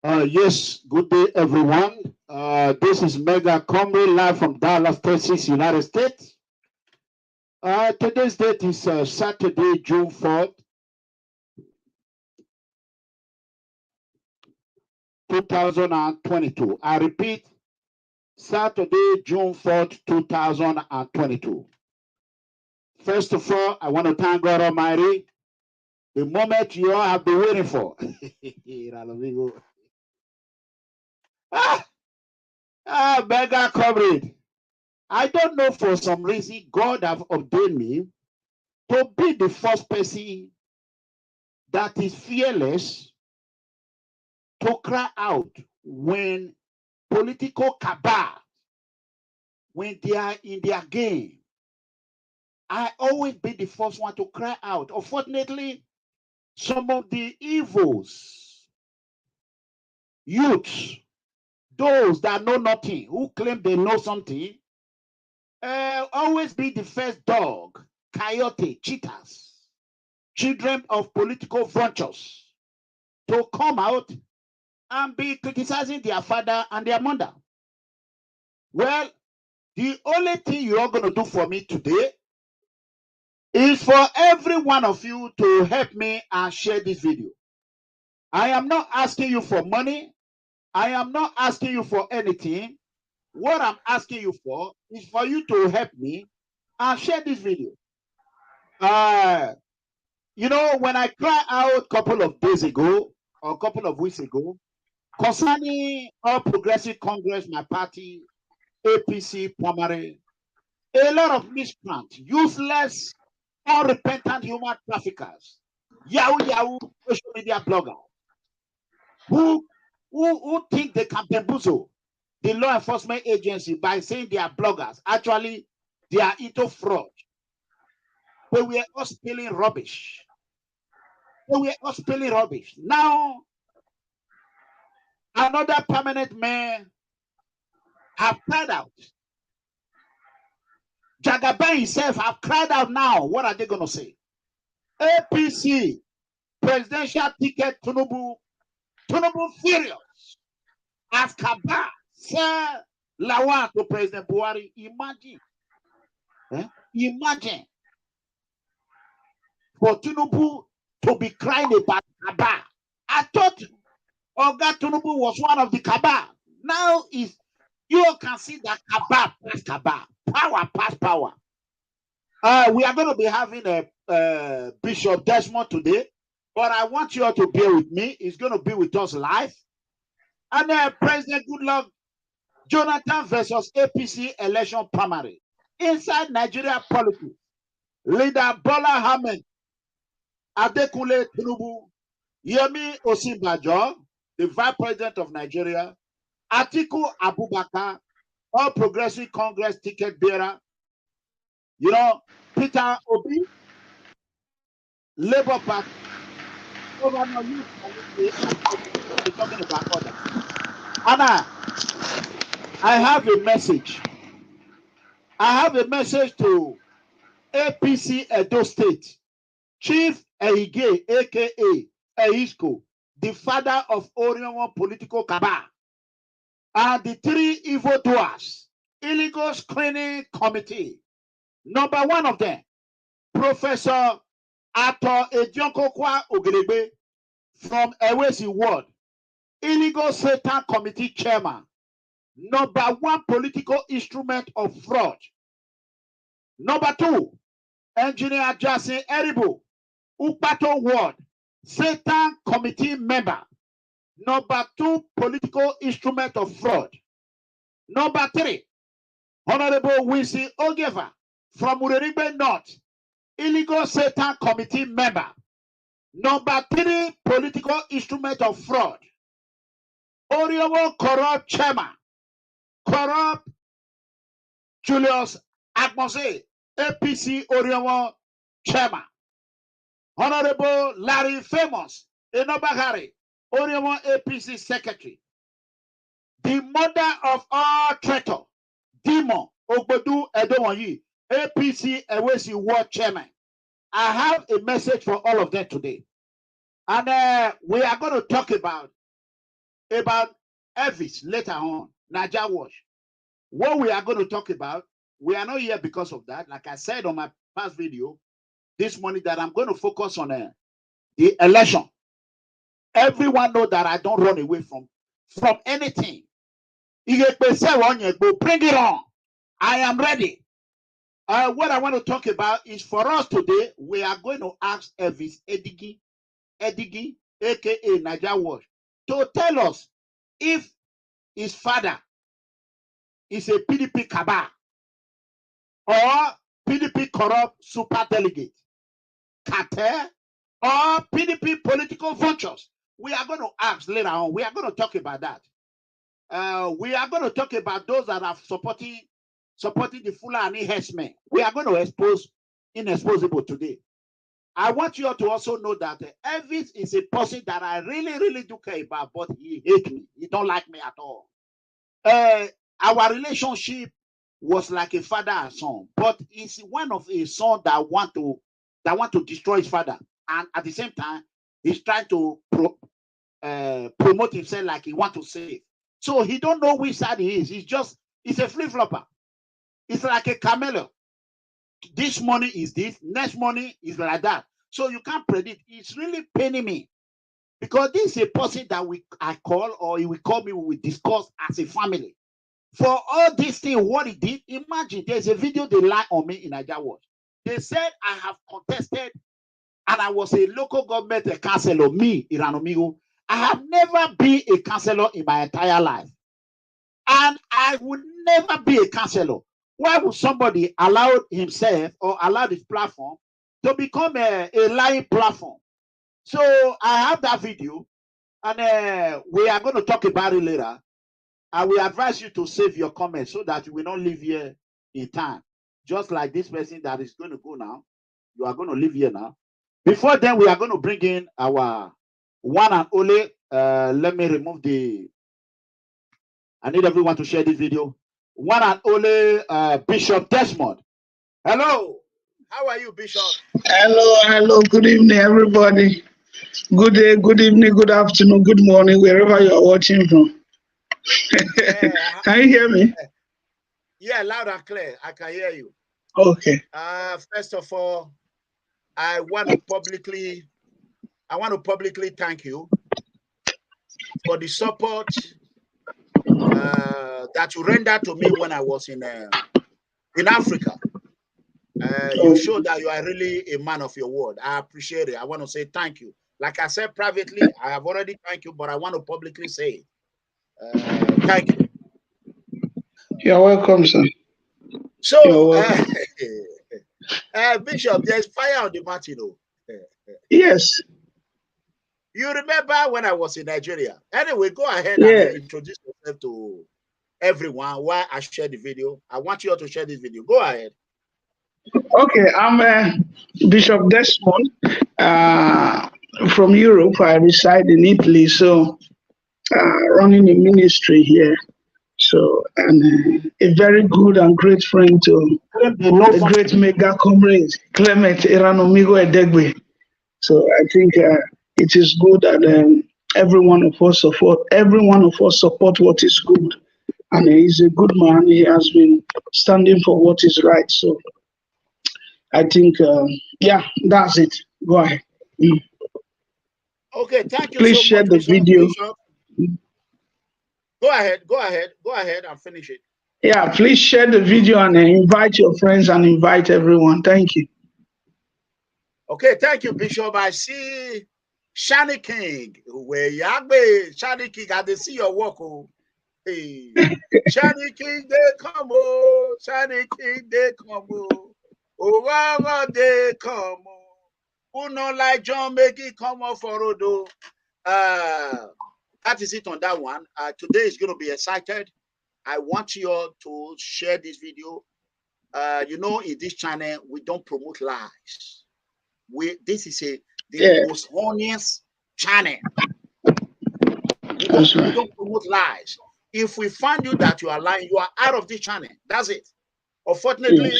Yes, good day, everyone. This is Mega Comrie live from Dallas, Texas, United States. Today's date is Saturday, June 4th, 2022. I repeat, Saturday, June 4th, 2022. First of all, I want to thank God Almighty, the moment you all have been waiting for. Mega Comrade. I don't know, for some reason, God have ordained me to be the first person that is fearless to cry out when political cabal, when they are in their game. I always be the first one to cry out. Unfortunately, some of the evils, youths, those that know nothing, who claim they know something, always be the first dog, coyote, cheaters, children of political vultures to come out and be criticizing their father and their mother. Well, the only thing you are going to do for me today is for every one of you to help me and share this video. I am not asking you for money. I am not asking you for anything. What I'm asking you for is for you to help me and share this video. You know, when I cried out a couple of days ago or a couple of weeks ago concerning All Progressive Congress, my party, APC, Primaries, a lot of miscreants, useless, unrepentant human traffickers, Yahoo social media bloggers, who think they can bamboozle the law enforcement agency by saying they are bloggers. Actually, they are into fraud. But we are all spilling rubbish. Now, another permanent mayor have cried out. Jagaban himself have cried out now. What are they going to say? APC, presidential ticket, Tinubu furious. As Cabal sell Lawan to President BUHARI. Imagine. Imagine. For Tinubu to be crying about Cabal. I thought Oga Tinubu was one of the Cabal. Now is you can see that Cabal past Cabal. Power past power. We are going to be having a Bishop Desmond today, but I want you all to bear with me. He's going to be with us live. And President Goodluck Johnathan versus APC election primary. Inside Nigeria politics, leader BOLA AHMED, ADEKUNLE Tinubu, YEMI OSIBANJO, the Vice President of Nigeria, ATIKU ABUBAKAR, All Progressive Congress ticket bearer, you know, Peter Obi, Labour Party, Governor Youth, talking about others. Anna, I have a message. I have a message to APC Edo State, Chief EHIGIE, aka EHISCO, the father of ORHIONMWON political cabal, and the three evildoers, illegal screening committee. Number one of them, Professor Ato Ejionkokwa OGEDEGBE from Ewesi Ward, illegal Satan committee chairman. Number one political instrument of fraud. Number two, Engineer Jason ERIBO, UKPATO Ward, Satan committee member. Number two, political instrument of fraud. Number three, Honorable Wincy OGIEVA from ORHONIGBE North, illegal Satan committee member. Number three, political instrument of fraud. ORHIONMWON corrupt chairman, corrupt Julius AGBONZE, APC ORHIONMWON chairman. Honorable Larry Famous, ENOBAKHARE, ORHIONMWON APC secretary. The mother of all traitor, Demon Ogbodu Edowanyi, APC Ewesi Ward chairman. I have a message for all of them today. And we are going to talk about about Elvis later on, Naija Wash. What we are going to talk about, we are not here because of that. Like I said on my past video this morning, that I'm going to focus on the election. Everyone know that I don't run away from anything. Bring it on. I am ready. What I want to talk about is, for us today, we are going to ask Elvis EHIGIE, aka Naija Wash, to tell us if his father is a PDP cabal or PDP corrupt super delegate, cartel, or PDP political vultures. We are going to ask later on. We are going to talk about that. We are going to talk about those that are supporting the Fulani herdsmen. We are going to expose inexposable today. I want you all to also know that Elvis is a person that I really, really do care about, but he hates me. He don't like me at all. Our relationship was like a father and son, but he's one of a son that want to destroy his father, and at the same time, he's trying to promote himself like he want to save. So he don't know which side he is. He's a flip-flopper. It's like a chameleon. This money is this, next money is like that. So you can't predict. It's really paining me, because this is a person that I call, or he will call me, we discuss as a family. For all these things, what he did, imagine there's a video they lie on me in Naija Wash. They said I have contested and I was a local government councillor, me, Iranomigo. I have never been a councillor in my entire life. And I would never be a councillor. Why would somebody allow himself or allow this platform to become a lying platform? So I have that video, and we are going to talk about it later. I will advise you to save your comments so that you will not leave here in time. Just like this person that is going to go now. You are going to leave here now. Before then, we are going to bring in our one and only. Let me remove I need everyone to share this video. One and only Bishop Desmond. Hello. How are you, Bishop? Hello. Good evening, everybody. Good day, good evening, good afternoon, good morning, wherever you are watching from. Can you hear me? Yeah, loud and clear. I can hear you. Okay. First of all, I want to publicly thank you for the support that you rendered to me when I was in Africa. You showed that you are really a man of your word. I appreciate it. I want to say thank you. Like I said privately, I have already thanked you, but I want to publicly say thank you. You're welcome, sir. So, Bishop, there's fire on the mountain, Yes. You remember when I was in Nigeria? Anyway, go ahead and introduce yourself to everyone while I share the video. I want you all to share this video. Go ahead. Okay, I'm Bishop Desmond from Europe. I reside in Italy, so running a ministry here. So, and a very good and great friend to the great mega comrade, Clement Iranomigo Edegbe. So I think it is good that every one of us support what is good. And he's a good man. He has been standing for what is right. So I think, that's it. Go ahead. Okay, thank you. Please so share much, the video. Bishop. Go ahead and finish it. Yeah, please share the video and invite your friends and invite everyone. Thank you. Okay, thank you, Bishop. I see Shani King. Where Yagbe, Shani King, I see your work. Hey. Shani King, they come. Shani King, they come. Oh, wow, they come. Who not like John make it come off for Odo? That is it on that one. Today is going to be excited. I want you all to share this video. In this channel, we don't promote lies. This is the most honest channel. We don't promote lies. If we find you that you are lying, you are out of this channel. That's it. Unfortunately,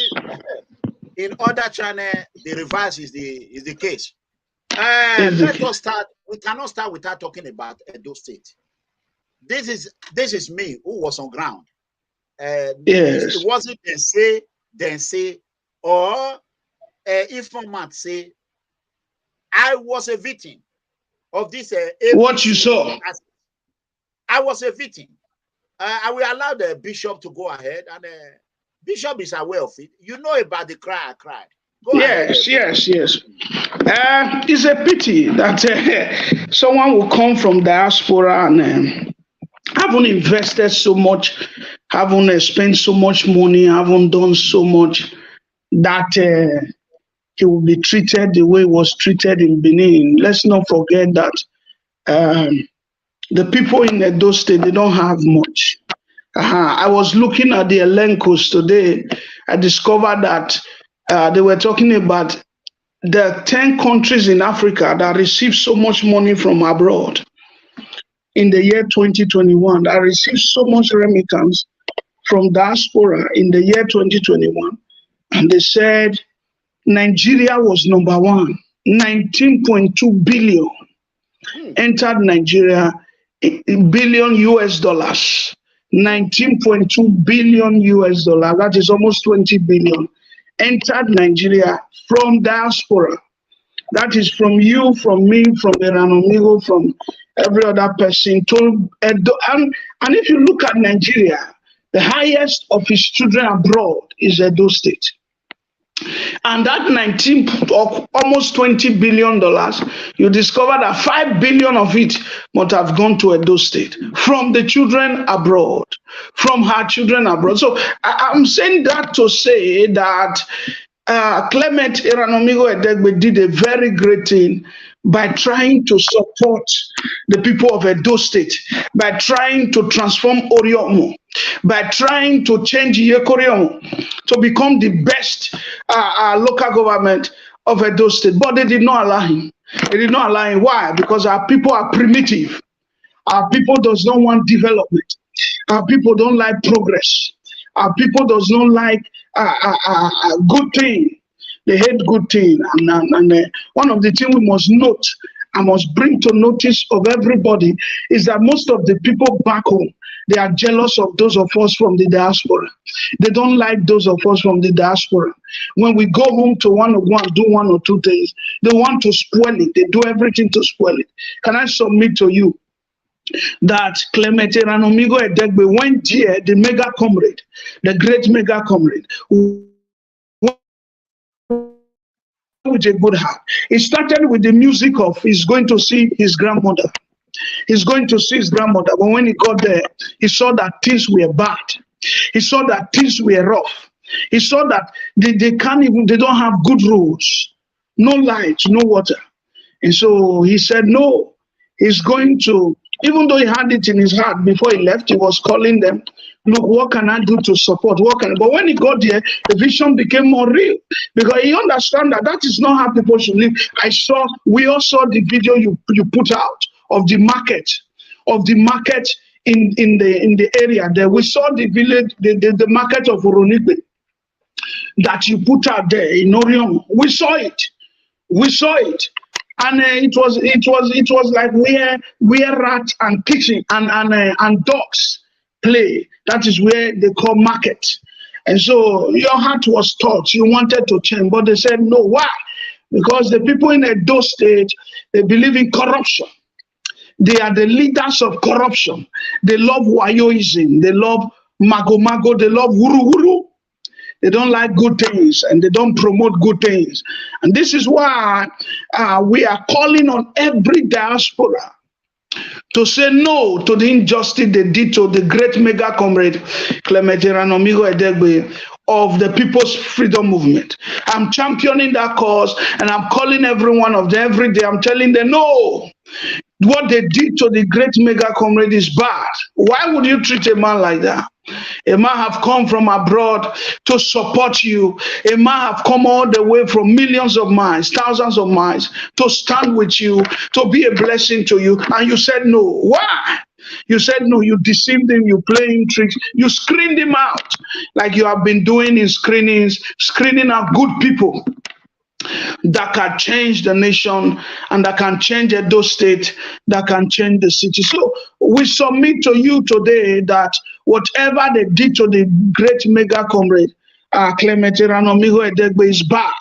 in other channel, the reverse is the case. Let us start. We cannot start without talking about Edo State. this is me who was on ground. Yes. It wasn't then say, or informant say, I was a victim of this. What you saw? I was a victim. I will allow the bishop to go ahead, and bishop is aware of it. You know about the cry I cried. Go ahead. Yes. It's a pity that someone will come from diaspora and haven't invested so much, haven't spent so much money, haven't done so much, that he will be treated the way he was treated in Benin. Let's not forget that the people in Edo State, they don't have much. I was looking at the Elencos today. I discovered that they were talking about the 10 countries in Africa that received so much money from abroad in the year 2021, that received so much remittance from diaspora in the year 2021. And they said Nigeria was number one. 19.2 billion entered Nigeria, billion US dollars. 19.2 billion US dollars, that is almost 20 billion, entered Nigeria from diaspora. That is from you, from me, from Eranomigo, from every other person. And if you look at Nigeria, the highest of its children abroad is Edo State. And that 19 or almost $20 billion, you discover that 5 billion of it must have gone to Edo State from the children abroad, from her children abroad. So I'm saying that to say that Clement Eranomigo Edegbe did a very great thing by trying to support the people of Edo State, by trying to transform ORHIONMWON, by trying to change YEKORIONMWON to become the best local government of Edo State. But they did not allow him. They did not allow him. Why? Because our people are primitive. Our people does not want development. Our people don't like progress. Our people does not like good thing. They hate good thing. And one of the things we must note, I must bring to notice of everybody, is that most of the people back home, they are jealous of those of us from the diaspora. They don't like those of us from the diaspora. When we go home to want to go and do one or two things, they want to spoil it. They do everything to spoil it. Can I submit to you that Clement Eranomigo Edegbe went here, the mega comrade, the great mega comrade, with a good heart. It started with the music of he's going to see his grandmother. He's going to see his grandmother. But when he got there, he saw that things were bad. He saw that things were rough. He saw that they don't have good roads, no light, no water. And so he said, no, he's going to, even though he had it in his heart before he left, he was calling them, look, what can I do to support? But when he got there, the vision became more real because he understood that is not how people should live. We all saw the video you put out of the market in the area there. We saw the village, the market of ORHONIGBE that you put out there in ORHIONMWON. We saw it. And it was like where rats and kitchen and dogs play. That is where they call market. And so your heart was touched. You wanted to change, but they said no. Why? Because the people in Edo State, they believe in corruption. They are the leaders of corruption. They love wayoism. They love mago. They love wuru. They don't like good things and they don't promote good things. And this is why we are calling on every diaspora to say no to the injustice they did to the great mega comrade Clement Eranomigo Edegbe of the People's Freedom Movement. I'm championing that cause and I'm calling every one of them every day. I'm telling them no. What they did to the great mega comrade is bad. Why would you treat a man like that? A man have come from abroad to support you. A man have come all the way from millions of miles, thousands of miles to stand with you, to be a blessing to you. And you said no. Why? You said no, you deceived him, you playing tricks, you screened him out like you have been doing in screenings, screening out good people. that can change the nation and that can change Edo State, that can change the city. So we submit to you today that whatever they did to the great mega comrade, Clement Iranomiho Edegbe, is bad.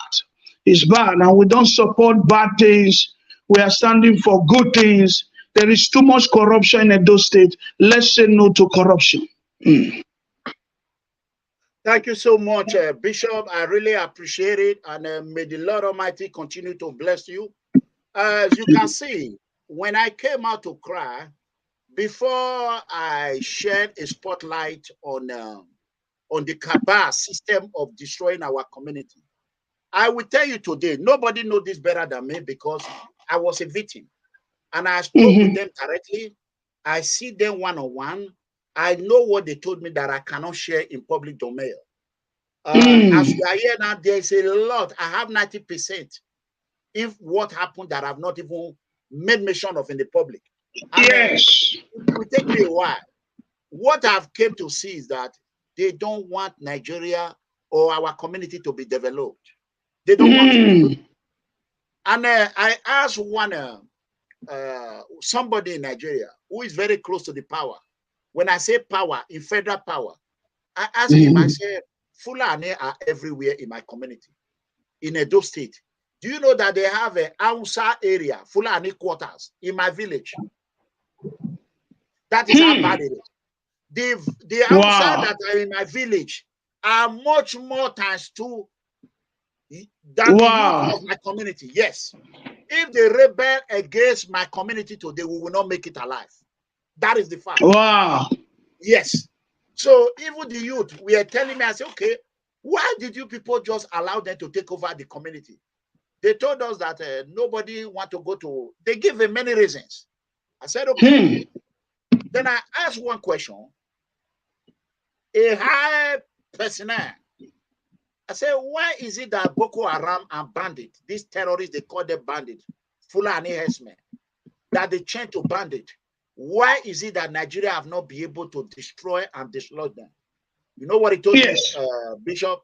It's bad, and we don't support bad things. We are standing for good things. There is too much corruption in Edo State. Let's say no to corruption. Thank you so much, Bishop. I really appreciate it, and may the Lord Almighty continue to bless you. As you can see, when I came out to cry, before I shed a spotlight on the Cabal system of destroying our community, I will tell you today, nobody knows this better than me because I was a victim. And I spoke with them directly. I see them one-on-one. I know what they told me that I cannot share in public domain. As you are here now, there's a lot. I have 90% if what happened that I've not even made mention of in the public. And yes. It will take me a while. What I've came to see is that they don't want Nigeria or our community to be developed. They don't want to. And I asked somebody in Nigeria who is very close to the power. When I say power, in federal power, I asked him, I said, Fulani are everywhere in my community, in Edo State. Do you know that they have a Hausa area, Fulani quarters, in my village? That is how bad it is. The Hausa that are in my village are much more times two than the youth of my community. Yes. If they rebel against my community today, we will not make it alive. That is the fact. Wow. Yes. So even the youth, we are telling me, I say, okay, why did you people just allow them to take over the community? They told us that nobody want to go to, they give them many reasons. I said, okay. Then I asked one question. A high personnel, I said, why is it that Boko Haram and bandits, these terrorists, they call them bandits, Fulani herdsmen, that they change to bandits? Why is it that Nigeria have not been able to destroy and dislodge them? You know what he told me, Bishop?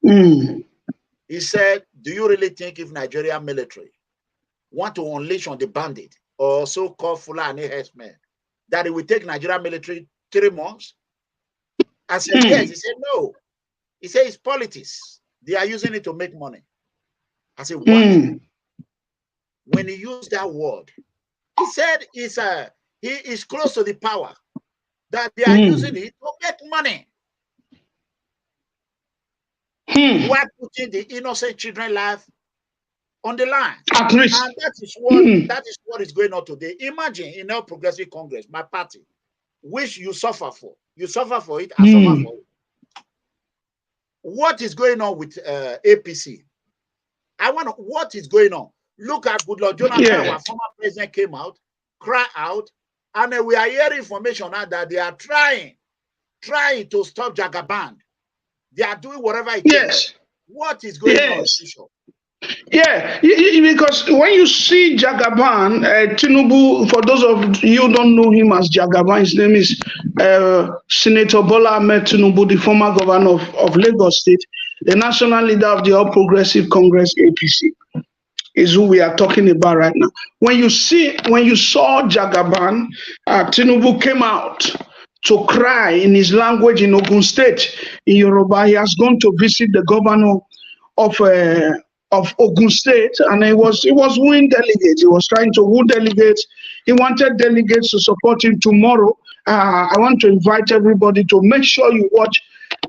He said, do you really think if Nigeria military want to unleash on the bandit or so-called Fulani herdsmen, that it will take Nigeria military 3 months? I said, yes. He said, no. He said, it's politics. They are using it to make money. I said, what? When he used that word, he said he is close to the power, that they are using it to make money. While putting the innocent children's life on the line. At risk. And that is what is going on today. Imagine in our Progressive Congress, my party, which you suffer for. You suffer for it, I suffer for it. What is going on with APC? What is going on? Look at Goodluck Johnathan, our former president, came out, cried out, and we are hearing information now that they are trying to stop Jagaban. They are doing whatever it takes. What is going on, Bishop? Yeah, because when you see Jagaban, Tinubu, for those of you who don't know him as Jagaban, his name is Senator Bola AHMED Tinubu, the former governor of Lagos State, the national leader of the All Progressive Congress, APC, is who we are talking about right now. When you saw Jagaban, Tinubu came out to cry in his language in Ogun State, in Yoruba. He has gone to visit the governor of Ogun State, and he was wooing delegates. He was trying to woo delegates. He wanted delegates to support him tomorrow. I want to invite everybody to make sure you watch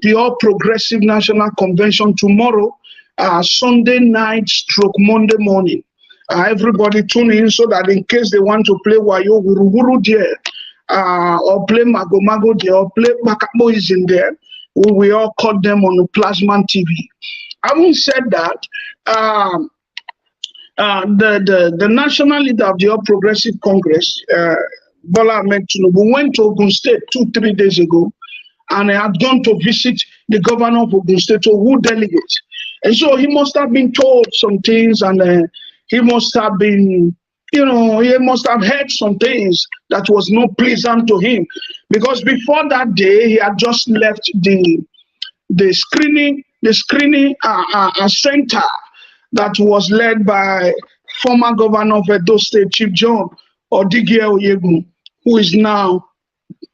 the All Progressive National Convention tomorrow, Sunday night / Monday morning. Everybody tune in so that in case they want to play Wayo Guru Guru there, or play Mago Mago there, or play Makabo is in there, we all caught them on the Plasma TV. Having said that, the national leader of the All Progressive Congress, Bola AHMED Tinubu, went to Ogun State 2-3 days ago, and had gone to visit the governor of Ogun State, who delegates. And so he must have been told some things, and he must have been, he must have heard some things that was not pleasant to him, because before that day he had just left the screening center that was led by former governor of Edo State, Chief John Odighe, who is now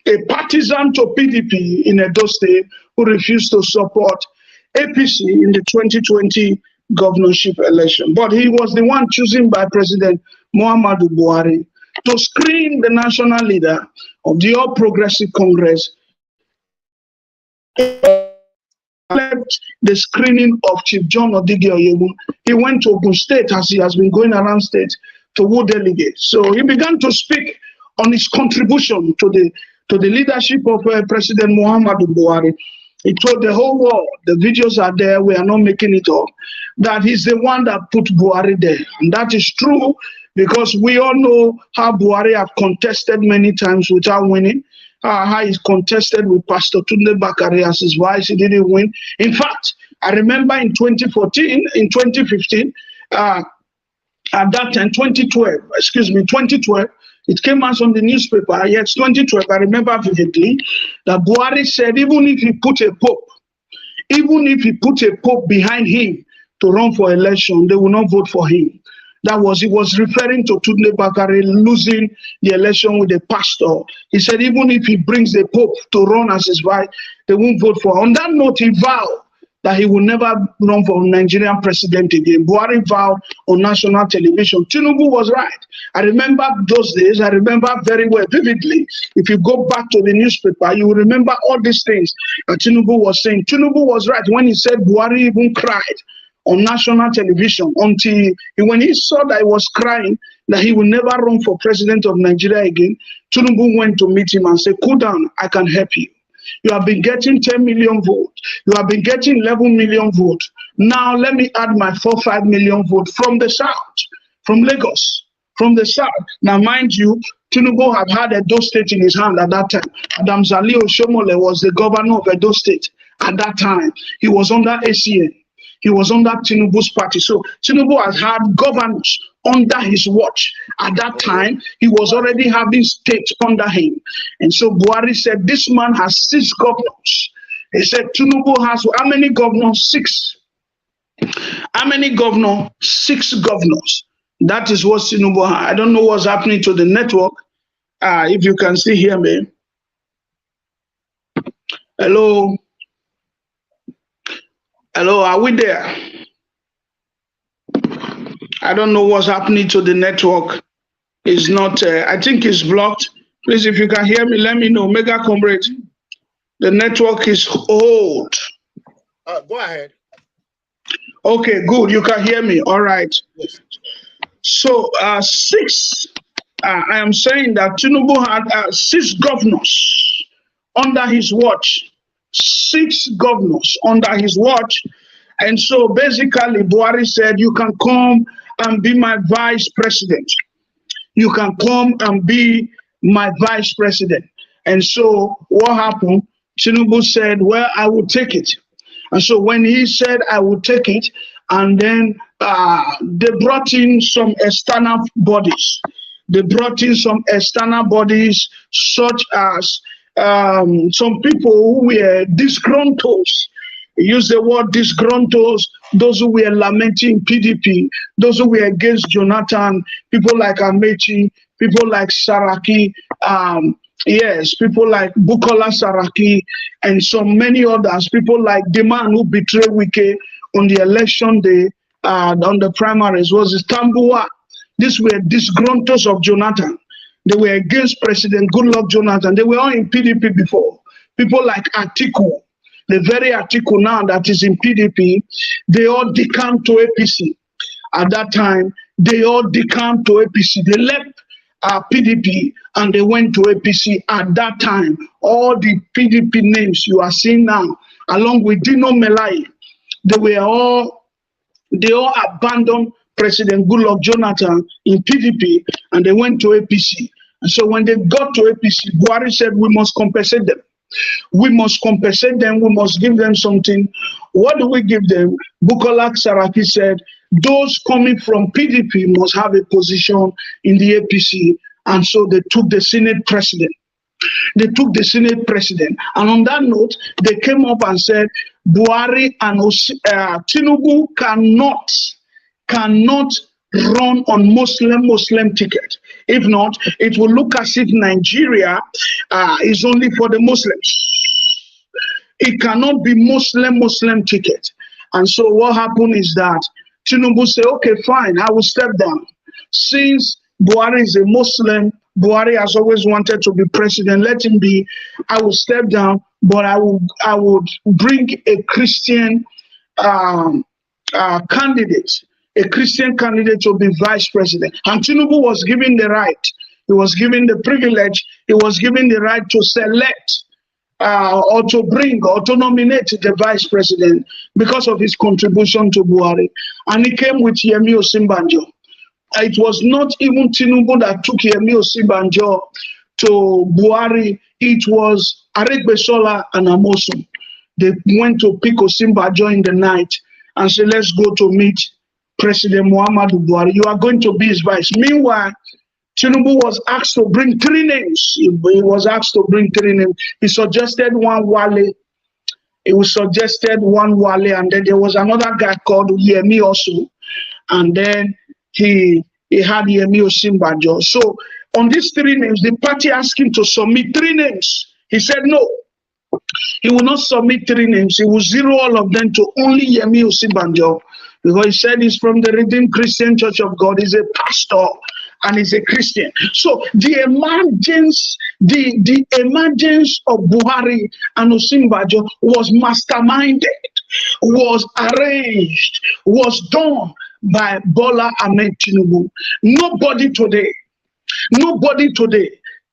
a partisan to PDP in Edo State, who refused to support APC in the 2020 governorship election. But he was the one chosen by President Muhammadu Buhari to screen the national leader of the All Progressive Congress. The screening of Chief John Odighe. He went to Ogun State, as he has been going around state, to woo delegates. So he began to speak on his contribution to the leadership of President Muhammadu Buhari. He told the whole world, the videos are there, we are not making it up, that he's the one that put Buhari there. And that is true, because we all know how Buhari have contested many times without winning. How he contested with Pastor ENOBAKHARE as his vice, he didn't win. In fact, I remember in 2015, at that time, 2012, it came out on the newspaper, yes, 2012, I remember vividly, that Buhari said even if he put a pope behind him to run for election, they will not vote for him. That was, he was referring to ENOBAKHARE losing the election with the pastor. He said even if he brings the pope to run as his vice, they won't vote for him. On that note, he vowed that he will never run for Nigerian president again. Buhari vowed on national television. Tinubu was right. I remember those days. I remember very well, vividly. If you go back to the newspaper, you will remember all these things that Tinubu was saying. Tinubu was right when he said Buhari even cried on national television until when he saw that he was crying, that he will never run for president of Nigeria again. Tinubu went to meet him and said, cool down, I can help you. You have been getting 10 million votes. You have been getting 11 million votes. Now let me add my 4-5 million votes from the south, from Lagos, from the south. Now mind you, Tinubu had had Edo State in his hand at that time. Adam Zali Oshomole was the governor of Edo State at that time. He was under ACN. He was under Tinubu's party. So Tinubu has had governors under his watch. At that time, he was already having states under him. And so Buhari said, this man has 6 governors. He said, Tinubu has how many governors? 6. How many governors? 6 governors. That is what Tinubu has. I don't know what's happening to the network. If you can still hear me. Hello. Hello, are we there? I don't know what's happening to the network. It's not, I think it's blocked. Please, if you can hear me, let me know. Mega Comrade, the network is old. Go ahead. Okay, good. You can hear me. All right. Yes. So, 6, I am saying that Tinubu had 6 governors under his watch. 6 governors under his watch. And so basically Buhari said, you can come and be my vice president. You can come and be my vice president. And so what happened? Tinubu said, well, I will take it. And so when he said, I will take it, and then they brought in some external bodies. They brought in some external bodies such as some people who were disgruntled. Use the word disgruntled, those who were lamenting PDP, those who were against Johnathan, people like Amechi, people like Saraki, yes, people like Bukola Saraki, and so many others, people like the man who betrayed WIKE on the election day, on the primaries, was Tambua. These were disgruntled of Johnathan. They were against President Goodluck Johnathan. They were all in PDP before. People like ATIKU, the very ATIKU now that is in PDP, they all decamped to APC. At that time, they all decamped to APC. They left PDP and they went to APC. At that time, all the PDP names you are seeing now, along with Dino Melai, they all abandoned President Goodluck Johnathan in PDP and they went to APC. And so when they got to APC, Buhari said, we must compensate them. We must compensate them. We must give them something. What do we give them? Bukola Saraki said, those coming from PDP must have a position in the APC. And so they took the Senate president. They took the Senate president. And on that note, they came up and said, Buhari and Tinubu cannot cannot run on Muslim ticket. If not, it will look as if Nigeria is only for the Muslims. It cannot be Muslim ticket. And so what happened is that Tinubu said, okay, fine, I will step down. Since Buhari is a Muslim, Buhari has always wanted to be president, let him be. I will step down, but I would bring a Christian candidate, a Christian candidate to be vice president. And Tinubu was given the right, he was given the privilege, he was given the right to select or to bring or to nominate the vice president because of his contribution to Buhari. And he came with YEMI OSIBANJO. It was not even Tinubu that took YEMI OSIBANJO to Buhari. It was ADEKUNLE and AMOSUM. They went to pick OSIBANJO in the night and said, let's go to meet President Muhammadu Buhari. You are going to be his vice. Meanwhile, Tinubu was asked to bring 3 names. He was asked to bring 3 names. He suggested one Wale. He suggested one Wale, and then there was another guy called YEMI also. And then he had YEMI OSIBANJO. So on these 3 names, the party asked him to submit 3 names. He said no. He will not submit 3 names. He will zero all of them to only YEMI OSIBANJO, because he said he's from the Redeemed Christian Church of God. He's a pastor and he's a Christian. So the emergence of Buhari and OSIBANJO was masterminded, was arranged, was done by Bola Ahmed Tinubu. Nobody today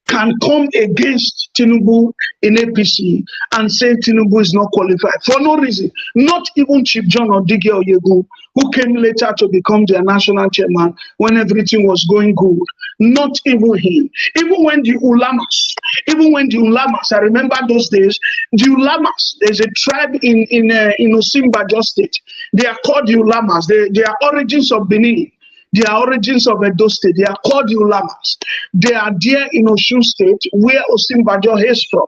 can come against Tinubu in APC and say Tinubu is not qualified for no reason. Not even Chief John Odige Oyegu, who came later to become their national chairman when everything was going good. Not even him. Even when the Ulamas, I remember those days, the Ulamas, there's a tribe in OSIBANJO state. They are called the Ulamas. They are origins of Benin. They are origins of Edo State. They are called Ulamas. They are there in Osun State, where OSIBANJO is from.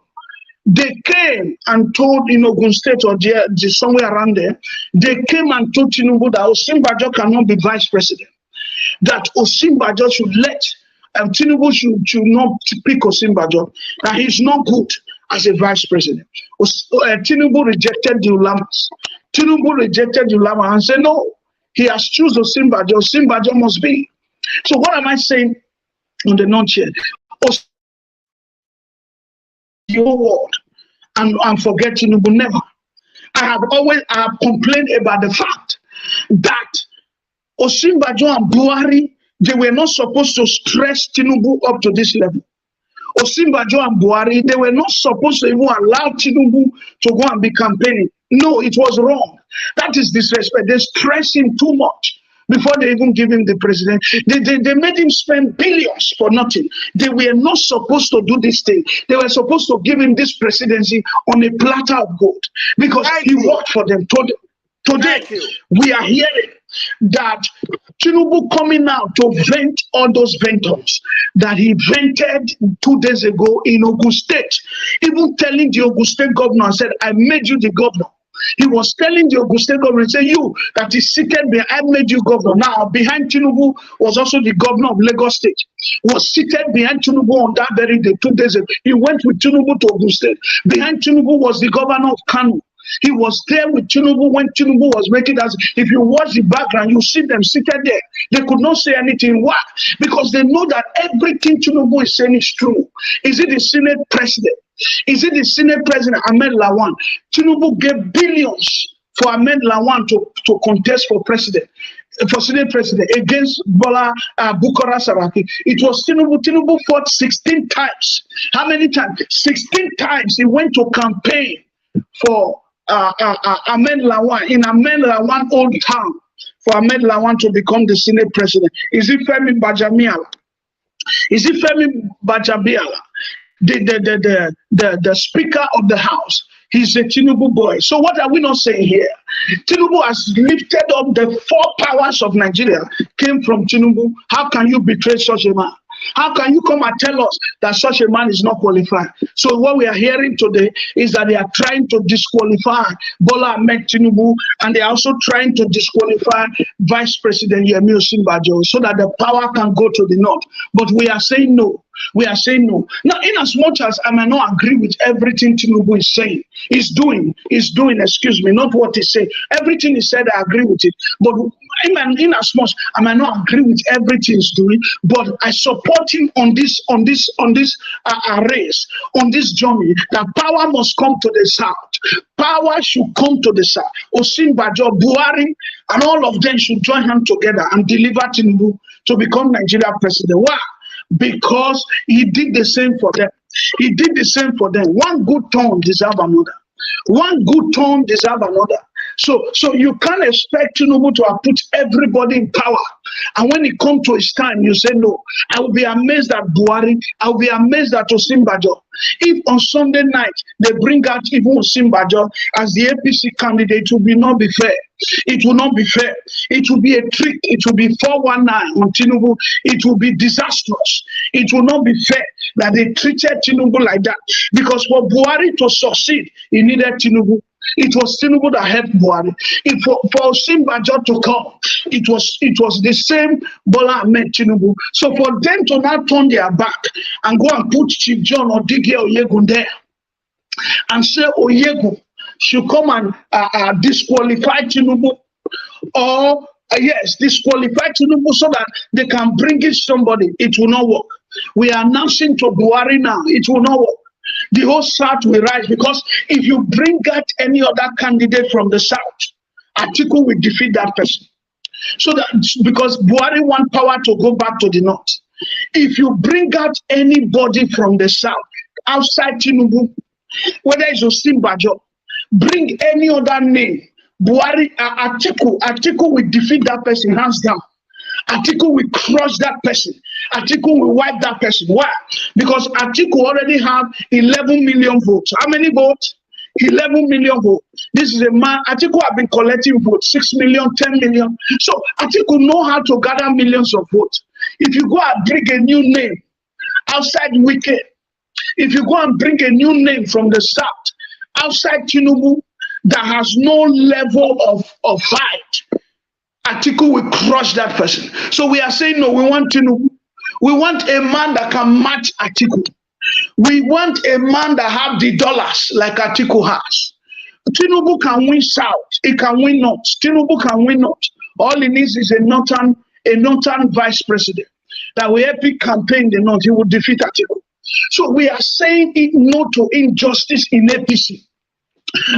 They came and told in Ogun State or somewhere around there, they came and told Tinubu that OSIBANJO cannot be vice president. That OSIBANJO should let, Tinubu should not pick OSIBANJO, that he's not good as a vice president. Tinubu rejected the Ulamas. Tinubu rejected the Ulamas and said, no, he has chosen OSIBANJO. OSIBANJO must be. So what am I saying on the nutshell? Your word and forget Tinubu, never. I have complained about the fact that OSIBANJO and Buhari, they were not supposed to stress Tinubu up to this level. OSIBANJO and Buhari, they were not supposed to even allow Tinubu to go and be campaigning. No, it was wrong. That is disrespect. They stress him too much before they even give him the president. They made him spend billions for nothing. They were not supposed to do this thing. They were supposed to give him this presidency on a platter of gold because he worked for them. Today, we are hearing that Tinubu coming out to vent all those ventors that he vented 2 days ago in Ogun State, even telling the Ogun State governor and said, I made you the governor. He was telling the Ogun State government, say, you that is seated behind, I made you governor. Now, behind Tinubu was also the governor of Lagos State. Was seated behind Tinubu on that very day, 2 days ago. He went with Tinubu to Ogun State. Behind Tinubu was the governor of Kano. He was there with Tinubu when Tinubu was making us. If you watch the background, you see them seated there. They could not say anything. Why? Because they know that everything Tinubu is saying is true. Is it the Senate president? Is it the Senate president, AHMED Lawan? Tinubu gave billions for AHMED Lawan to contest for president, for Senate president against BOLA Saraki. It was Tinubu. Tinubu fought 16 times. How many times? 16 times he went to campaign for AHMED Lawan in AHMED Lawan old town for AHMED Lawan to become the Senate president. Is it Femi Bajamiala? Is it Femi Bajabiala? The Speaker of the House, he's a Tinubu boy. So what are we not saying here? Tinubu has lifted up the 4 powers of Nigeria, came from Tinubu. How can you betray such a man? How can you come and tell us that such a man is not qualified? So what we are hearing today is that they are trying to disqualify Bola Ahmed Tinubu, and they are also trying to disqualify Vice President Yemi Osinbajo so that the power can go to the north. But we are saying no. We are saying no. Now, in as much as I may not agree with everything Tinubu is saying, is doing, excuse me, not what he's saying. Everything he said, I agree with it. But in as much I may not agree with everything he's doing, but I support him on this race, on this journey, that power must come to the south. Power should come to the south. Osinbajo, Buhari, and all of them should join hands together and deliver Tinubu to become Nigeria president. Why? Because he did the same for them. He did the same for them. One good turn deserves another. One good turn deserves another. So you can't expect Tinubu to have put everybody in power. And when it comes to his time, you say no. I will be amazed at Buhari. I will be amazed at Osinbajo. If on Sunday night they bring out even Osinbajo as the APC candidate, it will not be fair. It will not be fair. It will be a trick. It will be 419 on Tinubu. It will be disastrous. It will not be fair that they treated Tinubu like that. Because for Buhari to succeed, he needed Tinubu. It was Tinubu that helped Buhari. For Osinbajo to come, it was the same Bola Ahmed Tinubu. So for them to now turn their back and go and put Chief John Odige Oyegun there and say Oyegun should come and disqualify Tinubu, or yes, disqualify Tinubu so that they can bring in somebody, it will not work. We are announcing to Buhari now, it will not work. The whole South will rise, because if you bring out any other candidate from the South, ATIKU will defeat that person. So that because Buhari want power to go back to the North. If you bring out anybody from the South outside Tinubu, whether it's Osinbajo, bring any other name, Buhari, ATIKU will defeat that person hands down. ATIKU will crush that person. ATIKU will wipe that person. Why? Because ATIKU already have 11 million votes. How many votes? 11 million votes. This is a man. ATIKU have been collecting votes, 6 million, 10 million. So ATIKU know how to gather millions of votes. If you go and bring a new name outside WIKE, if you go and bring a new name from the South outside Tinubu that has no level of fight, ATIKU will crush that person. So we are saying no, we want Tinubu. We want a man that can match ATIKU. We want a man that have the dollars like ATIKU has. Tinubu can win South. He can win North. Tinubu can win North. All he needs is a northern vice president that will help him campaign the North. He will defeat ATIKU. So we are saying no to injustice in APC.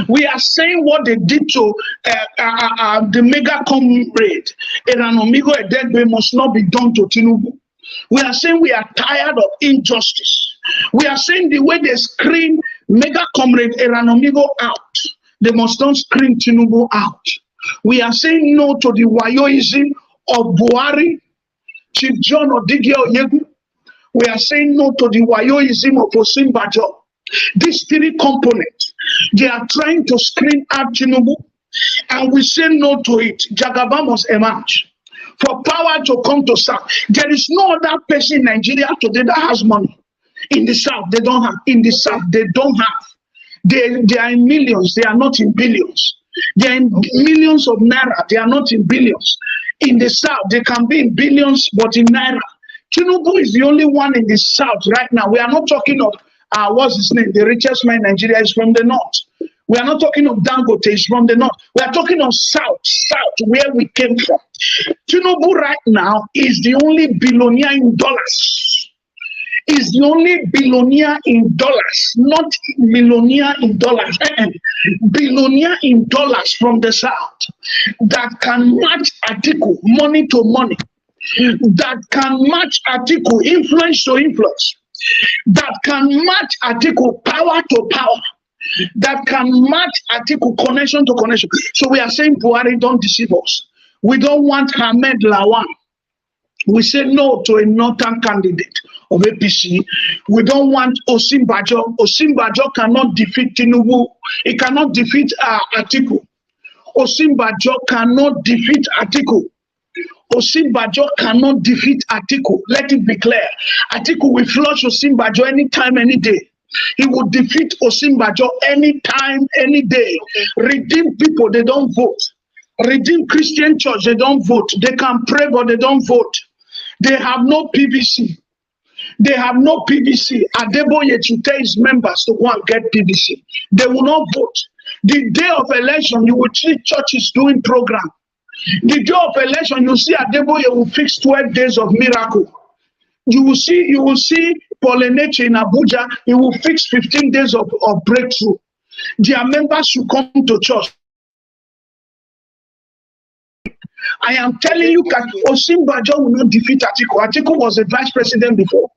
We are saying what they did to the mega comrade EHIGIE must not be done to Tinubu. We are saying we are tired of injustice. We are saying the way they screen mega comrade EHIGIE out, they must not screen Tinubu out. We are saying no to the wayoism of Buhari, Chief John Odige Oyegun. We are saying no to the wayoism of Osinbajo. These three components, they are trying to screen out Tinubu, and we say no to it. Jagaba must emerge. For power to come to South, there is no other person in Nigeria today that has money. In the South, they don't have. In the South, they don't have. They are in millions, they are not in billions. They are in millions of naira, they are not in billions. In the South, they can be in billions, but in naira. Tinubu is the only one in the South right now. We are not talking of what's his name? The richest man in Nigeria is from the North. We are not talking of Dangote, is from the North. We are talking of South, where we came from. Tinubu right now is the only billionaire in dollars. Is the only billionaire in dollars, not millionaire in dollars. Billionaire in dollars from the South that can match ATIKU money to money, that can match ATIKU influence to influence, that can match ATIKU power to power, that can match ATIKU connection to connection. So we are saying, Buhari, don't deceive us. We don't want AHMED Lawan. We say no to a northern candidate of APC. We don't want Osinbajo. Osinbajo cannot defeat Tinubu. He cannot defeat ATIKU. Osinbajo cannot defeat ATIKU. Osinbajo cannot defeat Atiku. Let it be clear. Atiku will flush Osinbajo anytime, any day. He will defeat Osinbajo anytime, any day. Redeemed people, they don't vote. Redeemed Christian church, they don't vote. They can pray, but they don't vote. They have no PVC. They have no PVC. Adeboye to tell his members to go and get PVC. They will not vote. The day of election, you will see churches doing program. The day of election, you see Adeboye will fix 12 days of miracle. You will see Paul Eneche in Abuja, he will fix 15 days of breakthrough. Their members should come to church. I am telling you that Osinbajo will not defeat Atiku. Atiku was a vice president before.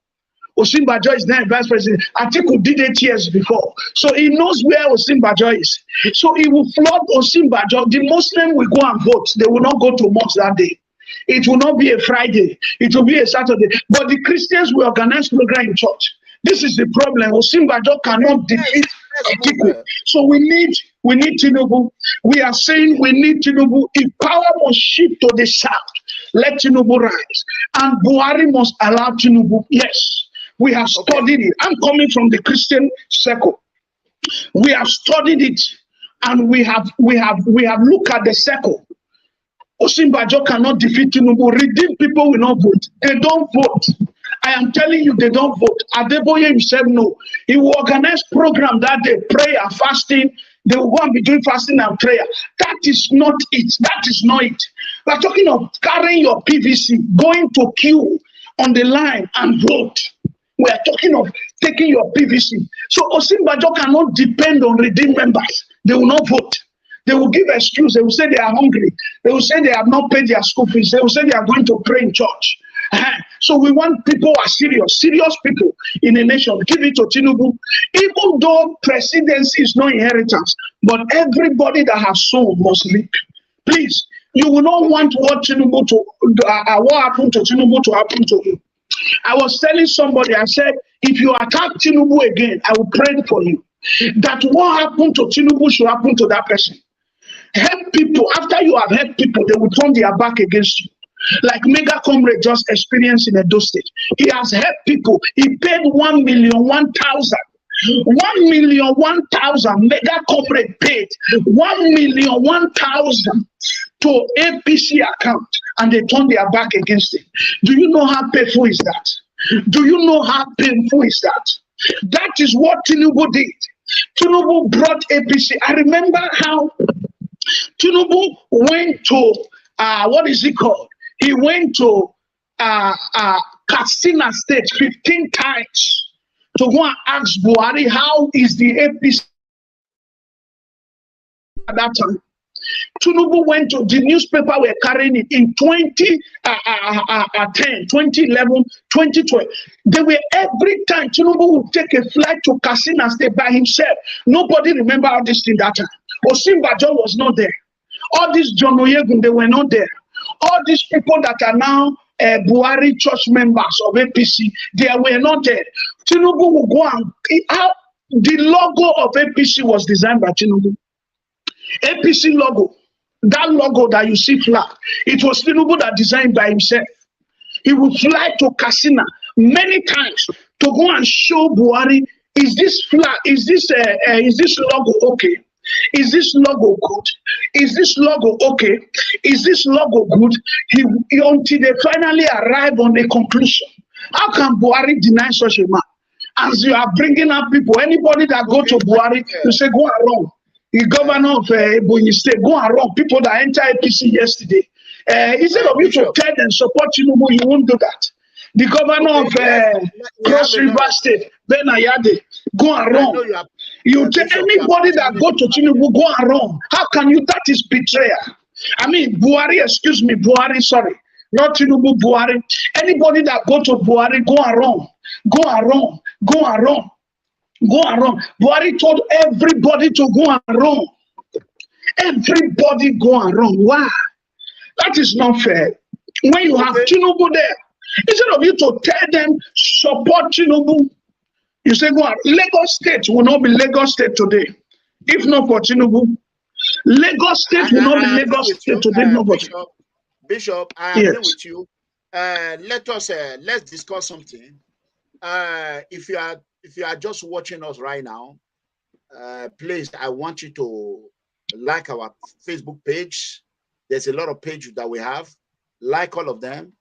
Osinbajo is now a vice president. Atiku did 8 years before. So he knows where Osinbajo is. So he will flood Osinbajo. The Muslims will go and vote. They will not go to mosque that day. It will not be a Friday. It will be a Saturday. But the Christians will organize program in church. This is the problem. Osinbajo cannot defeat Atiku. So we need Tinubu. We are saying we need Tinubu. If power must shift to the south, let Tinubu rise. And Buhari must allow Tinubu. Yes, we have studied it. I'm coming from the Christian circle. We have studied it, and we have looked at the circle. Osinbajo cannot defeat Tinubu. Redeemed people will not vote. They don't vote. I am telling you, they don't vote. Adeboye himself, no. He will organize program that day, prayer, fasting. They will go and be doing fasting and prayer. That is not it. That is not it. We are talking of carrying your PVC, going to queue on the line and vote. We are talking of taking your PVC. So Osinbajo cannot depend on redeemed members. They will not vote. They will give excuse. They will say they are hungry. They will say they have not paid their school fees. They will say they are going to pray in church. So we want people who are serious people in a nation. Give it to Tinubu. Even though presidency is no inheritance, but everybody that has soul must reap. Please, you will not want what Tinubu what happened to Tinubu to happen to you. I was telling somebody, I said, if you attack Tinubu again, I will pray for you. That what happened to Tinubu should happen to that person. Help people. After you have helped people, they will turn their back against you. Like Mega Comrade just experienced in Edo State. He has helped people. He paid 1,001,000. 1,001,000. Mega Comrade paid 1,001,000 to APC account, and they turned their back against him. Do you know how painful is that? Do you know how painful is that? That is what Tinubu did. Tinubu brought APC. I remember how Tinubu went to what is it called? He went to Katsina State 15 times to go and ask Buhari how is the APC at that time. Tinubu went to the newspaper were carrying it in 2010, 2011, 2012. They were every time Tinubu would take a flight to Katsina State by himself. Nobody remember all this thing that time. Osinbajo was not there. All these John Oyegun, they were not there. All these people that are now Buhari church members of APC, they were not there. Tinubu will go and the logo of APC was designed by Tinubu. APC logo, that logo that you see flag, it was Tinubu that designed by himself. He would fly to Katsina many times to go and show Buhari, is this flag, is this logo okay? Is this logo good? Is this logo okay? Is this logo good? Until they finally arrive on a conclusion. How can Buhari deny such a man? As you are bringing up people, anybody that go to Buhari, you say go around. The governor of Ebonyi State, go around. People that enter APC yesterday. Instead of you to tell them support Tinubu, you won't do that. The governor of Cross River State, Ben Ayade, go around. You tell anybody that go to Tinubu, go around. How can you? That is betrayal. I mean, Buhari, excuse me, Buhari, sorry. Not Tinubu, Buhari. Anybody that go to Buhari, go around. Go around. Go around. Go around. Buhari told everybody to go around. Everybody go around. Why? That is not fair. When you have Tinubu there, instead of you to tell them support Tinubu, you say go on. Lagos State will not be Lagos State today, if not for Tinubu. Lagos State will not be Lagos State today, if not for Tinubu. Bishop, I agree with you. Let's discuss something. If you are just watching us right now, please, I want you to like our Facebook page. There's a lot of pages that we have. Like all of them.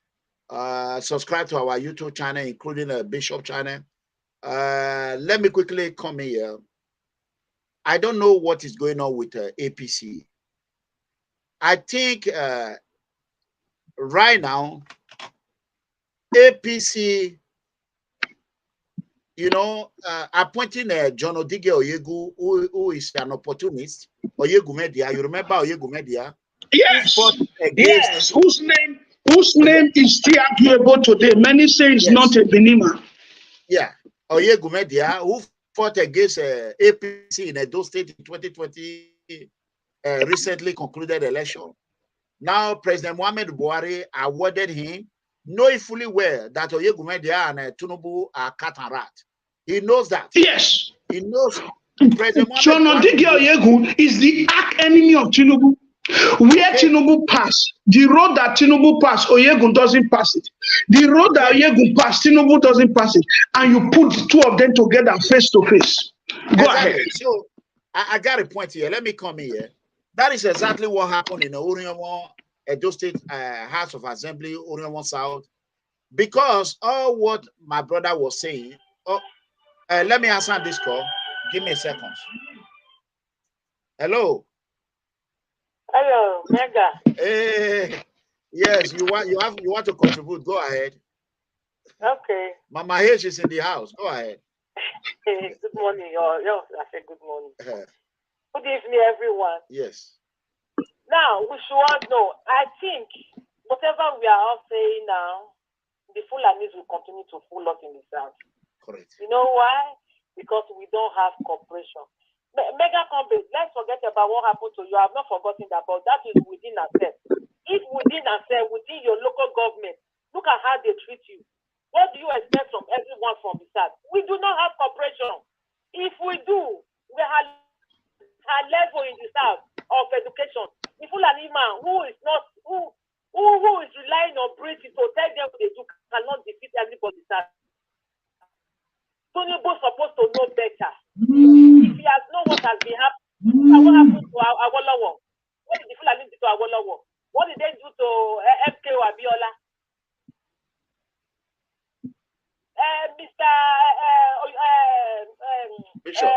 Subscribe to our YouTube channel, including a Bishop channel. Let me quickly come here. I don't know what is going on with APC. I think right now, APC, you know, appointing John Odige Oyegu, who is an opportunist, Oyegu Media. You remember Oyegu Media? Yes. Yes. Whose name is still arguable today? Many say it's not a Benima. Yeah. Oyegu Media, who fought against APC in Edo State in 2020, recently concluded election. Now, President Muhammad Buhari awarded him, knowing fully well that Oyegu Media and Tinubu are cat and rat. He knows that. Yes. He knows. President John Odige Oyegu is the arch enemy of Tinubu. Where Tinubu passed, the road that Tinubu passed, Oyegu doesn't pass it. The road that Oyegu passed, Tinubu doesn't pass it. And you put the two of them together face to face. Go ahead. So, I got a point here. Let me come here. That is exactly what happened in the ORHIONMWON, Edo State House of Assembly, ORHIONMWON South. Because all what my brother was saying, let me answer this call. Give me a second. Hello. Hello, Mega. Hey, yes, you want to contribute? Go ahead. Okay. Mama H is in the house. Go ahead. Good morning. I said good morning. Good evening, everyone. Yes. Now we should all know. I think whatever we are all saying now, the Fulanis will continue to fool us in the south. Correct. You know why? Because we don't have cooperation. Mega companies, let's forget about what happened to you. I have not forgotten that, but that is within ourselves. If within ourselves, within your local government, look at how they treat you. What do you expect from everyone from the south? We do not have cooperation. If we do, we have a level in the south of education. The Fulani man who is relying on British to tell them what they do cannot defeat everybody in the south. Tinubu is supposed to know better. If he has known what has been happening, what happened to Awolowo? What did the Fulani do to Awolowo? What did they do to MK Abiola? Mr. Bishop.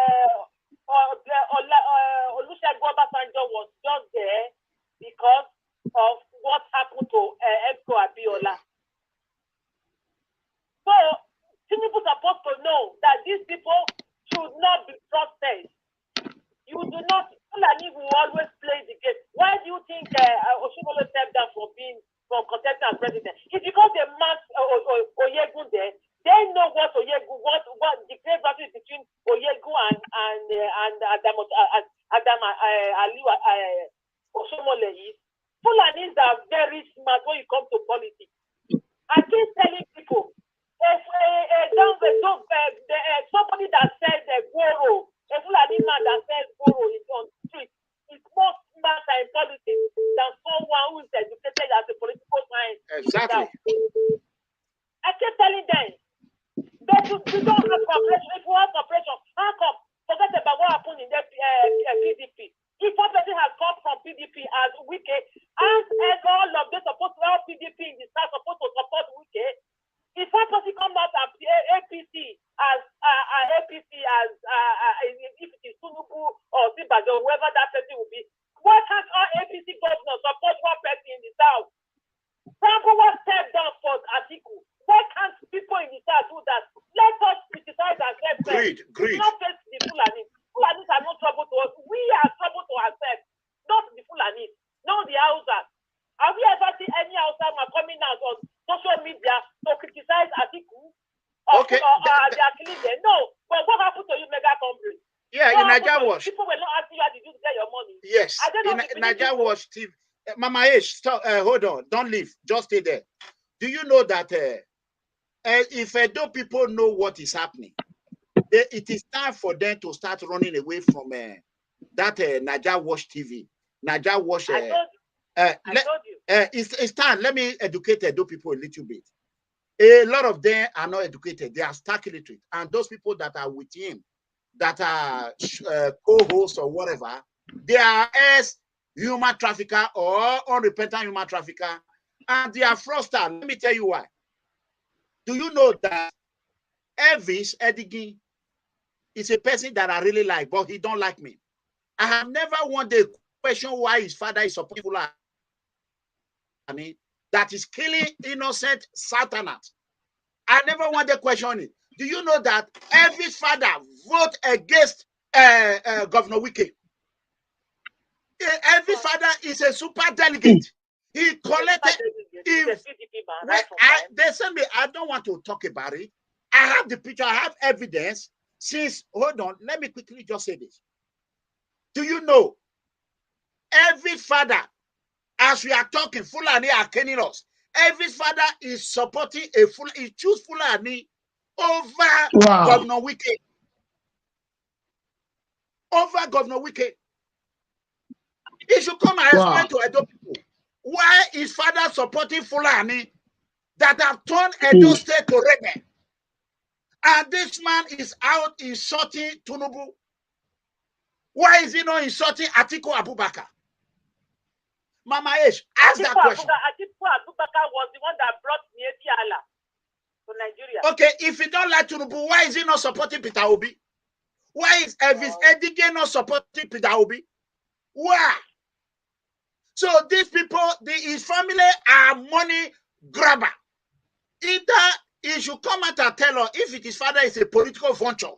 Olusegun Obasanjo was just there because of what happened to MK Abiola. So, Tinubu is supposed to know that these people should not be trusted. You do not, Fulani will always play the game. Why do you think Oshimole stepped down from contesting as president? It's because they masked Oyegu there. They know what Oyegu, what the great battle between Oyegu and Adam Oshimole is. Fulanis are very smart when it comes to politics. I keep telling people, somebody that says Goro, a Fulani man that says Goro is on the street, is more smarter in politics than someone who is educated as a political science. Exactly. I keep telling them that we don't have cooperation. If we have cooperation, how come? Forget about what happened in the PDP. If one person has come from PDP as WIKE, and all of them supposed to have PDP in the south supposed to support WIKE. If one person comes out and APC as if it is Tinubu or OSIBANJO, whoever that person will be, why can't our APC governors support one person in the south? Sample was stepped down for ATIKU. Why can't people in the south do that? Let us criticize ourselves. Great. Not face the Fulanis. Fulanis are no trouble to us. We are trouble to ourselves, not the Fulanis, not the Hausas. Have you ever seen any Hausa coming out on social media to criticize ATIKU? Okay. They are killing them. No. But what happened to you, Mega Company? Yeah, in Nigeria Watch. People were not asking you how did you get your money. Yes. In Nigeria Watch TV. Mama H, stop, hold on. Don't leave. Just stay there. Do you know that if Edo people know what is happening, it is time for them to start running away from that Nigeria Watch TV. Nigeria Watch. I told you. It's time. Let me educate those people a little bit. A lot of them are not educated. They are stark illiterate. And those people that are with him, that are co-hosts or whatever, they are as human trafficker or unrepentant human trafficker. And they are fraudsters. Let me tell you why. Do you know that EHIGIE is a person that I really like, but he don't like me? I have never wanted to question why his father is supporting Fulani that is killing innocent Southerners. I never wanted to question it. Do you know that every father vote against Governor WIKE? Every father is a super delegate. He collected. They send me. I don't want to talk about it. I have the picture. I have evidence. Since, hold on, let me quickly just say this. Do you know every father, as we are talking, Fulani are killing us. Every father is supporting a Fulani. He choose Fulani over Governor WIKE. Over Governor WIKE. He should come and explain to Edo people why his father supporting Fulani that have turned Edo State to rebel. And this man is out insulting Tinubu. Why is he not insulting ATIKU ABUBAKAR? Mama H, ask that question. ATIKU ABUBAKAR was the one that brought Nieti to Nigeria. Okay, if he don't like Tinubu, why is he not supporting Peter Obi? Why is EHIGIE not supporting Peter Obi? Why? So these people, his family are money grabber. Either he should come out and tell us if his father is a political vulture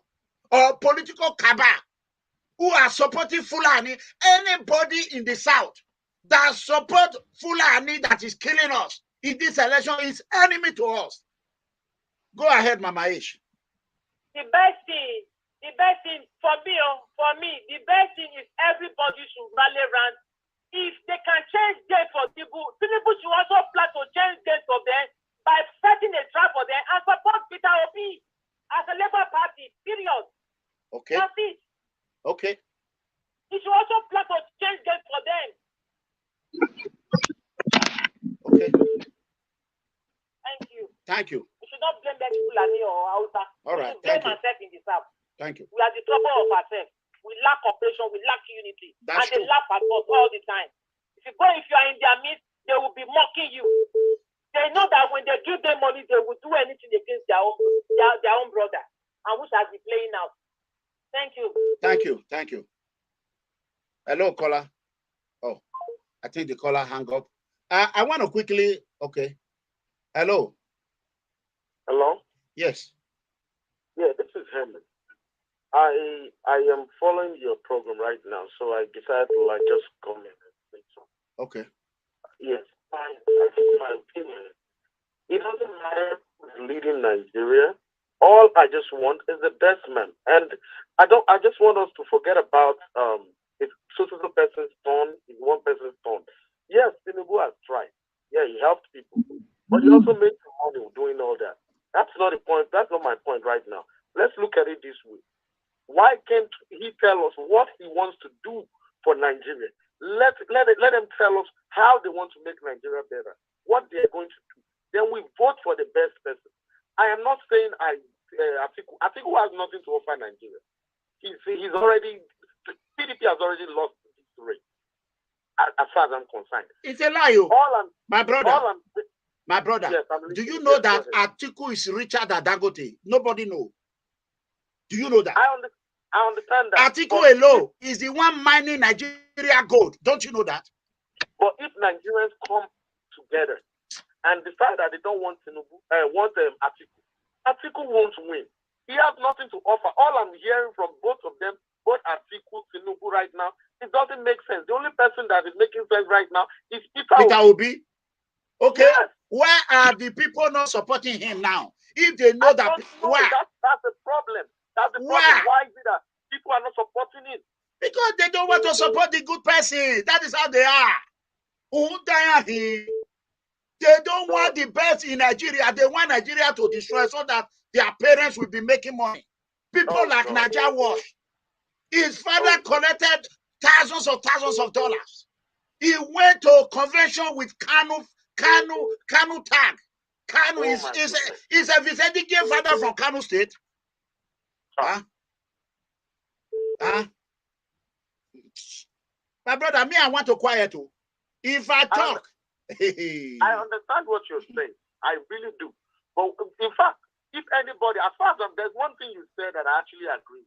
or political cabal who are supporting Fulani. Anybody in the South that support Fulani that is killing us in this election is enemy to us. Go ahead, Mama Ish. The best thing for me, the best thing is everybody should rally around. If they can change date for Tinubu should also plan to change date for them by setting a trap for them and support Peter Obi as a Labour Party, period. Okay. That's it. Okay. He should also plan to change date for them. Okay. Thank you. Thank you. We should not blame them Fulani or Hausa. All right. Blame ourselves in the South. Thank you. We are the trouble of ourselves. We lack cooperation, we lack unity. That's and they true. laugh at us all the time. If you are in their midst, they will be mocking you. They know that when they give them money, they will do anything against their own brother, and which has been playing out. Thank you. Thank you. Thank you. Hello, caller. Oh, I think the caller hung up. I want to quickly. Okay. Hello. Hello. Yes. Yeah, this is Herman. I am following your program right now, so I decided to just come in and say something. Okay. Yes, I think my opinion. It doesn't matter who's leading Nigeria. All I just want is the best man, and I just want us to forget about it's social person's turn, it's one person's turn. Yes, Tinubu has tried. Yeah, he helped people, but he also made some money doing all that. That's not the point. That's not my point right now. Let's look at it this way. Why can't he tell us what he wants to do for Nigeria? Let them tell us how they want to make Nigeria better, what they're going to do. Then we vote for the best person. I am not saying ATIKU has nothing to offer Nigeria. He's already, PDP has already lost this race, as far as I'm concerned. It's a lie. My brother, yes, do you know that ATIKU is richer than Dangote? Nobody knows. Do you know that? I understand that. ATIKU alone is the one mining Nigeria gold. Don't you know that? But if Nigerians come together and decide that they don't want Tinubu, ATIKU won't win. He has nothing to offer. All I'm hearing from both of them, both ATIKU, Tinubu right now, it doesn't make sense. The only person that is making sense right now is Peter Obi. Okay. Yes. Why are the people not supporting him now? If they know that, why? That's the problem. That's the problem. Why is it that people are not supporting him? Because they don't want to support the good person. That is how they are. They don't want the best in Nigeria. They want Nigeria to destroy so that their parents will be making money. People like Naja Wash. His father collected thousands of dollars. He went to convention with Kanu tag. Kanu is a visiting father from Kanu State. Huh? My brother, me, I want to quiet you. If I talk. I understand what you're saying. I really do. But in fact, if anybody, as far as there's one thing you said that I actually agree.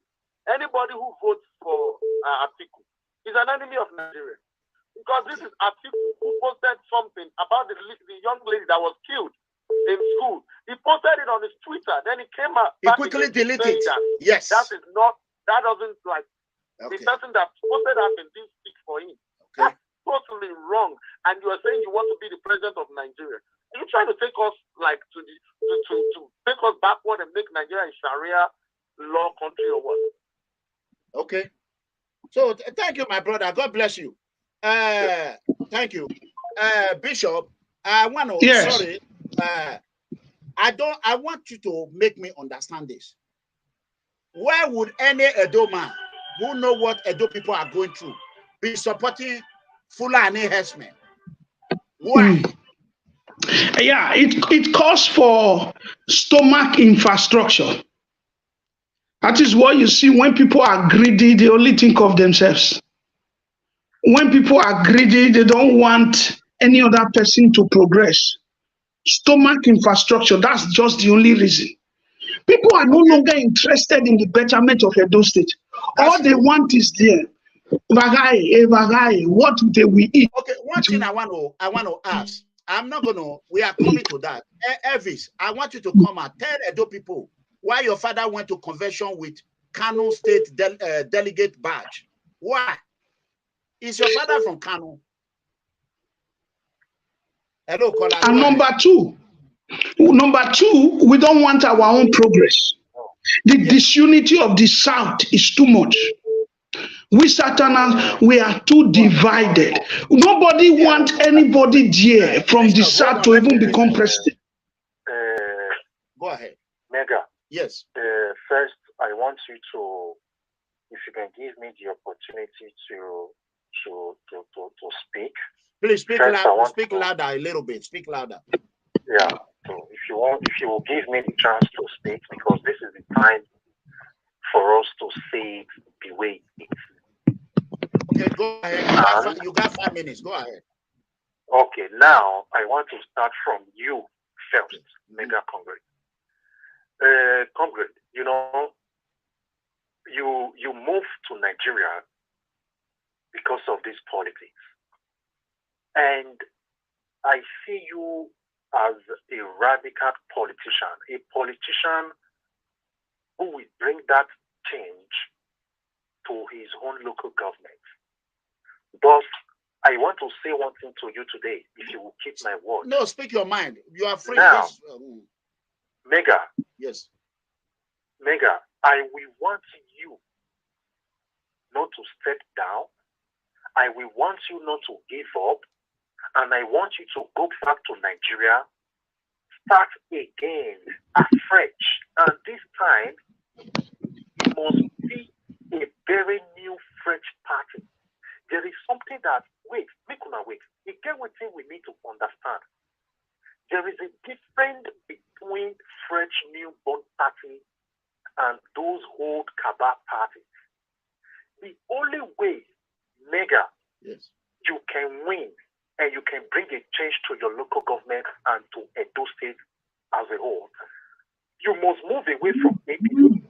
Anybody who votes for ATIKU is an enemy of Nigeria. Because this is ATIKU who posted something about the young lady that was killed in school. He posted it on his Twitter. Then he came out. He quickly deleted it. Yes. That doesn't like, the person that posted that and didn't speak for him. Okay. That's totally wrong. And you are saying you want to be the president of Nigeria. Are you trying to take us like to take us backward and make Nigeria a Sharia law country or what? Okay. So thank you, my brother. God bless you. Thank you. Bishop, I want to sorry. I want you to make me understand this. Why would any Edo man who know what Edo people are going through be supporting Fulani herdsmen? Why? Yeah, it calls for stomach infrastructure. That is what you see when people are greedy, they only think of themselves. When people are greedy, they don't want any other person to progress. Stomach infrastructure, that's just the only reason. People are no longer interested in the betterment of Edo State. All they want is there. What they will eat. Okay, one thing I want to ask. I'm not gonna. We are coming to that. Elvis, I want you to come and tell Edo people why your father went to convention with Kano State delegate badge. Why? Is your father from Kano? Hello, caller. And number two, we don't want our own progress. The disunity of the South is too much. We Southerners, we are too divided. Nobody wants anybody there from the South to even become president. Go ahead. Mega. Yes. First, I want you to, if you can give me the opportunity to speak. Please speak louder. Speak louder a little bit. Speak louder. Yeah. So if you will give me the chance to speak, because this is the time for us to say it the way it is. Okay, go ahead. You got 5 minutes. Go ahead. Okay, now I want to start from you first, Mega Comrade. Comrade, you know, you moved to Nigeria because of this politics. And I see you as a radical politician, a politician who will bring that change to his own local government. But I want to say one thing to you today, if you will keep my word. No, speak your mind. You are free. Now, Mega. Yes. Mega, I will want you not to step down. I will want you not to give up. And I want you to go back to Nigeria, start again, afresh. And this time, it must be a very new, fresh party. There is something that, wait. Again, one thing we need to understand. There is a difference between fresh, newborn party and those old Cabal parties. The only way, Mega, yes, you can win and you can bring a change to your local government and to Edo State as a whole, you must move away from APC.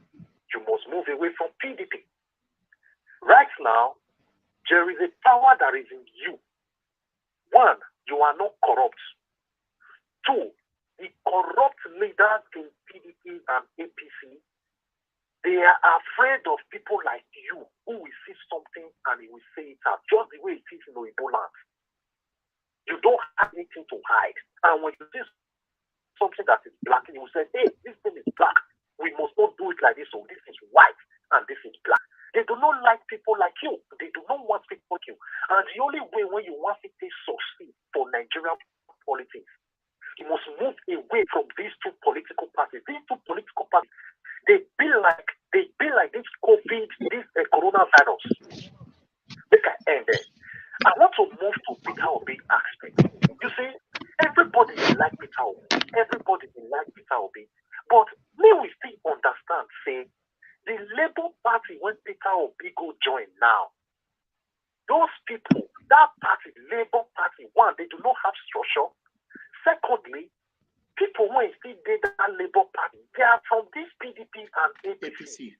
You must move away from PDP. Right now, there is a power that is in you. One, you are not corrupt. Two, the corrupt leaders in PDP and APC, they are afraid of people like you who will see something and he will say it out, just the way it is in Oibo land. You don't have anything to hide. And when you see something that is black, you will say, hey, this thing is black. We must not do it like this. So this is white and this is black. They do not like people like you. They do not want people like you. And the only way when you want to succeed for Nigerian politics, you must move away from these two political parties. These two political parties, they be like this COVID, this coronavirus. They can end it. I want to move to say the Labour Party, when Peter Obi go join now, those people, that party, Labour Party, one, they do not have structure. Secondly, people when still did that Labour Party, they are from this PDP and APC.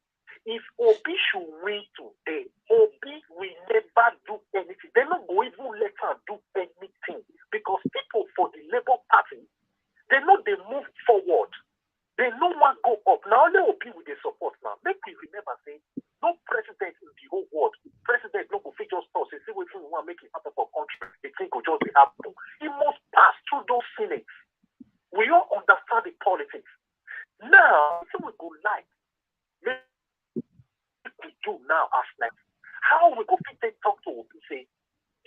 If Obi should win today, Obi will never do anything. They don't go even let her do anything because people for the Labour Party, they know they move forward. They know what go up. Now only Obi with the support now. Make we remember say no president in the whole world. President no go fit just talk. Say what we want make it happen for country. The thing go just be happen. He must pass through those senates. We all understand the politics. Now, what we go like we do now as next. How we go fit talk to Obi say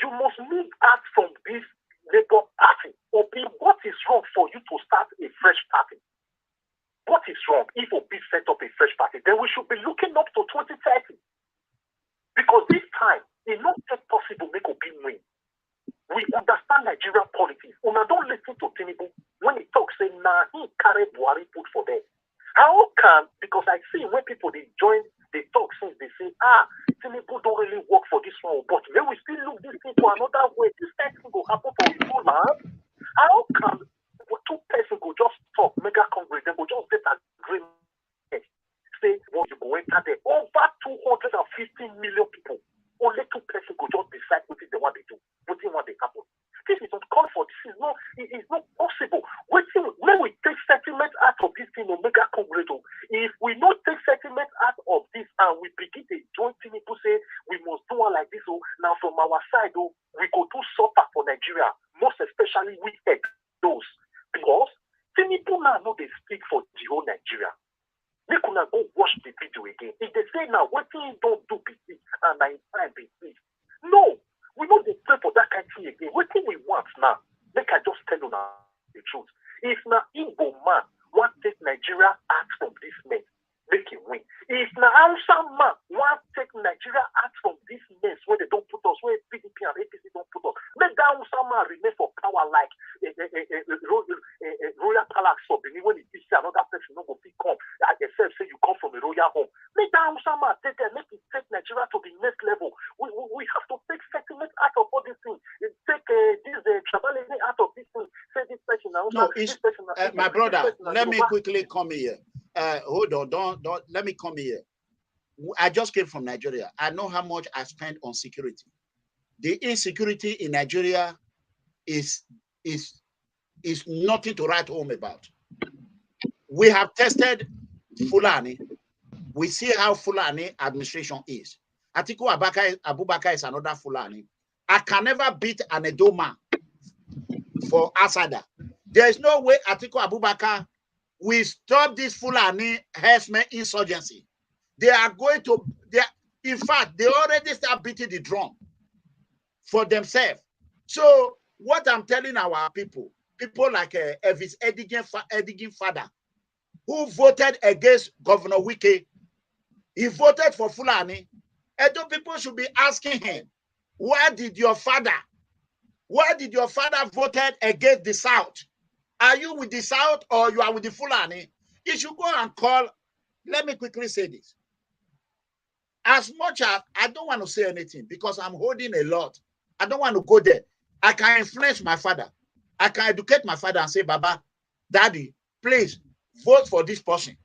you must move out from this Labour Party. Obi, what is wrong for you to start a fresh party? What is wrong if Obi set up a fresh party? Then we should be looking up to 2030. Because this time, it's not possible make Obi win. We understand Nigerian politics. Una don't listen to Tinubu when he talks, say, nah, he carry BUHARI put for them. How can, because I see when people they join, they talk since they say, Tinubu don't really work for this one, but when we still look this thing to another way, this thing will happen for the whole land. How can two persons go just talk, mega congress, then go just get agreement, say, well, you go enter there. Over 250 million people, only two persons go just decide what is the one they do, what is what they happen. This is uncalled for. This is not, it is not possible. When we take settlement out of this thing, mega congress, if we not take settlement out of this and we begin to join Tinubu say we must do one like this, now from our side, we go to suffer for Nigeria, most especially we those. Because Tinubu now know they speak for the whole Nigeria. They could not go watch the video again. If they say now, what thing don't do be this and I time be this. No, we know they pray for that kind of thing again. What thing we want now? Make I just tell you now the truth. If now Igbo man want to take Nigeria out from this mess, make him win. If now Hausa man want to take Nigeria out from this mess where they don't put us, where PDP and APC don't put us, make that Hausa man remain for power like royal palace for Benin when it is another person no go fit come. Like yourself say you come from a royal home. Make that Hausa man take there, make it take Nigeria to the next level. We have to take settlement out of all these things. Take this traveling out of this thing. Say this person now. No, it's my brother. Let me quickly come here. Hold on, don't let me come here. I just came from Nigeria. I know how much I spent on security. The insecurity in Nigeria is nothing to write home about. We have tested Fulani. We see how Fulani administration is. Atiku Abubakar is another Fulani. I can never beat an Edoma for Asada. There is no way Atiku Abubakar will stop this Fulani herdsmen insurgency. They are going to, in fact, they already start beating the drum for themselves. So what I'm telling our people like Elvis Edigin father, who voted against Governor WIKE, he voted for Fulani. Edo people should be asking him, why did your father voted against the South? Are you with the South or you are with the Fulani? You should go and call. Let me quickly say this. As much as I don't want to say anything because I'm holding a lot. I don't want to go there. I can influence my father. I can educate my father and say, Baba, Daddy, please vote for this person.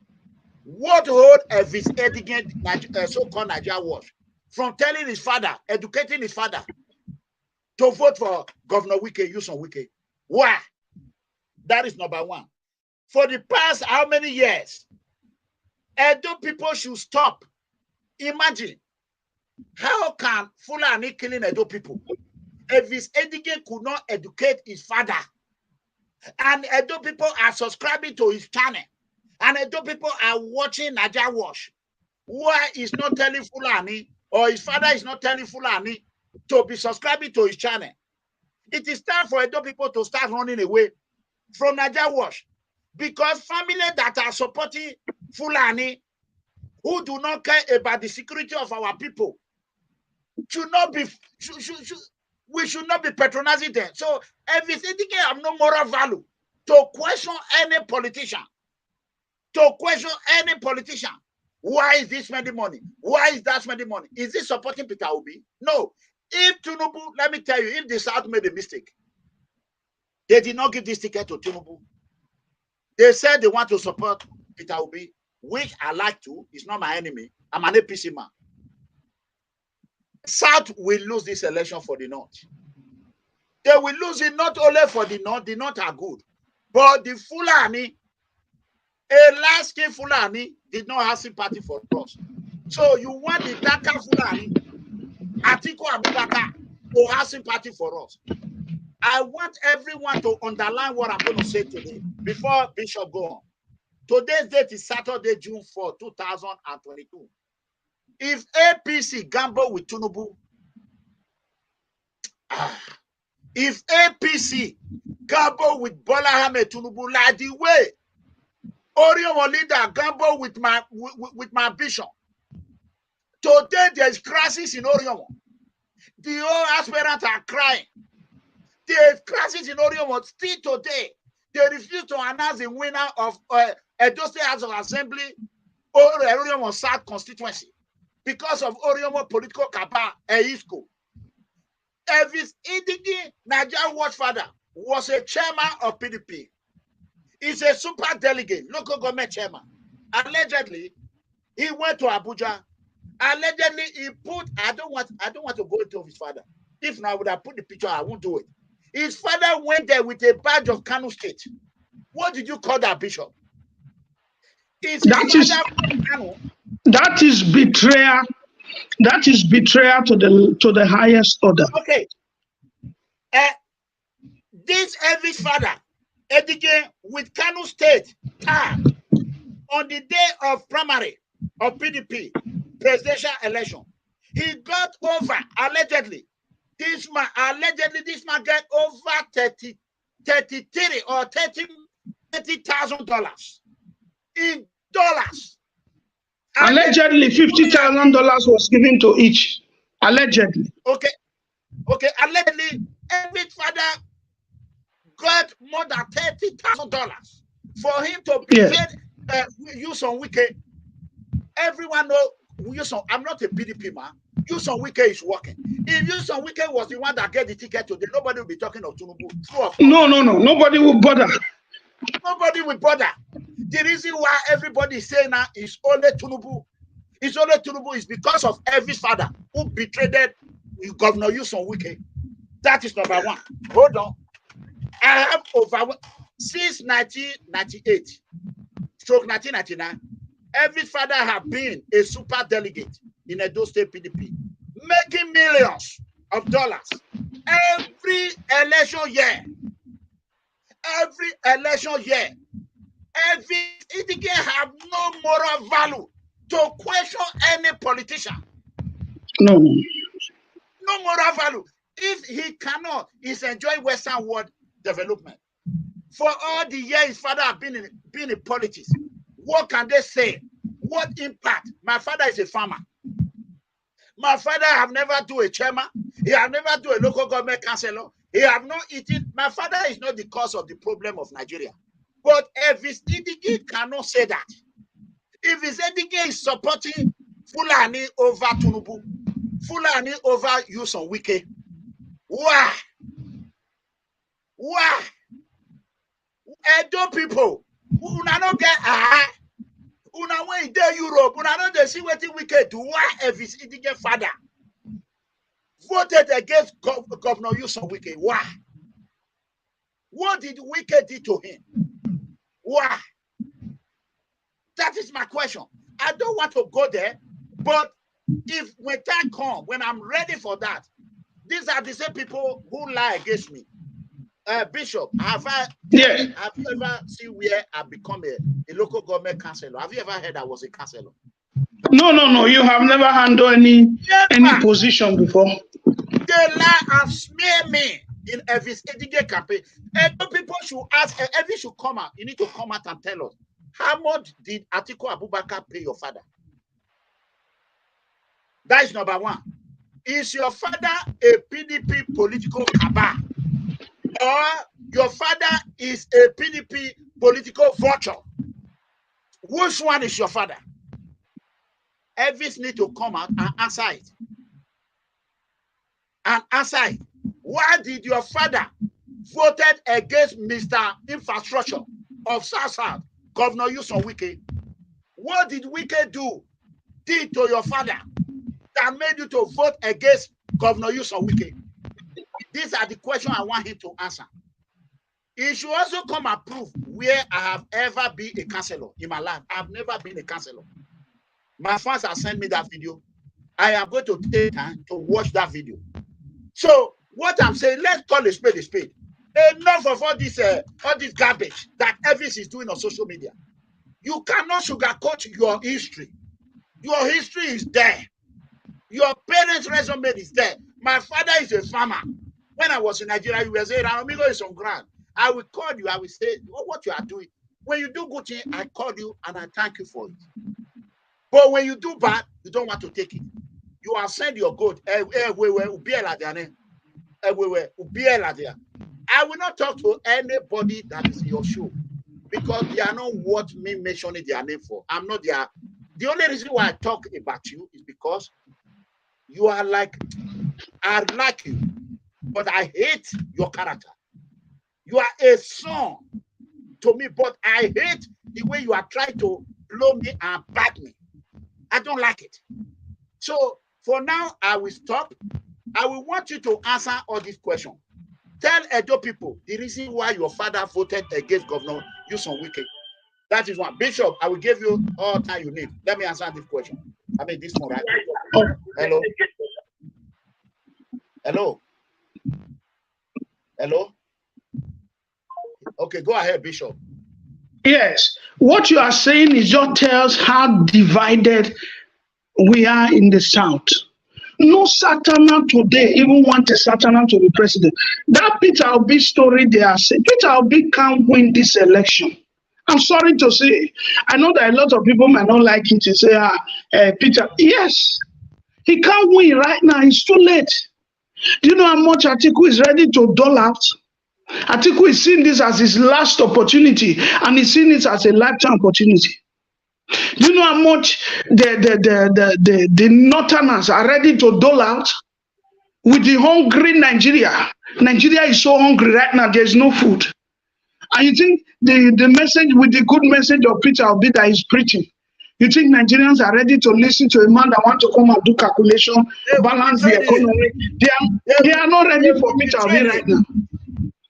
What hold Elvis Edigin, so-called Nigeria was from telling his father, educating his father to vote for Governor WIKE, Yuson WIKE? Why? That is number one. For the past how many years? Edo people should stop. Imagine, how can Fulani killing Edo people? Elvis Edigin could not educate his father. And Edo people are subscribing to his channel. And Edo people are watching Naija Wash. Why is not telling Fulani, or his father is not telling Fulani to be subscribing to his channel? It is time for Edo people to start running away from Naija Wash. Because families that are supporting Fulani, who do not care about the security of our people, should not be, we should not be patronizing them. So everything have no moral value to question any politician. To question any politician. Why is this spending money? Why is that spending money? Is this supporting Peter Obi? No. If Tinubu, let me tell you, if the South made a mistake, they did not give this ticket to Tinubu. They said they want to support Peter Obi, which I like to. He's not my enemy. I'm an APC man. South will lose this election for the North. They will lose it not only for the North are good, but the Fulani, a large-scale Fulani, did not have sympathy for us. So you want the darker Fulani, ATIKU ABUBAKAR, to have sympathy for us. I want everyone to underline what I'm going to say today before Bishop go on. Today's date is Saturday, June 4, 2022. If APC gamble with Tinubu, if APC gamble with BOLA AHMED Tinubu, like the way ORHIONMWON leader gamble with my bishop, today there's crisis in ORHIONMWON. The whole aspirants are crying. There's crisis in ORHIONMWON still today. They refuse to announce the winner of Edo State House of Assembly or ORHIONMWON South constituency because of ORHIONMWON political cabal, EHISCO. Elvis Idigi, Nigerian Watchfather, was a chairman of PDP. He's a super delegate, local government chairman. Allegedly, he went to Abuja. Allegedly, he put, I don't want to go into his father. If not, I would have put the picture, I won't do it. His father went there with a badge of Kano State. What did you call that, Bishop? That is betrayal. That is betrayal to the highest order. Okay. This Elvis father, Edige, with Kano State tag on the day of primary of PDP presidential election, he got over allegedly. This man get over $33,000 or $30,000 in dollars. Allegedly, $50,000 was given to each. Allegedly. Okay. Allegedly, every father got more than $30,000 for him to betray YEMI WIKE. Everyone knows YEMI. I'm not a PDP man. YEMI WIKE is working. If YEMI WIKE was the one that get the ticket today, nobody will be talking of Tinubu. No. Nobody will bother. Nobody will bother. The reason why everybody is saying now is only Tinubu. It's only Tinubu is because of every father who betrayed Governor YEMI WIKE. That is number one. Hold on. I have over since 1998, stroke 1999. Every father have been a super delegate in Edo State PDP, making millions of dollars every election year. Every election year. Every Idige have no moral value to question any politician. No moral value. If he cannot, he's enjoying Western world development. For all the years his father have been in politics, what can they say? What impact? My father is a farmer. My father have never do a chairman. He have never do a local government councillor. He have not eaten. My father is not the cause of the problem of Nigeria. But if his Idige cannot say that, if his Idige is supporting Fulani over Tinubu, Fulani over YEMI WIKE, why? Edo people, una no get una when in Europe, una no dey see wetin WIKE do. Why if his Idige father voted against Governor YEMI WIKE? Why? What did WIKE do to him? Why? That is my question. I don't want to go there, but if when time comes, when I'm ready for that, these are the same people who lie against me. Bishop, have you ever seen where I become a local government councillor? Have you ever heard I was a councillor? No. You have never handled any position before. They lie and smear me in Elvis Idige campaign. And people should ask, Elvis should come out. You need to come out and tell us, how much did ATIKU ABUBAKAR pay your father? That is number one. Is your father a PDP political cabal? Or your father is a PDP political vulture? Which one is your father? Elvis need to come out and answer it. And answer it. Why did your father voted against Mr. Infrastructure of South, Governor YEMI WIKE? What did WIKE did to your father that made you to vote against Governor YEMI WIKE? These are the questions I want him to answer. He should also come and prove where I have ever been a councillor in my life. I've never been a councillor. My fans have sent me that video. I am going to take time to watch that video. So what I'm saying, let's call a spade a spade. Enough of all this garbage that Elvis is doing on social media. You cannot sugarcoat your history. Your history is there. Your parents' resume is there. My father is a farmer. When I was in Nigeria, you were saying, Amigo is on ground. I will call you. I will say, what you are doing. When you do good thing, I call you and I thank you for it. But when you do bad, you don't want to take it. You are send your goat. I will not talk to anybody that is in your show because they are not what me mentioning their name for. I'm not their. The only reason why I talk about you is because you are like, I like you, but I hate your character. You are a son to me, but I hate the way you are trying to blow me and bite me. I don't like it. So for now, I will stop. I will want you to answer all these questions. Tell Edo people the reason why your father voted against Governor YEMI WIKE. That is one. Bishop, I will give you all time you need. Let me answer this question. I mean, this one right now. Hello? Hello? Hello? Okay, go ahead, Bishop. Yes. What you are saying is just tells how divided we are in the South. No Satana today even want a Satana to be president. That Peter Obi story they are saying, Peter Obi can't win this election. I'm sorry to say. I know that a lot of people might not like it to say, Peter, yes, he can't win right now. It's too late. Do you know how much ATIKU is ready to dole out? ATIKU is seeing this as his last opportunity and he's seeing it as a lifetime opportunity. Do you know how much the Northerners are ready to dole out with the hungry Nigeria? Nigeria is so hungry right now, there's no food. And you think the message with the good message of Peter Obi that he's preaching, you think Nigerians are ready to listen to a man that wants to come and do calculation, balance the economy? They are not ready for Peter Obi right now.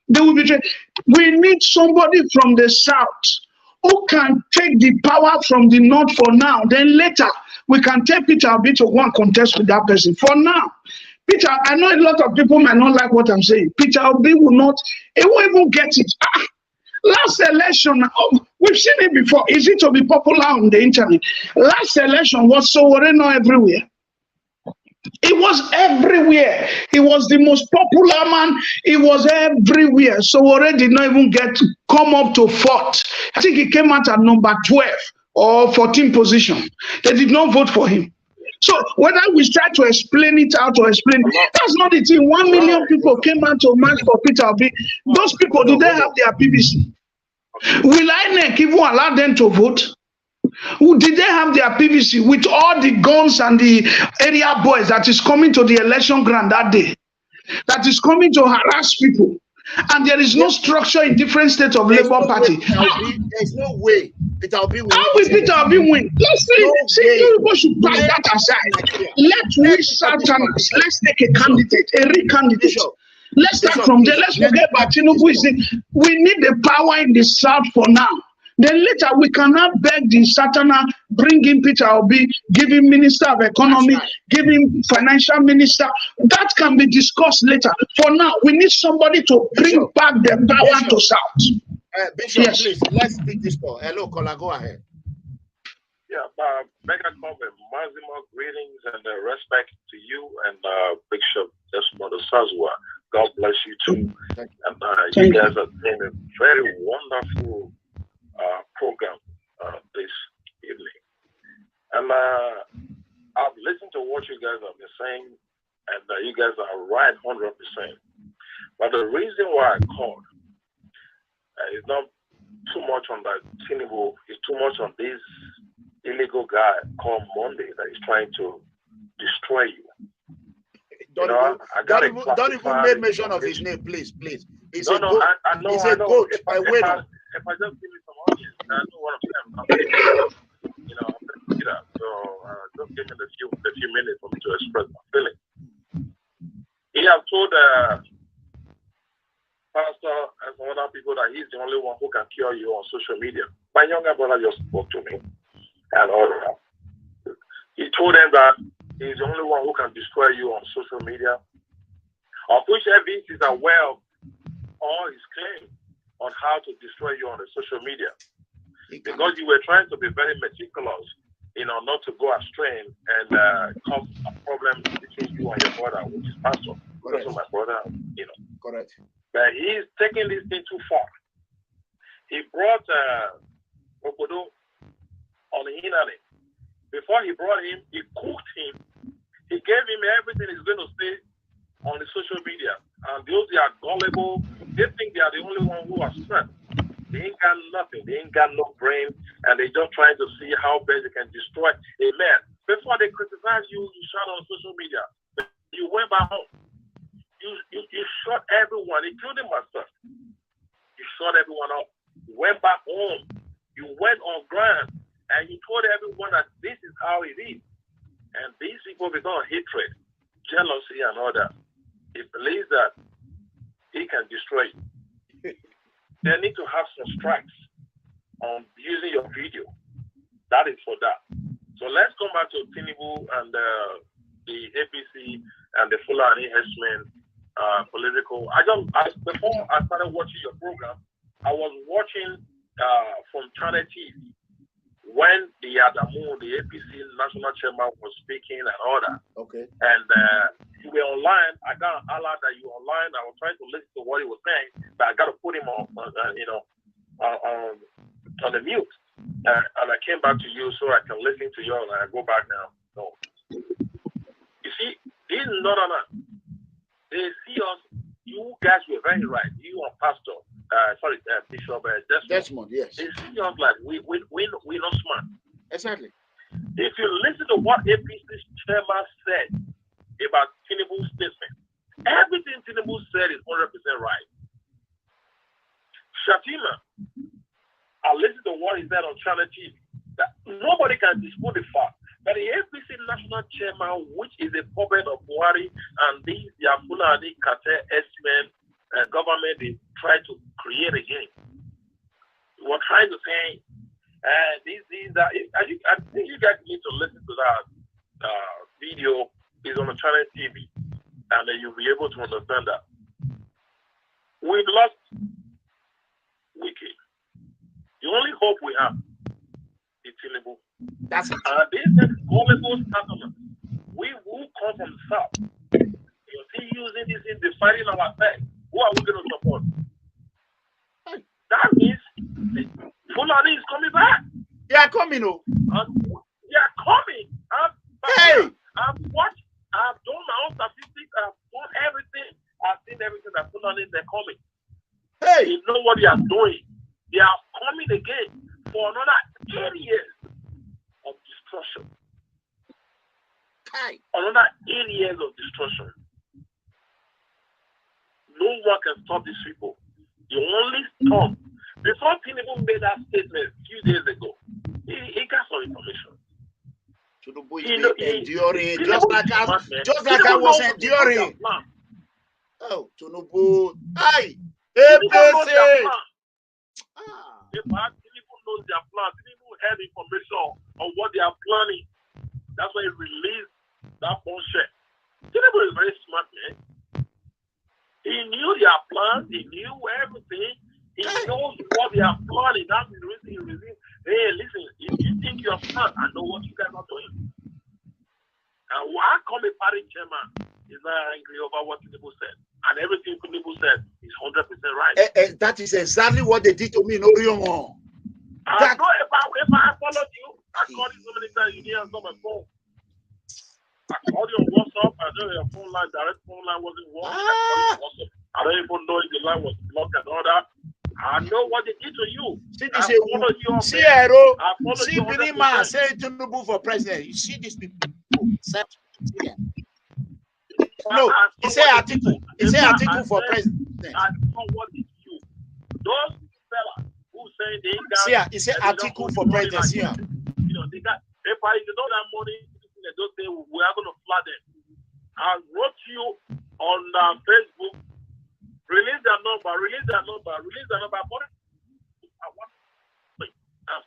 They will be trained. We need somebody from the South who can take the power from the North for now. Then later, we can take Peter Obi to go and contest with that person. For now, Peter, I know a lot of people might not like what I'm saying. Peter Obi will not, he won't even get it. Last election, we've seen it before. Is it to be popular on the internet? Last election was so everywhere. It was everywhere. He was the most popular man. He was everywhere. So already did not even get to come up to 4th. I think he came out at number 12 or 14th position. They did not vote for him. So whether we try to explain it out or explain, that's not the thing. 1 million people came out to march for Peter Obi. Those people, do they have their PVC? Will INEC even allow them to vote? Did they have their PVC with all the guns and the area boys that is coming to the election ground that day? That is coming to harass people. And there is no structure in different states of Labour Party. There's no way Peter Obi win. How will Peter Obi win? Let's see, people should buy that aside. Let's take a candidate, a real candidate. Let's start from there. Let's forget about Tinubu. We need the power in the South for now. Then later we cannot beg the Satana, bring in Peter Obi, give him Minister of Economy, give him Financial Minister. That can be discussed later. For now, we need somebody to bring back the power to South. Bishop, yes. Please, let's speak this call. Hello, caller, go ahead. Yeah, mega comment, maximum greetings and respect to you and Bishop Desmond Osazwa. God bless you too. And you guys are doing a very wonderful program this evening. And I've listened to what you guys have been saying, and you guys are right 100%. But the reason why I called is not too much on that Tinubu, it's too much on these illegal guy called Monday that is trying to destroy you. Don't even make mention of his name, please. It's a goat. It's a goat. If I just give me some audience, I know what I'm saying. You know, I'm going to see that. So just give me the few minutes for me to express my feelings. He has told Pastor and some other people that he's the only one who can cure you on social media. My younger brother just spoke to me and all that. He told them that he's the only one who can destroy you on social media, of which evidence is aware of all his claims on how to destroy you on the social media. Because you were trying to be very meticulous, you know, not to go astray and cause a problem between you and your brother, which is Pastor. Correct. Also my brother, you know. Correct. But he's taking this thing too far. He brought Okodo on the internet. Before he brought him, he cooked him. He gave him everything he's going to say on the social media. And those that are gullible, they think they are the only one who are smart. They ain't got nothing. They ain't got no brain. And they're just trying to see how best they can destroy a man. Before they criticize you, you shout on social media. You went back home. You shot everyone, including myself. You shot everyone up. You went back home. You went on ground. And you told everyone that this is how it is. And these people become hatred, jealousy, and all that. He believes that he can destroy you. They need to have some strikes on using your video. That is for that. So let's come back to Tinubu and the APC and the Fulani herdsmen political. Before I started watching your program, I was watching from Channel TV. When the Adamu, the APC national chairman, was speaking and all that, okay, and you were online, I got an alert that you were online. I was trying to listen to what he was saying, but I got to put him on the mute, and I came back to you so I can listen to you, and I go back now. So, you see, these Northerners, they see us. You guys were very right. You and Pastor. Bishop Desmond, yes. They see us like we're not smart. Exactly. If you listen to what APC's chairman said about Tinubu's statement, everything Tinubu said is 100% right. Shatima, I listened to what he said on Channel TV. That nobody can dispute the fact that the APC national chairman, which is a puppet of BUHARI and these Fulani cartel S-men government is trying to create again. We're trying to say, I think you guys need to listen to that video. It's on the Channel TV, and then you'll be able to understand that. We've lost WIKE. The only hope we have is Tinubu. That's it. This is gullible settlement. We will come from the south. You see, using this in defining our faith. Who are we going to support? That means Fulani is coming back. They are coming, oh. They are coming. I've watched, I've done my own statistics, I've done everything. I've seen everything that Fulani, they're coming. Hey! You know what they are doing. They are coming again for another 8 years of destruction. Hey! Another 8 years of destruction. No one can stop these people. The only stop, before Tinubu made that statement a few days ago, he got some information. Tinubu is enduring, just like I was enduring. Oh, Tinubu, hey, APC. Tinubu knows their plan. Tinubu had information on what they are planning. That's why he released that bullshit. Tinubu is very smart, man. He knew their plans. He knew everything. He knows what they are planning. That's the reason he released. Hey, listen, if you think you're smart, I know what you guys are doing. And why come a party chairman is not angry over what Tinubu said? And everything Tinubu said is 100% right. That is exactly what they did to me in ORHIONMWON. I know if I followed you, I called you so many times, you didn't answer my phone. I called you on WhatsApp. I know your phone line, direct phone line wasn't working. I called you on WhatsApp. I don't even know if the line was blocked and all that. I know what they did to you. See this, see Ero, see Binima say Tinubu for president. You see these people. No, he say ATIKU. He say ATIKU for president. I know what they do. Those fellas who say they got. See, he say ATIKU for president. See, you know, they got. If I know that money, they don't say we are going to flood them. I wrote you on Facebook. Release their number. Release their number. Release their number. I'm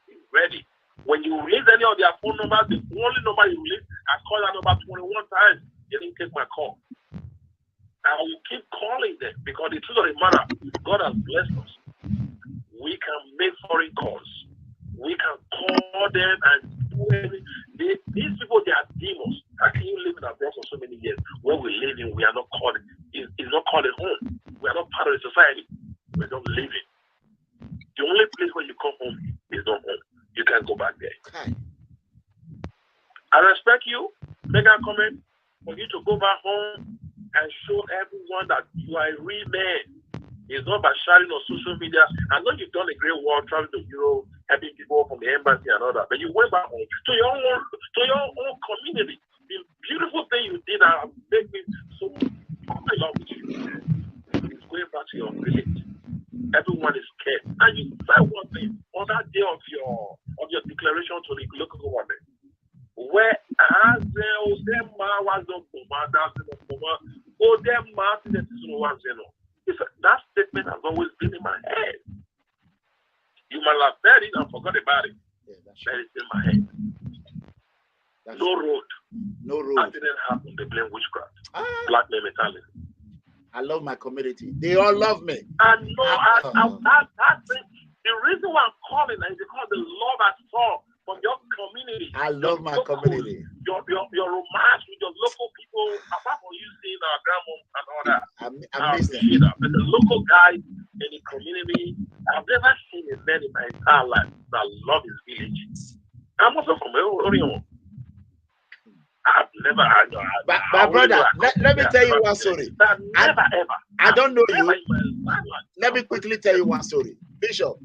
still ready. When you release any of their phone numbers, the only number you release, I call that number 21 times. They didn't take my call. I will keep calling them because the truth of the matter, God has blessed us. We can make foreign calls. We can call them and do anything. These people, they are demons. How can you live in abroad for so many years? Where we live in, we are not called. It's not called a home. We are not part of the society. We're not living. The only place where you come home is not home. You can't go back there. Okay. I respect you. Make a comment for you to go back home and show everyone that you are a real man. It's not by sharing on social media. I know you've done a great work traveling to Europe, helping people from the embassy and all that, but you went back home to your own community. The beautiful thing you did that made me so in love with you. It's going back to your village. Everyone is scared. And you said one thing on that day of your declaration to the local government. Where that statement has always been in my head. You might have said it and forgot about it. Yeah, that is in my head. No road. No road. That didn't happen. They blame witchcraft. Black men mentality. I love my community. They all love me. I know. The reason why I'm calling is because the love I saw from your community. I love my community. Your romance with your local people, apart from you seeing our grandma and all that. I miss them. But the local guys in the community, I've never seen a man in my entire life that love his village. I'm also from ORHIONMWON. I've never had. My brother, let me tell you one story. I don't know you. Let me quickly tell you one story. Bishop,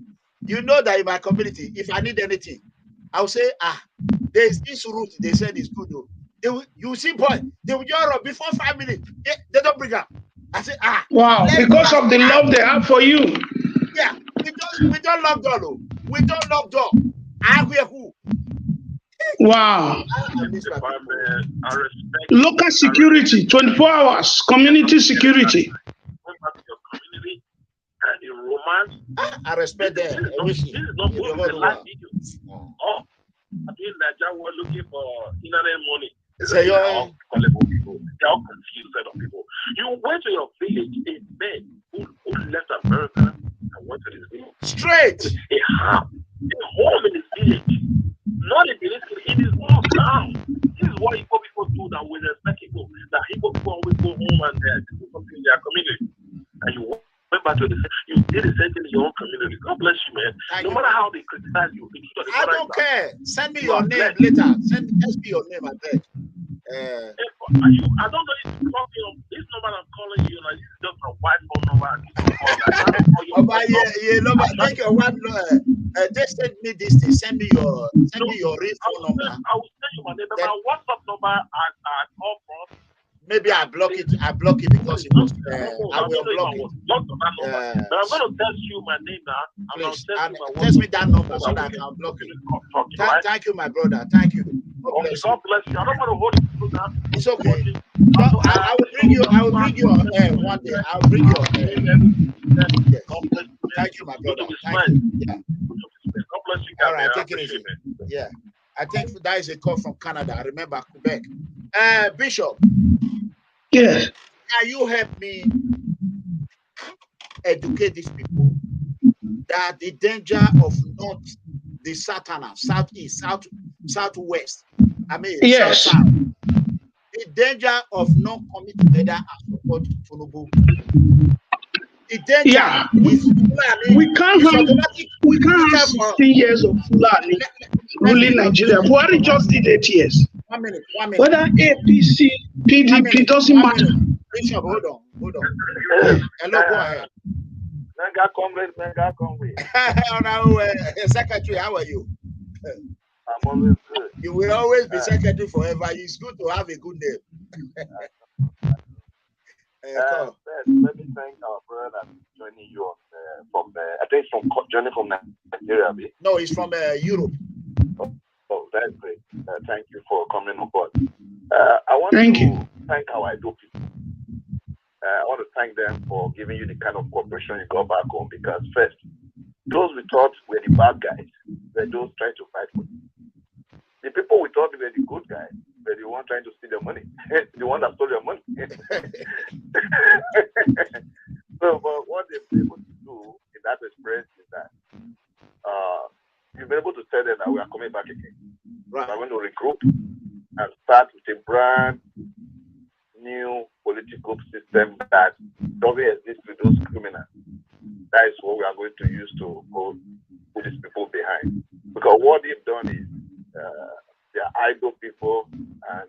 you know that in my community, if I need anything, I'll say, there's this route they said is good. You see, boy, they will Europe before 5 minutes. They don't bring up. I say, wow, because of the love they have for you. Yeah, we don't love dog. We don't love dog. I hear who. Wow. I respect local security, 24 hours, community security. I respect them. This is not the last video. Oh, I think that we're looking for internet money. They're all people. They're all confused set of people. You went to your village, a man who left America and went to this village. Straight. A home in his village. Not in his own town. This is what Igbo people do that we respect people. That Igbo people always go home and do something in their community. And you went back to you did the same thing in your own community. God bless you, man. No matter how they criticize you, I don't care. Send me your name later. Send me your name, I beg. I don't know if you're talking on this number I'm calling you, like this is just a white phone number. Thank you. Just send me this thing. Send me your real phone number. I will send you my name. My WhatsApp number I call from. Maybe I block it. I block it because it was. I will block it. But I'm going to tell you my name now. Please, tell me that number so that I can block it. Thank you, my brother. Thank you. God bless you. I don't want to hold you now. It's okay. I will bring you. One day. I will bring you. Yes. Thank you, my brother. Thank you. Yeah. God bless you. All right, take it easy. Yeah, I think that is a call from Canada. I remember Quebec. Bishop. Yes. Can you help me educate these people that the danger of not the Satana, southeast, southwest, yes, south, the danger of not coming together and support Tinubu. The danger is we can't have 16 years of Fulani ruling Nigeria. BUHARI just did 8 years. 1 minute. Whether APC, PDP, doesn't matter. Bishop, hold on. Hello, go ahead. Mega comrade. Secretary, how are you? I'm always good. You will always be secretary forever. It's good to have a good name. Let me thank our brother that's joining you from I think joining from Nigeria. No, he's from Europe. Oh, that's great. Thank you for coming on board. I want to thank our Edo people. I want to thank them for giving you the kind of cooperation you got back home, because first, those we thought were the bad guys were those trying to fight for you. The people we thought were the good guys were the one trying to steal your money, the one that stole your money. So, but what they've been able to do in that experience is that you've been able to tell them that we are coming back again. Right. We're going to regroup and start with a brand new political system that doesn't exist with those criminals. That is what we are going to use to put these people behind. Because what they've done is they are idle people, and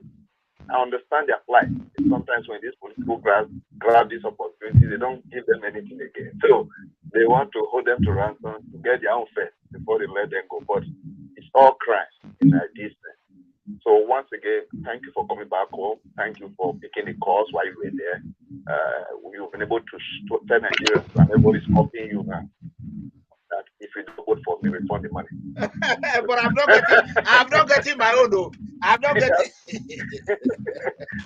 I understand their plight. Sometimes when these political grab this opportunity, they don't give them anything again. So they want to hold them to ransom to get their own fare before they let them go. But it's all crimes in this thing. So once again, thank you for coming back home. Thank you for picking the course while you were there. You've been able to tell Nigerians, and everybody's copying you now, that if you don't vote for me, return the money. But I'm not getting my own though. I'm not getting.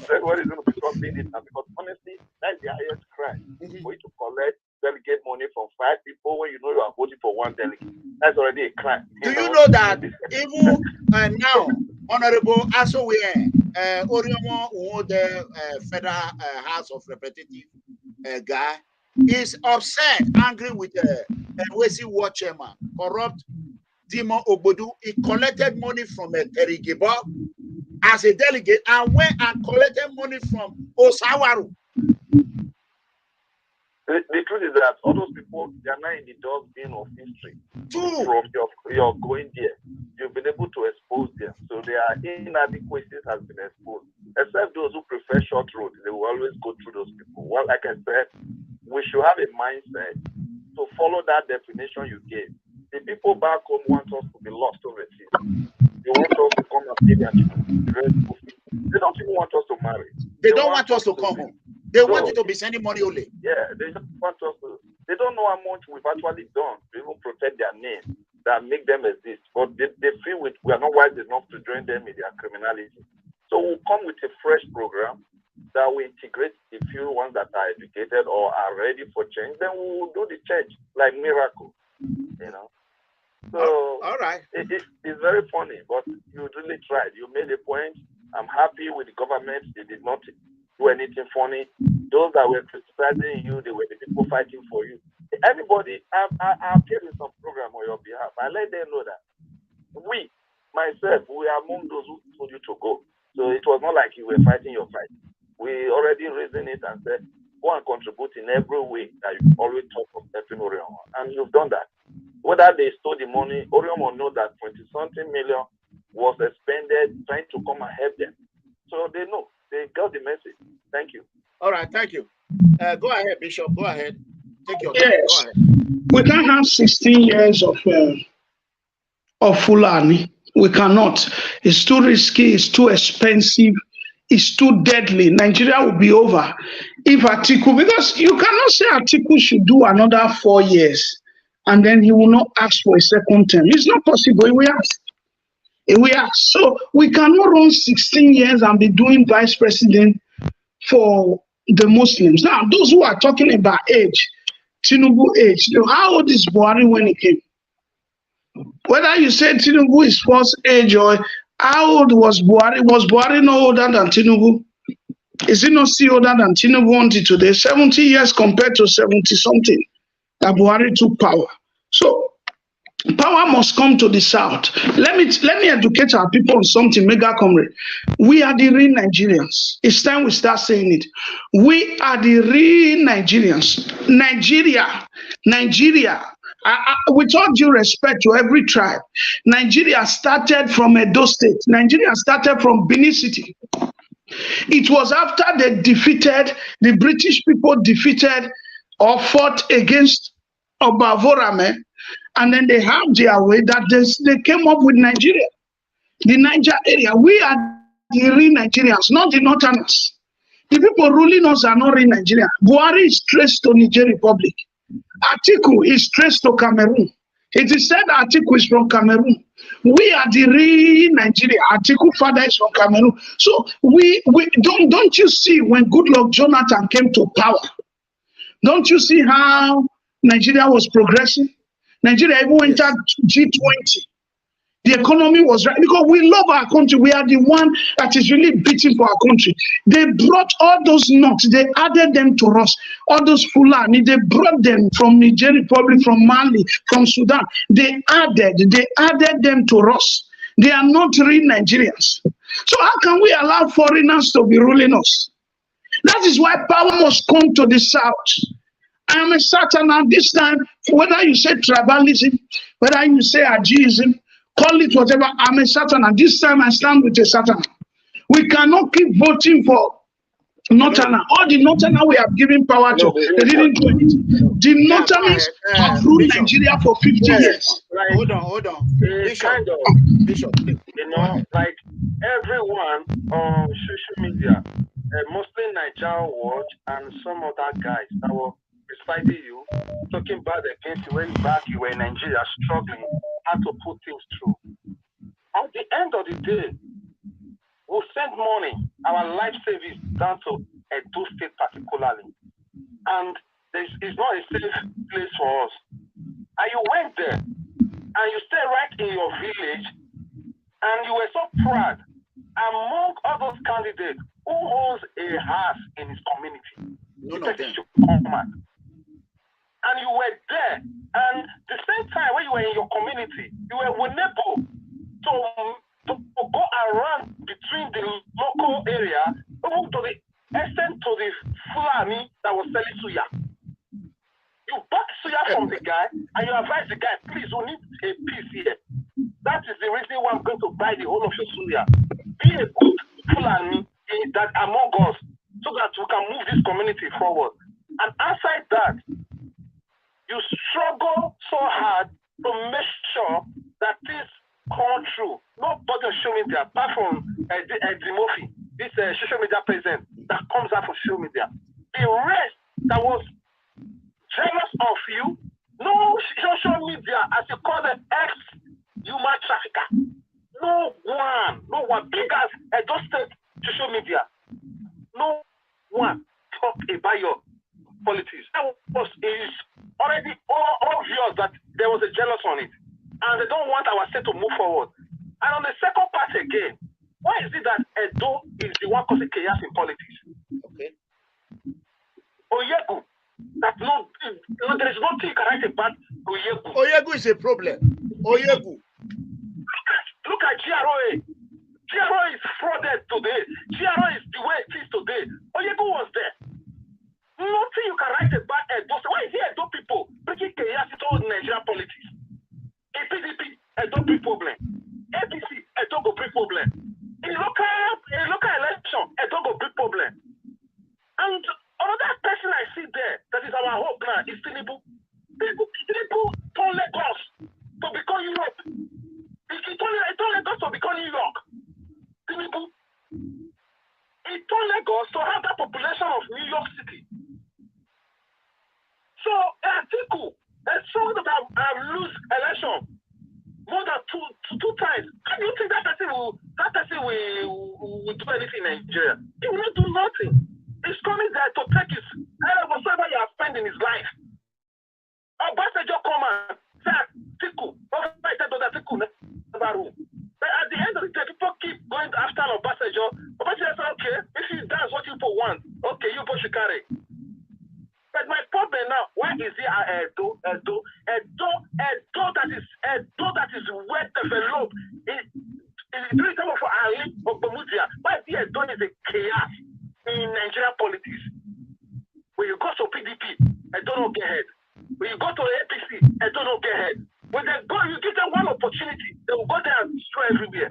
Everybody's going to be copying it now, because honestly, that's the highest crime. For you to collect delegate money from 5 people when you know you are voting for 1 delegate, that's already a crime. Do you know that even now, Honorable Asowe ORHIONMWON, the Federal House of Representatives guy, is upset, angry with the NYESOM War Chairman, corrupt Demon Ogbodu. He collected money from ERIBO as a delegate and went and collected money from Osawaru. The truth is that all those people, they are not in the dustbin of history. From your going there, you've been able to expose them. So their inadequacies has been exposed. Except those who prefer short roads, they will always go through those people. Well, like I said, we should have a mindset to follow that definition you gave. The people back home want us to be lost overseas. They want us to come and pay their children. They don't even want us to marry. They don't want us to come home. They want you to be sending money only. Yeah, they just want us to. They don't know how much we've actually done to even protect their name, that make them exist. But they feel we are not wise enough to join them in their criminality. So we'll come with a fresh program that will integrate the few ones that are educated or are ready for change. Then we will do the change like miracle, you know. So all right, it's very funny, but you really tried. You made a point. I'm happy with the government. They did not do anything funny. Those that were criticizing you, they were the people fighting for you. Anybody, I appeared in some program on your behalf. I let them know that myself, we are among those who told you to go. So it was not like you were fighting your fight. We already reasoned it and said, go and contribute in every way that you always talk of helping ORHIONMWON. And you've done that. Whether they stole the money, ORHIONMWON know that 20-something million was expended trying to come and help them. So they know. They got the message. Thank you. All right, thank you. Go ahead, Bishop. Go ahead. Take your time. Go ahead. We can't have 16 years of Fulani. We cannot. It's too risky. It's too expensive. It's too deadly. Nigeria will be over if ATIKU, because you cannot say ATIKU should do another 4 years and then he will not ask for a second term. It's not possible. We are so we cannot run 16 years and be doing vice president for the Muslims. Now, those who are talking about age, Tinubu age, how old is Buhari when he came? Whether you say Tinubu is first age or how old was Buhari? Was Buhari no older than Tinubu? Is he not still older than Tinubu until today? 70 years compared to 70 something that Buhari took power. So power must come to the south. Let me educate our people on something, mega comrade. We are the real Nigerians. It's time we start saying it. We are the real Nigerians. Nigeria. With all due respect to every tribe, Nigeria started from Edo State. Nigeria started from Benin City. It was after the British people defeated or fought against of Bavorame, and then they have their way that they came up with Nigeria. The Niger area, we are the real Nigerians, not the Northerners. The people ruling us are not real Nigeria. BUHARI is traced to Niger Republic. ATIKU is traced to Cameroon. It is said ATIKU is from Cameroon. We are the real Nigeria. ATIKU father is from Cameroon. So we don't you see when Goodluck Johnathan came to power? Don't you see how Nigeria was progressing? Nigeria even entered G20. The economy was right because we love our country. We are the one that is really beating for our country. They brought all those nuts, they added them to us. All those Fulani, they brought them from Niger Republic, from Mali, from Sudan. They added them to us. They are not real Nigerians. So how can we allow foreigners to be ruling us? That is why power must come to the south. I am a Southerner this time, whether you say tribalism, whether you say Ageism, call it whatever, I'm a Southerner. This time I stand with a Southerner. We cannot keep voting for Northerner. All the Northerner we have given power to, they didn't do it. The Northerners have ruled Nigeria for 50 years. Like, hold on. Bishop, you know, like everyone on social media, mostly Nigeria Watch and some other guys that were beside you, talking bad against you when back you were in Nigeria struggling, how to put things through. At the end of the day, we'll send money, our life savings down to Edo State particularly. And it's not a safe place for us. And you went there, and you stay right in your village, and you were so proud. Among all those candidates, who owns a house in his community? None of them. And you were there, and the same time when you were in your community, you were unable to go around between the local area, even to the extent to the Fulani that was selling suya. You bought suya from the guy, and you advised the guy, please, we need a piece here. That is the reason why I'm going to buy the whole of your suya. Be a good Fulani that among us, so that we can move this community forward. And outside that, you struggle so hard to make sure that this come true. Nobody is showing there, apart from Dimorphy, this social media president that comes out for social media. The rest that was jealous of you, no social media, as you call them, ex-human trafficker. No one, big as Edo State social media. No one talk about your politics. It's already obvious that there was a jealous on it. And they don't want our state to move forward. And on the second part again, why is it that Edo is the one causing chaos in politics? Okay. Oyegu, there is nothing you can write about Oyegu. Oyegu is a problem. Oyegu. Look at GROA. GROA is frauded today. GROA is the way it is today. Oyegu was there. Nothing you can write about Edo. So why is it Edo people bringing chaos into Nigerian politics? A PDP, Edo big problem. APC, Edo go big problem. In local election, Edo go big problem. And another person I see there that is our hope now is Tinubu. Tinubu told Lagos to become Europe. He told Lagos to become New York. Tinubu. He told Lagos to have that population of New York City. So ATIKU, a song that have lose election more than two times. How do you think that person will do anything in Nigeria? He will not do nothing. He's coming there to take his whatever he has spent in his life. Obasanjo come and say ATIKU. ATIKU never rule. But at the end of the day, people keep going after Obasanjo. Obasanjo said, okay, if that's what you people want, okay, you people should carry. But my problem now, why is it Edo that is well developed? It's doing something for Ali or Bermudia. Why is it Edo is a chaos in Nigerian politics? When you go to PDP, Edo don't get ahead. When you go to APC, Edo don't get ahead. When they go, you give them one opportunity, they will go there and destroy everywhere.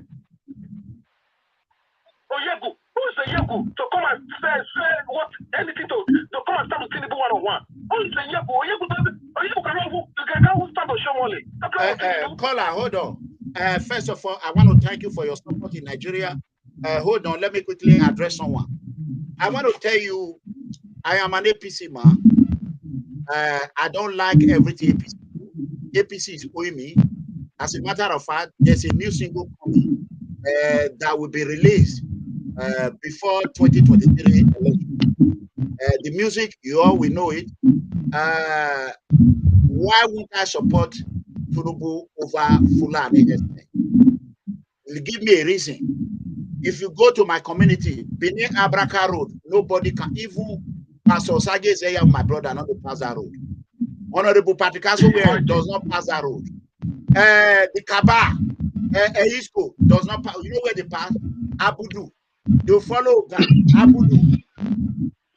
Oyegu, who is Oyegu to come and say what anything to come and start with Tinubu 101? Who is Oyegu? Oyegu Caller, hold on. First of all, I want to thank you for your support in Nigeria. Hold on, let me quickly address someone. I want to tell you, I am an APC man. I don't like everything APC. APC is owing me. As a matter of fact, there's a new single coming that will be released before 2023 election. The music, you all will know it. Why won't I support Tinubu over Fulani? Give me a reason. If you go to my community, Benin Abraka Road, nobody can, even Pastor Sage is here, my brother, not to pass that road. Honorable Patricaso does not pass that road. The Cabal, EHISCO does not pass. You know where they pass? Abudu. They follow that. Abudu.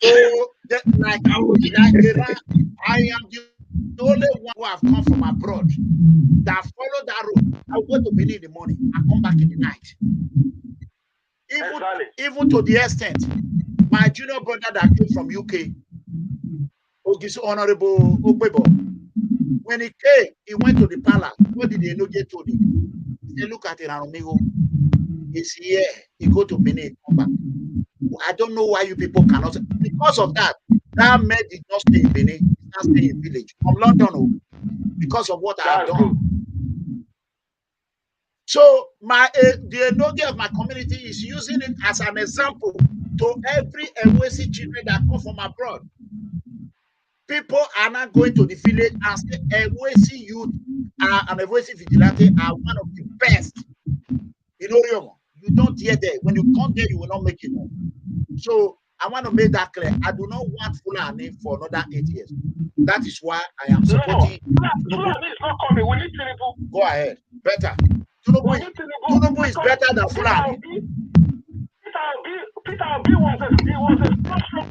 So, like I am the only one who have come from abroad that follow that road. I go to Benin in the morning. I come back in the night. Even to the extent, my junior brother that came from UK, Honorable Ogbebo, when he came, he went to the palace. What did the Enoge told him? He said, look at it, amigo. He's here. He go to Benin, come back. I don't know why you people cannot. Because of that, that man did not stay in Benin. He not stay in village. From London, because of what I have done. So the Enoge of my community is using it as an example to every EVBOESI children that come from abroad. People are not going to the village and say EVBOESI youth and EVBOESI vigilante are one of the best in Oriomo. You don't hear there. When you come there, you will not make it. So I want to make that clear. I do not want Fulani for another 8 years. That is why I am supporting. Fulani is not coming. We need Tinubu. Go ahead. Better. Tinubu is better than Fulani. Peter Obi was a sponsor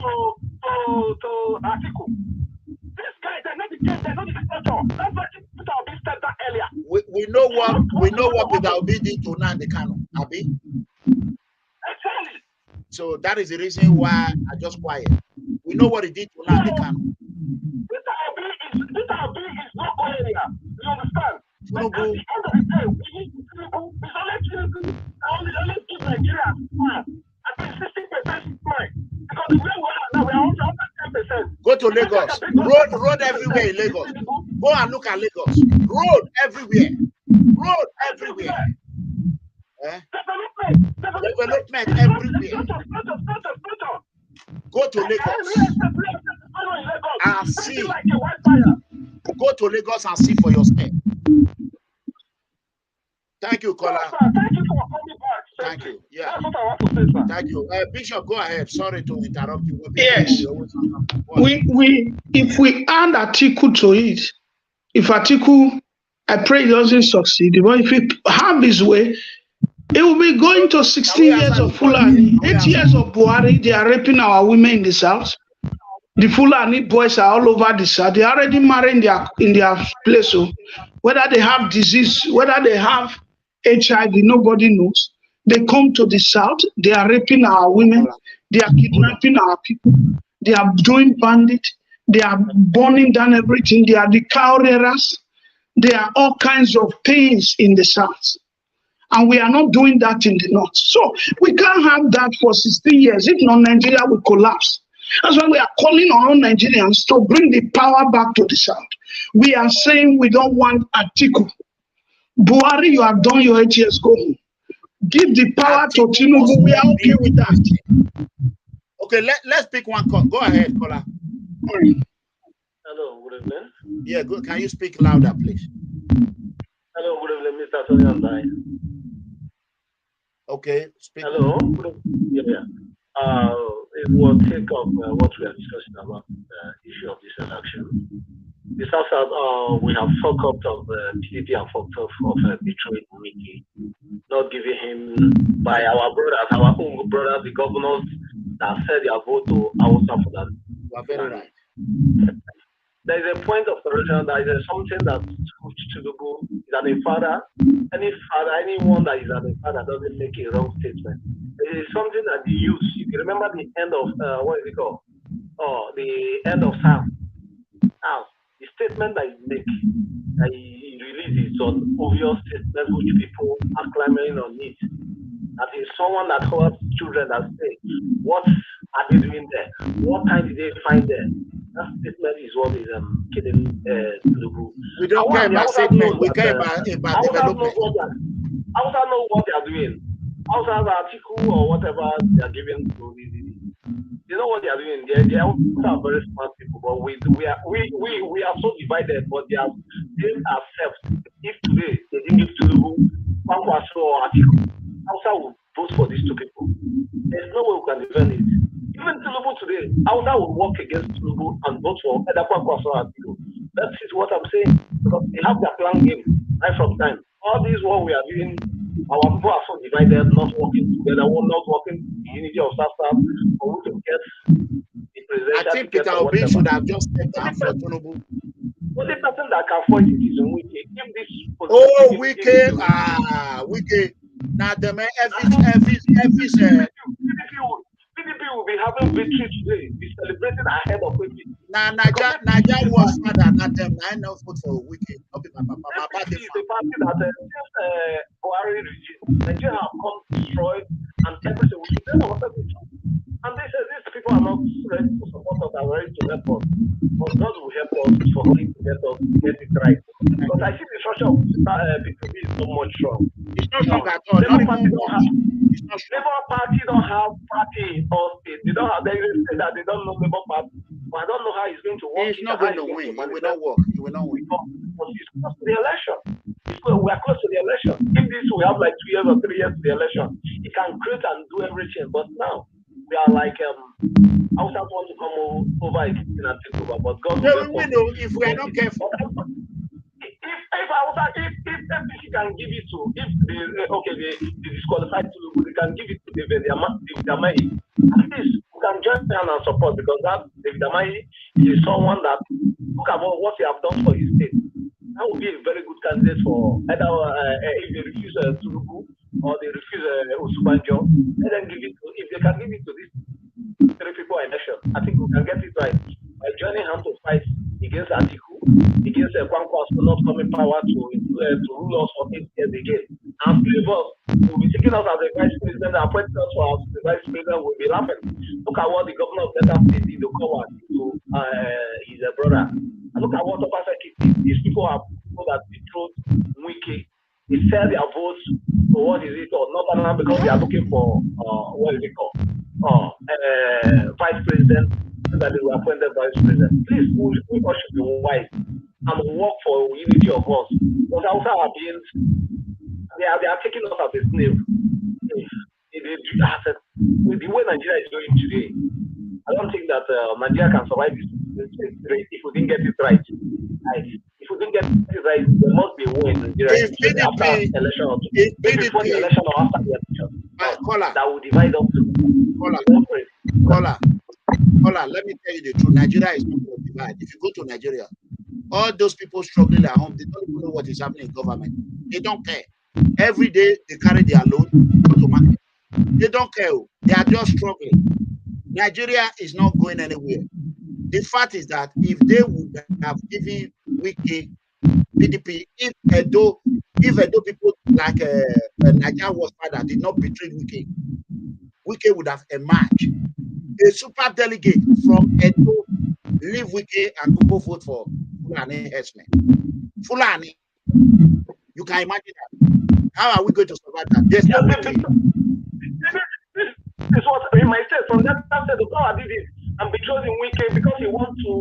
to ATIKU. This guy, they're not the sponsor. That's why Peter Obi said that earlier. We know what Peter Obi did to Nnamdi Kanu, Abi. Exactly. So that is the reason why I just quiet. We know what he did to Nnamdi Kanu. Peter Obi is not going anywhere. You understand? Tinubu. At the end of the day, we need Tinubu. It's only Tinubu. Only give Nigeria at least 60% mine. Because the way we are now, we are also under 10%. Go to Lagos. Road everywhere in Lagos. Go and look at Lagos. Road everywhere. Road everywhere. Development everywhere. Go to Lagos and see. Go to Lagos and see for yourself. Thank you, Kola. Thank you for coming back. Thank you. Yeah. That's what I want to say, sir. Thank you. Bishop, go ahead. Sorry to interrupt you. Yes. If we add ATIKU to it, if ATIKU, I pray it doesn't succeed, but if it have his way, it will be going to 16 years of Fulani, 8 years of BUHARI. They are raping our women in the south. The Fulani boys are all over the south. They are already married in their place. So whether they have disease, whether they have HIV, nobody knows. They come to the south. They are raping our women. They are kidnapping our people. They are doing bandit. They are burning down everything. They are the cowreras. There are all kinds of things in the south. And we are not doing that in the north. So we can't have that for 60 years. If not, Nigeria will collapse. That's why we are calling on all Nigerians to bring the power back to the south. We are saying we don't want ATIKU. BUHARI, you have done your 8 years, go home. Give the power to Tinubu. We are okay with that. Okay, let's pick one call. Go ahead, caller. Hello, good evening. Yeah, good. Can you speak louder, please? Hello, good evening, Mr. Tony. Okay, speak. Hello. Yeah. It will take up what we are discussing about the issue of this election. It's also we have fucked up of PDP and fucked up of betraying WIKE, not giving him by our brothers, our own brothers, the governors that said their vote to Hausa for that. You are very right. There is a point of correction. There is something that Tinubu is a father. Anyone that is a father doesn't make a wrong statement. It is something that the youth. You can remember the end of what is it called? Oh, the end of Sam. Now, the statement that he makes, that he releases on obvious statements which people are clamoring on it. That is someone that holds children that say, what are they doing there? What time did they find there? That statement is what is killing Tinubu. We don't care about statement, we care about development. Hausa know what they are doing. Hausa ATIKU or whatever they are giving to they know what they are doing. They are very smart people, but we are so divided, but they are doing ourselves. If today they didn't give Tinubu, Kwankwaso or ATIKU, Hausa will vote for these two people. There's no way we can defend it. Even Tinubu today, Hausa will work against Tinubu and vote for either Kwankwaso or ATIKU. That is what I'm saying, because they have their plan game right from time. All this what we are doing, our people are so divided, not working together, not working the unity of South, for we to get the presidential. I think Peter Obi should have just stepped down for Tinubu. Only person that can fight it is WIKE. If this WIKE. Now the man, PDP will be having victory today, be celebrating ahead of WIKE. Now Naija was father, not them. I know vote for WIKE. My party is a party that since BUHARI regime, Nigeria have come destroyed and everything. We should never want it. And they say these people are not ready to support us, are ready to help us. But God will help us for him to get it right. Because I see the structure of PDP is so much strong. It's not strong at all. Labour Party don't have party or state. They don't have. They say that they don't know Labour Party. But I don't know how it's going to work. It's not going to win. It will not work. It will not win. But it's close to the election. We are close to the election. If this we have like 2 years or 3 years to the election, it can create and do everything. But now we are like I also want to come over again and take over. But God will know if we are not careful. If FPC can give it to, if they disqualified Tinubu, they can give it to David Amahi. At least we can join them and support, because that David Amahi is someone that look about what he have done for his state. That would be a very good candidate for either if they refuse Tinubu or they refuse OSIBANJO, let them give it to. If they can give it to these 3 people election, I think we can get it right by joining hands to fight against ATIKU, against Kwankwaso not coming power to rule us for 8 years again. And 3 of us will be taking us as the vice president, appointing us for the vice president will be laughing. Look at what the governor of Delta State did to cover to his brother. And look at what Obaseki did. These people are people that betrothed WIKE. They sell their votes for what is it, or not because they are looking for what is it called? Vice president. That they were appointed vice president. Please, we all should be wise and work for unity of us. Because also our beings, they are taking us as a slave. With the way Nigeria is doing today, I don't think that Nigeria can survive this if we didn't get it right. If we didn't get it right, there must be a way in Nigeria after election or before the election or after the election. That will divide us to Caller, let me tell you the truth. Nigeria is not going to divide. If you go to Nigeria, all those people struggling at home, they don't even know what is happening in government. They don't care. Every day they carry their load go to market. They don't care. They are just struggling. Nigeria is not going anywhere. The fact is that if they would have given WIKE, PDP, if Edo people like Nigeria was father did not betray WIKE would have emerged. A super delegate from Edo leave WIKE and go vote for Fulani herdsmen. Fulani. You can imagine that. How are we going to survive that? There's no WIKE. This is what in my state from that time said the power did it and betrayed WIKE because he wants to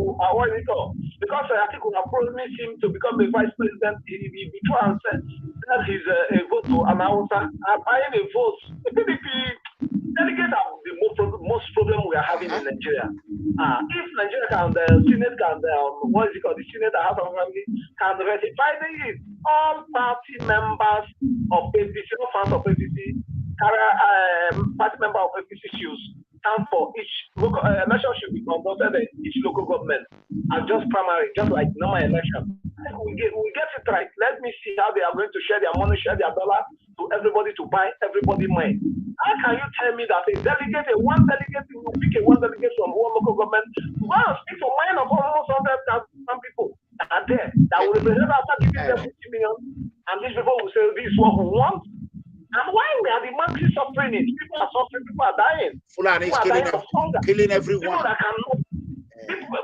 because I think we have promised him to become the vice president. He betrayed and said that he's a vote to Anausa. Buying a vote. The PDP delegates are the most problem we are having in Nigeria. If Nigeria can, the Senate can, what is it called? The Senate, the House of Assembly can ratify it. All party members of APC, not fans of APC, party member of APC shoes stand for each local election should be conducted in each local government and just primary, just like normal election. I think we get it right. Let me see how they are going to share their money, share their dollar to everybody to buy everybody mind. How can you tell me that one delegate will pick one delegate from one local government to go and speak for mind of almost 100,000 people that are there that will represent after giving them 50 million, and these people will say this is what we want. And why we are the masses suffering it? People are suffering, people are dying. Fulani is killing everyone. People that cannot.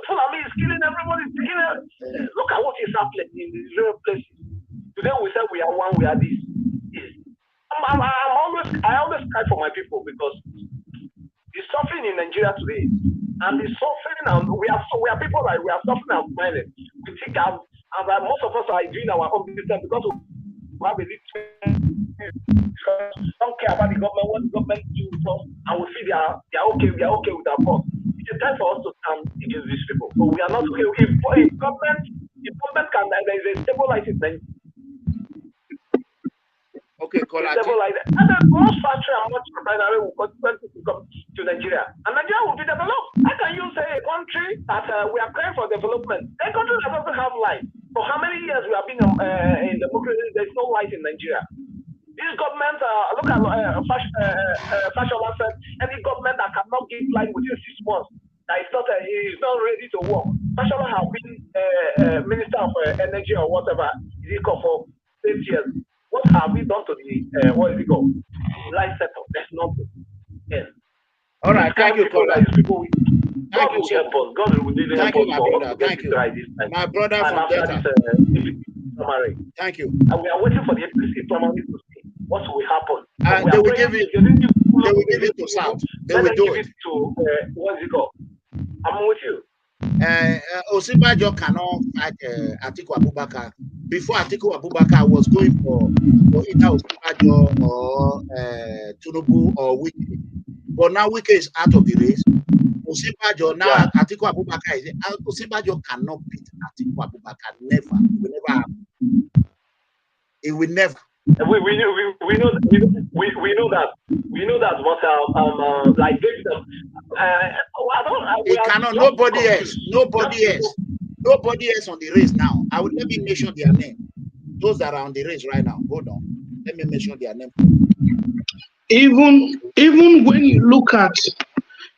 Fulani is killing everyone. Look at what is happening in these real places. Today we say we are one, we are this. I always cry for my people because the suffering in Nigeria today, and the suffering, and we are people like we are suffering and smiling. We think most of us are doing our own business because we have a little because don't care about the government, what the government do with us, and we feel they are okay, we are okay with our boss. It's a time for us to stand against these people. So we are not okay. If government can, there is a stable life in Nigeria. Okay, call it. And then most factory and most refinery will continue to come to Nigeria. And Nigeria will be developed. How can you say a country that we are praying for development? A country that doesn't have light. For how many years we have been in democracy, there's no light in Nigeria. This government, look at Fashola said, any government that cannot give light within 6 months, that is not ready to work. Fashola has been Minister of Energy or whatever, is it called for 8 years. What have we done to the what is it called? Life setup. There's nothing. Yes. All right, thank you, Paul. God will help us. God will really help us. My brother. Thank you. My brother from Delta. Thank you. And we are waiting for the APC primary to see what will happen. They will give it to South. They will do it. To what is it called? I'm with you. OSIBANJO cannot fight ATIKU ABUBAKAR. Before ATIKU ABUBAKAR was going for either OSIBANJO or Tinubu or WIKE. But now WIKE is out of the race. OSIBANJO now ATIKU ABUBAKAR is out. OSIBANJO cannot beat ATIKU ABUBAKAR. Never. It will never happen. It will never. We know that. We know that. But like this, it cannot. Nobody else on the race now. Let me mention their name. Those that are on the race right now. Hold on. Let me mention their name. Even when you look at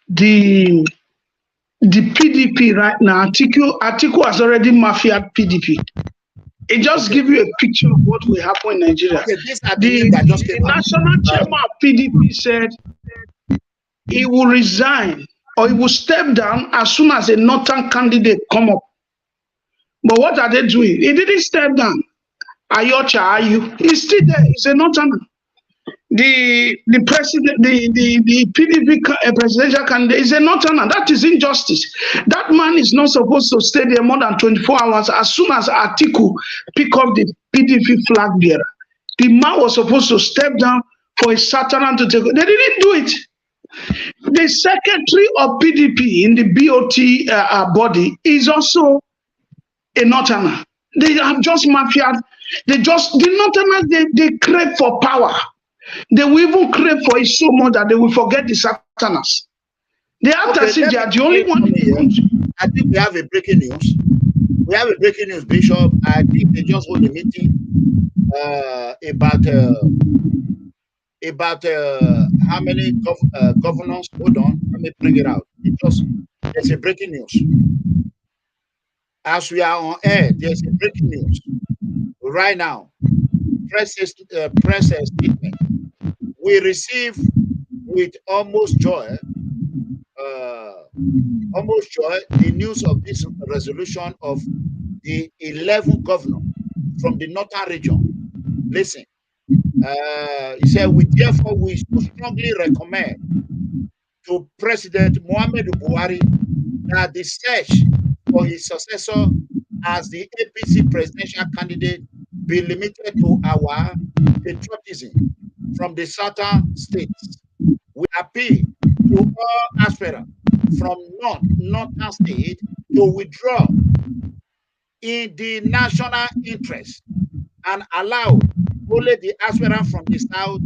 the PDP right now, ATIKU has already mafiaed PDP. It just gives you a picture of what will happen in Nigeria. Okay, the national chairman of PDP said he will resign or he will step down as soon as a northern candidate come up. But what are they doing? He didn't step down. Ayocha Ayu, he's still there. He's a northern. The president, the PDP presidential candidate is a northerner. That is injustice. That man is not supposed to stay there more than 24 hours. As soon as ATIKU pick up the PDP flag bearer, the man was supposed to step down for a Saturn to take. They didn't do it. The secretary of PDP in the BOT body is also a northerner. They have just mafia. The northerners they crave for power. They will even crave for it so much that they will forget the Satanás. They have to see they are the only one. I think we have a breaking news. We have a breaking news, Bishop. I think they just hold a meeting about how many governors. Hold on, let me bring it out. There's a breaking news. As we are on air, there's a breaking news right now. Press statement. We receive with almost joy the news of this resolution of the 11 governors from the northern region. Listen, he said, we therefore wish to strongly recommend to President Muhammadu Buhari that the search for his successor as the APC presidential candidate be limited to our patriotism from the southern states. We appeal to all aspirants from northern state to withdraw in the national interest and allow only the aspirants from the south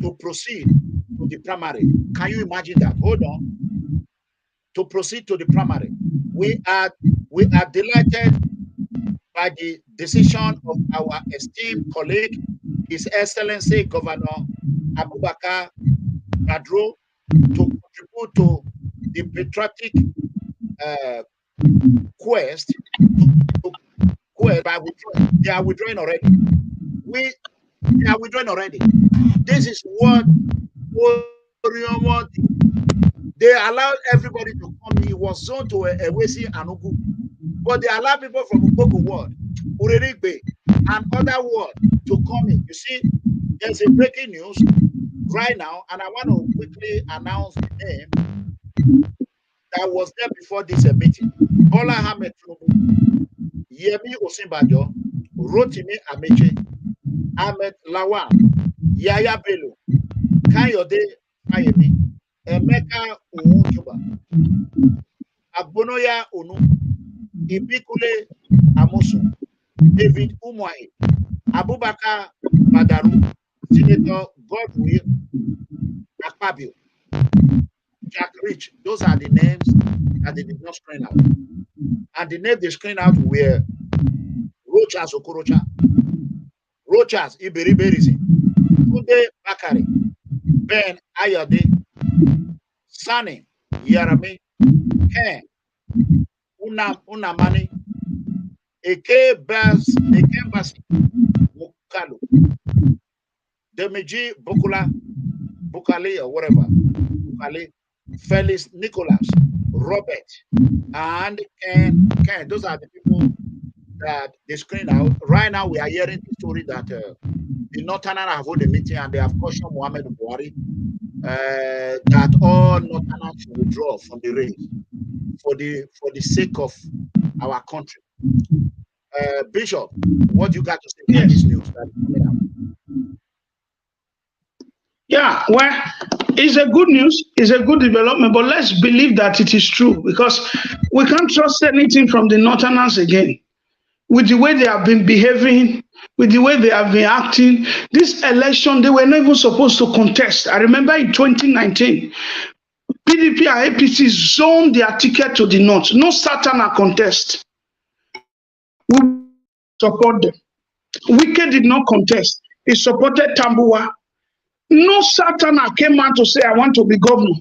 to proceed to the primary. Can you imagine that? Hold on. To proceed to the primary. We are delighted by the decision of our esteemed colleague, His Excellency Governor Abubakar Badro, to contribute to the patriotic quest to BOS by withdrawing. They are withdrawing already. They are withdrawing already. This is what ORHIONMWON. They allowed everybody to come. He was zoned to Ewesi and Ugu. But they allow people from Ugogo ward, OGEDEGBE, and other ward to come in. You see, there's a breaking news right now, and I want to quickly announce the name that was there before this meeting. BOLA AHMED, YEMI OSIBANJO, Rotimi Ameche, AHMED Lawan, Yaya Bello, Kayode Fayemi, Emeka Uwujuba, Agbonoya Onu, Ibikule Amosu, David Umwai, Abubakar Madaru, Senator Godwill Akpabio, Jack Rich. Those are the names that they did not screen out. And the name they screened out were Rochas Okorocha, Rochas Iberiberisi, Tunde Bakare, Ben Ayade, Sani Yarame, Ken Unamani, Eke Basi Mukalo, Demeji Bukale or whatever, Bukale, Felix Nicholas, Robert, and Ken. Those are the people that they screened out. Right now, we are hearing the story that the Northerners have held a meeting and they have cautioned Muhammadu Buhari that all Northerners should withdraw from the race for the sake of our country. Bishop, what you got to say about this news that is coming out? Yeah, well, it's a good news, it's a good development, but let's believe that it is true, because we can't trust anything from the Northerners again. With the way they have been behaving, with the way they have been acting, this election, they were not even supposed to contest. I remember in 2019, PDP and APC zoned their ticket to the North. No Satana contest. We support them. WIKE did not contest. He supported Tambuwa. No Satana came out to say, I want to be governor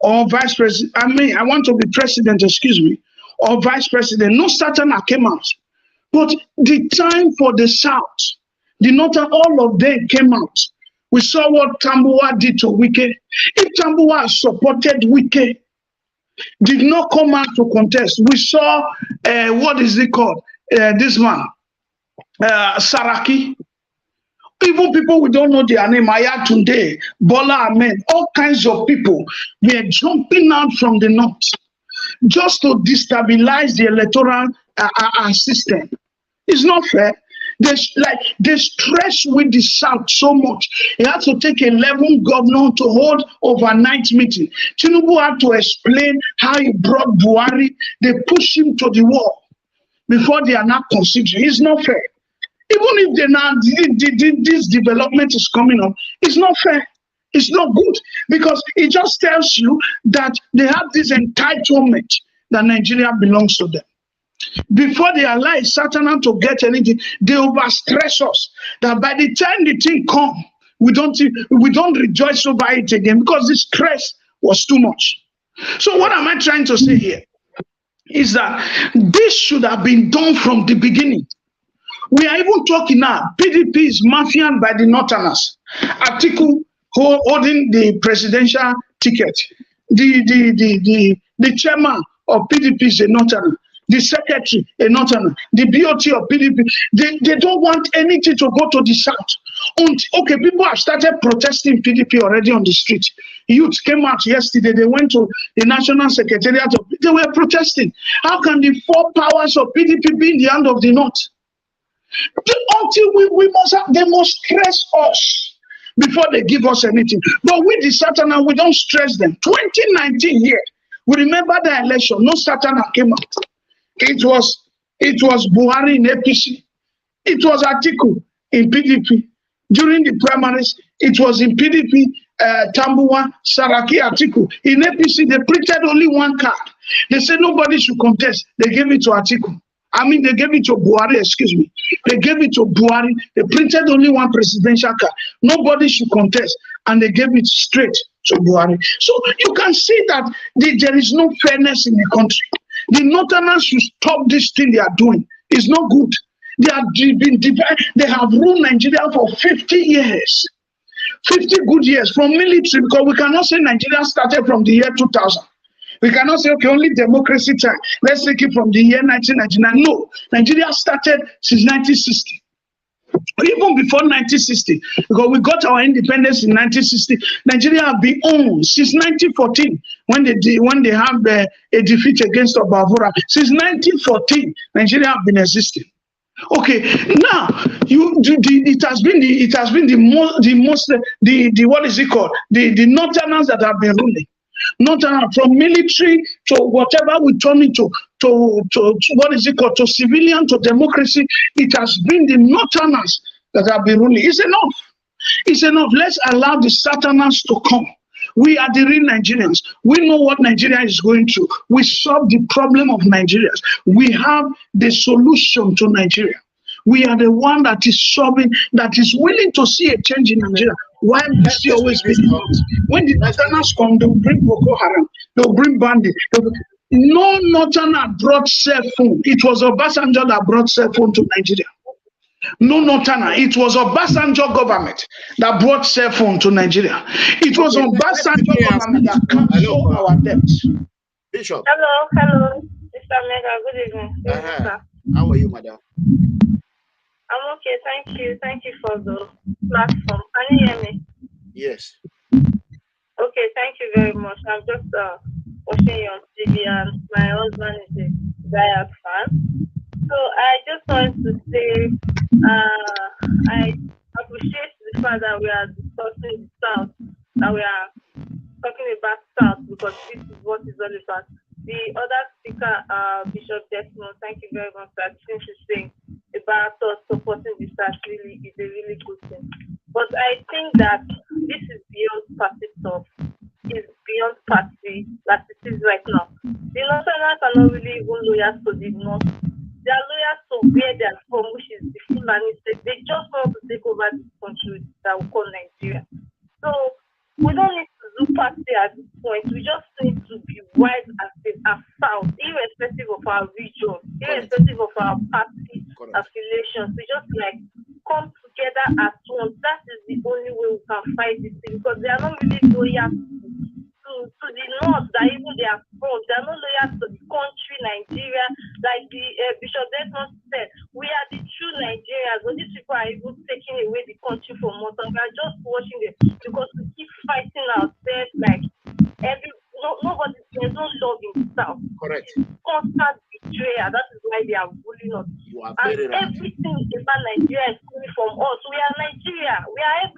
or vice president. I want to be president, excuse me, or vice president. No Satana came out. But the time for the South, the Northern, all of them came out. We saw what Tambuwa did to WIKE. If Tambuwa supported WIKE, did not come out to contest. We saw, what is it called? This man, Saraki. Even people we don't know their name, Ayatunde, Bola Ahmed, all kinds of people were jumping out from the North just to destabilize the electoral system. It's not fair. They stress with the South so much. He had to take 11 governors to hold overnight meeting. Tinubu had to explain how he brought Buhari. They pushed him to the wall before they are not considering. It's not fair. Even if they now this development is coming up, it's not fair. It's not good, because it just tells you that they have this entitlement that Nigeria belongs to them. Before they allow Satan to get anything, they overstress us. That by the time the thing comes, we don't rejoice over it again, because the stress was too much. So what am I trying to say here? Is that this should have been done from the beginning. We are even talking now, PDP is mafian by the Northerners. ATIKU holding the presidential ticket. The chairman of PDP is a Northerner. The secretary, a Northerner. The BOT of PDP, they don't want anything to go to the South. Okay, people have started protesting PDP already on the street. Youth came out yesterday, they went to the National Secretariat, they were protesting. How can the four powers of PDP be in the hand of the North? Until they must stress us before they give us anything. But with the Satana, we don't stress them. 2019 here, we remember the election, no Satana came out. It was Buhari in APC. It was ATIKU in PDP. During the primaries, it was in PDP, Tambuwa, Saraki, ATIKU. In APC, they printed only one card. They said nobody should contest. They gave it to ATIKU. They gave it to Buhari, excuse me. They gave it to Buhari. They printed only one presidential card. Nobody should contest. And they gave it straight to Buhari. So you can see that there is no fairness in the country. The Northerners should stop this thing they are doing. It's not good. They have been divided. They have ruled Nigeria for 50 years. 50 good years from military, because we cannot say Nigeria started from the year 2000. We cannot say, okay, only democracy time. Let's take it from the year 1999. No, Nigeria started since 1960. Even before 1960, because we got our independence in 1960, Nigeria have been owned since 1914 when they have a defeat against Obavura. Since 1914, Nigeria have been existing. Okay, now it has been the what is it called? The northerners that have been ruling. Northerners from military to whatever we turn into to what is it called, to civilian to democracy. It has been the northerners that have been ruling. It's enough. It's enough. Let's allow the Saturners to come. We are the real Nigerians. We know what Nigeria is going through. We solve the problem of Nigerians. We have the solution to Nigeria. We are the one that is solving, that is willing to see a change in Nigeria. Why must you always be the ones? When the Northerners come, they will bring Boko Haram, they will bring bandit. No Northerner brought cell phone. It was Obasanjo that brought cell phone to Nigeria. No Northerner. It was Obasanjo government that brought cell phone to Nigeria. It was Obasanjo government that canceled our debts. Bishop. Hello, Mr. Mega. Good evening. How are you, madam? I'm okay, thank you for the platform. Can you hear me? Yes. Okay, thank you very much. I'm just watching you on TV, and my husband is a diehard fan. So I just want to say I appreciate the fact that we are discussing the South, that we are talking about South, because this is what it's all about. The other speaker, Bishop Desmond, thank you very much for saying about us supporting the South. Really is a really good thing. But I think that this is beyond party stuff. It's beyond party that it is right now. The Northerners are not really even loyal to the North. They are loyal to where they are from, which is the Fulani state. They just want to take over this country that we call Nigeria. So we don't need to do party at this point. We just need to be wise as South, irrespective of our region, irrespective of our party affiliations. We just like come together as one. That is the only way we can fight this thing, because they are not really loyal to the North that even they are from. They are not loyal to the country Nigeria. Like the Bishop Desmond said, we are the true Nigerians, but these people are even taking away the country from us, and we are just watching it because we keep fighting ourselves like nobody, there's no love in the South. Correct. It's constant betrayal. That is why they are bullying us. And everything about Nigeria is coming from us. We are Nigeria. We are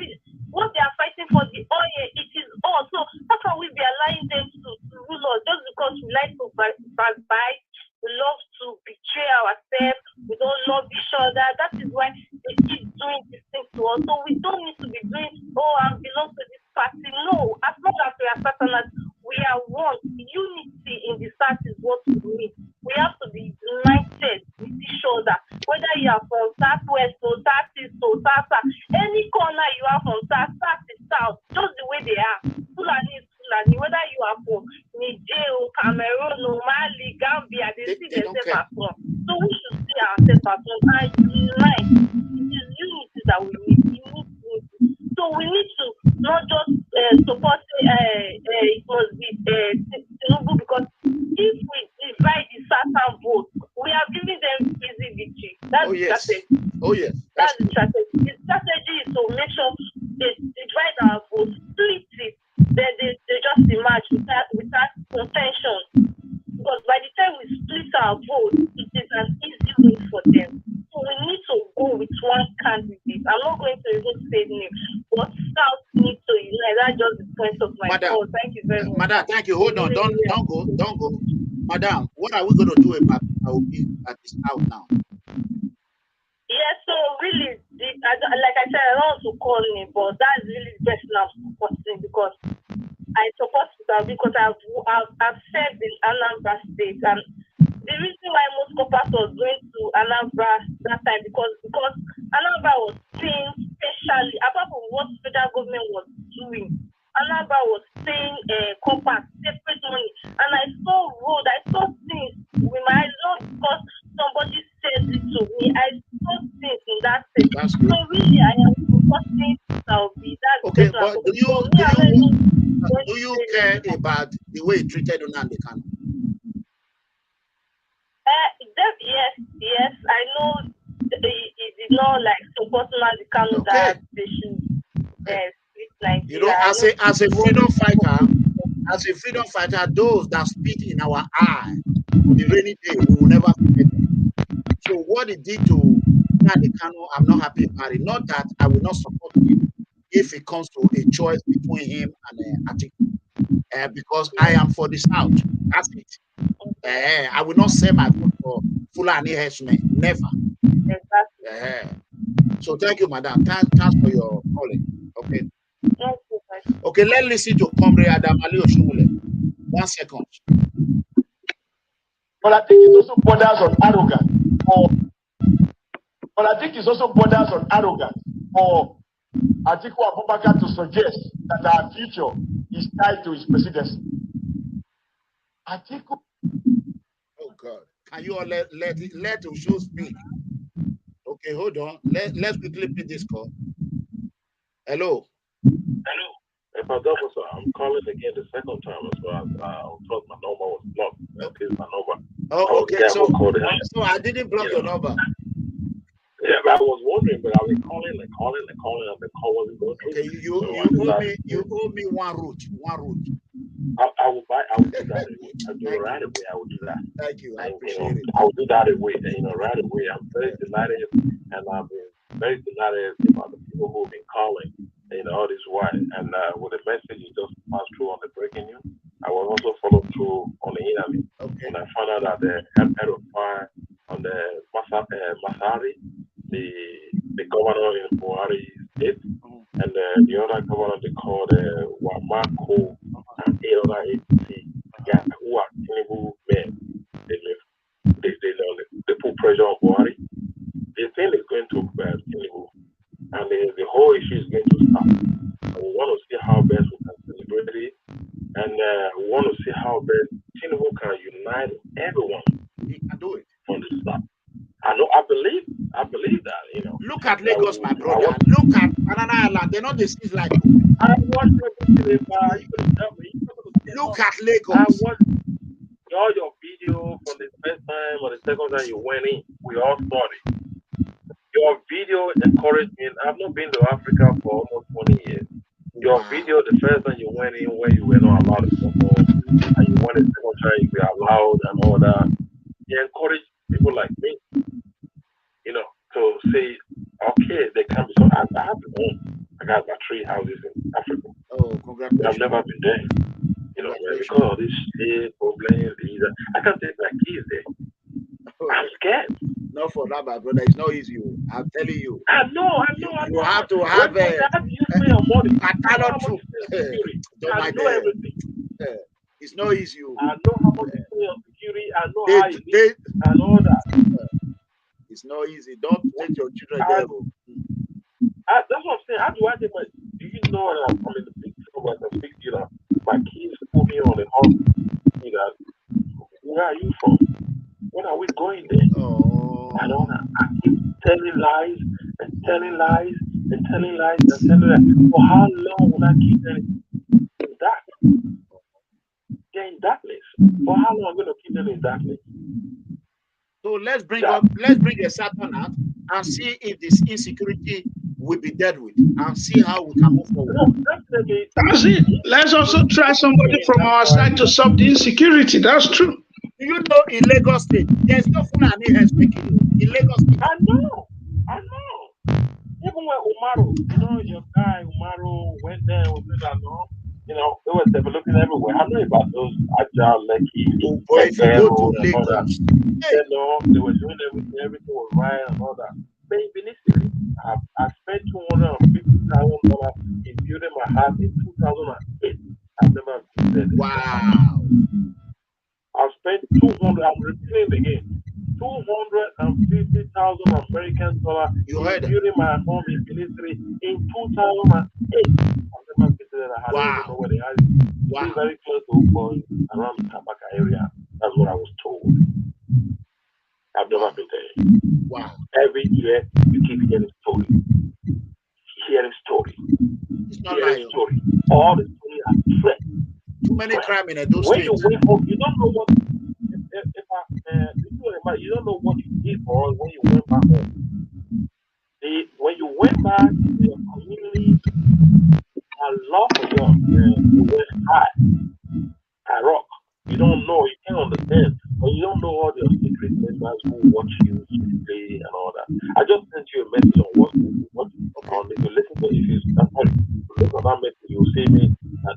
what they are fighting for, the oil, it is us. So how can we be allowing them to rule us just because we like to backbite? We love to betray ourselves. We don't love each other. That is why they keep doing this thing to us. So we don't need to be doing, I belong to this party. No, as long as we are Southerners, we are one. Unity in the South is what we need. We have to be united with each other. Whether you are from Southwest or Southeast or South, any corner you are from South is South, just the way they are. Fulani is Fulani. Whether you are from Niger, Cameroon, Mali, Gambia, they see themselves as one. So we should see ourselves as one and unite. It is unity that we need. So we need to not just support it must be Tinubu, because if we divide the Southern vote, we are giving them easy victory. That's the strategy. Oh yes. That's the strategy. The strategy is to make sure they divide our vote, split it, then they just emerge without contention. Because by the time we split our vote, it is an easy win for them. So we need to go with one candidate. I'm not going to even say name, but South needs to unite. That's just the point of my call. Thank you very much. Madam, thank you. Hold on. Don't go. Madam, what are we going to do about at the South now? Yes, so really, like I said, I don't want to call me, but that's really the best now supporting, because I support South because I've served in Anambra State, and the reason why most corporates was going to Anambra that time because Anambra was paying specially, apart from what federal government was doing, Anambra was paying corporates separate money, and I saw road, I saw things with my eyes, not because somebody said it to me. I saw things in that state. That's good. So really, I am supporting Saudi. That's Okay, better. but do you care about the way he treated Nnamdi Kanu? Yes, I know it is not like support Nnamdi Kanu that they should split Nigeria. You know, as a freedom fighter, those that spit in our eye on the rainy day, we will never forget them. So what he did to Nnamdi Kanu, I'm not happy about it. Not that I will not support him if it comes to a choice between him and ATIKU, because I am for the South. That's it. I will not sell my vote for Fulani herdsmen. Never. Exactly. So thank you, madam. Thanks for your calling. Okay. Okay, let's listen to Comrade Adamali Oshumule. 1 second. But I think it also borders on arrogance. But I think it also borders on arrogance for Atiku Abubakar to suggest that our future is tied to his presidency. Atiku. Oh God! Can you all let Osho speak? Okay, hold on. Let's quickly pick this call. Hello. If I double, sir, I'm calling again the second time as well. I thought my number was blocked. That is my number. Oh, okay. So I didn't block your number. Yeah, I was wondering, but I've been calling and the call wasn't going through. Okay, you owe me one route. I will do that. I'll do it right away. I will do that. Thank you. I appreciate it. I will do that away. Right away. I'm very delighted, and I've been very delighted about the people who've been calling. All this while, and with the message you just passed through on the breaking news, I will also follow through on the interview. Okay. When I found out that the head of fire on the Masari, the governor in BUHARI state, and the other governor they called Wamako and 8 other agencies who are Tinubu men. They put pressure on BUHARI. They think it's going to Tinubu. And the whole issue is going to stop. And we want to see how best we can celebrate it. And we want to see how best Tinubu can unite everyone. He can do it. From the start. I believe that, Look at Lagos, my brother. Look at Banana Island. They're not the cities like I watched you can tell me. Look at Lagos. I watched all your video from the first time or the second time you went in. We all saw it. Your video encouraged me. I've not been to Africa for almost 20 years. Your video, the first time you went in where you were not allowed to perform, and you went the second time you were allowed and all that, you encouraged people like me, to say, okay, they can be. So I have home. I got about 3 houses in Africa. Oh, congratulations. I've never been there. Because of this shit, problems, I can't take my kids there. I'm scared. Not for that, my brother. It's not easy. I'm telling you. I know. You have to have a talent too. Everything. It's not easy. I know how much you pay on security. I know how you live and all that. It's not easy. Don't take your children there. That's what I'm saying. How do I take my? Do you know I'm in the big trouble as a big dealer? My kids put me on the house. Where are you from? When are we going there? Oh. I don't know. I keep telling lies and telling lies and telling lies and telling lies. For how long will I keep them in darkness? They're in darkness. For how long am I going to keep them in darkness? So let's bring a Saturn out and see if this insecurity will be dealt with and see how we can move forward. That's it. Let's also try somebody from our side to solve the insecurity. That's true. Do you know in Lagos State, there's no Fulani heads making it. In Lagos State. I know. Even when Umaru, your guy Umaru went there and they were developing everywhere. I know about those Agile, Lekki, oh boy, if you go to Lagos, they were doing everything was right and all that. But initially, I spent $250,000 in building my house in 2008. I've never been there. Wow. I've spent I'm repeating again, $250,000 American dollars in building my home in Ministry in 2008. I've never visited a house. I don't know where they are. It's very close to around the Tabaka area. That's what I was told. I've never been there. Wow. Every year you keep hearing stories. It's not lying. All the stories are threats. Too many crime in those When streets. you went home, you don't know what. You don't know what you did for when you went back home. When you went back to your community, a lot of you went high rock. You don't know, you can't understand, but you don't know all your secret members who watch you secretly and all that. I just sent you a message on WhatsApp. If you listen to if you look at that message, you'll see me. And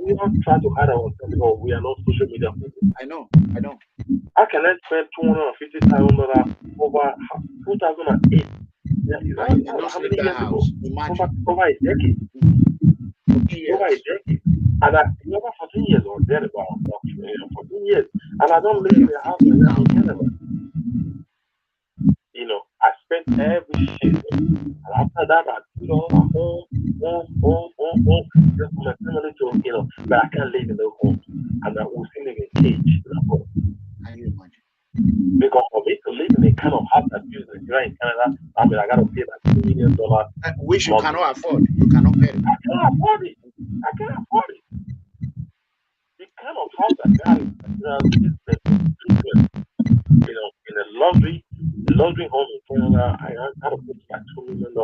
we don't try to hide ourselves because we are not social media people. I know. How can I spend $250,000 over 2008? How many years ago? Over a decade. Over a decade. And over 14 years or thereabout, 14 years. And I don't live in a house in Canada. I spent every shit. And after that, I home, just for my family to, but I can't live in the home. And I will still live in a cage. Can you imagine? Because for me to live in a kind of house that you in Canada, I got to pay like $2 million. Which you cannot afford. You cannot pay it. I can't afford it. The kind of house I got is in a luxury home in Canada, I got to pay like $2 million.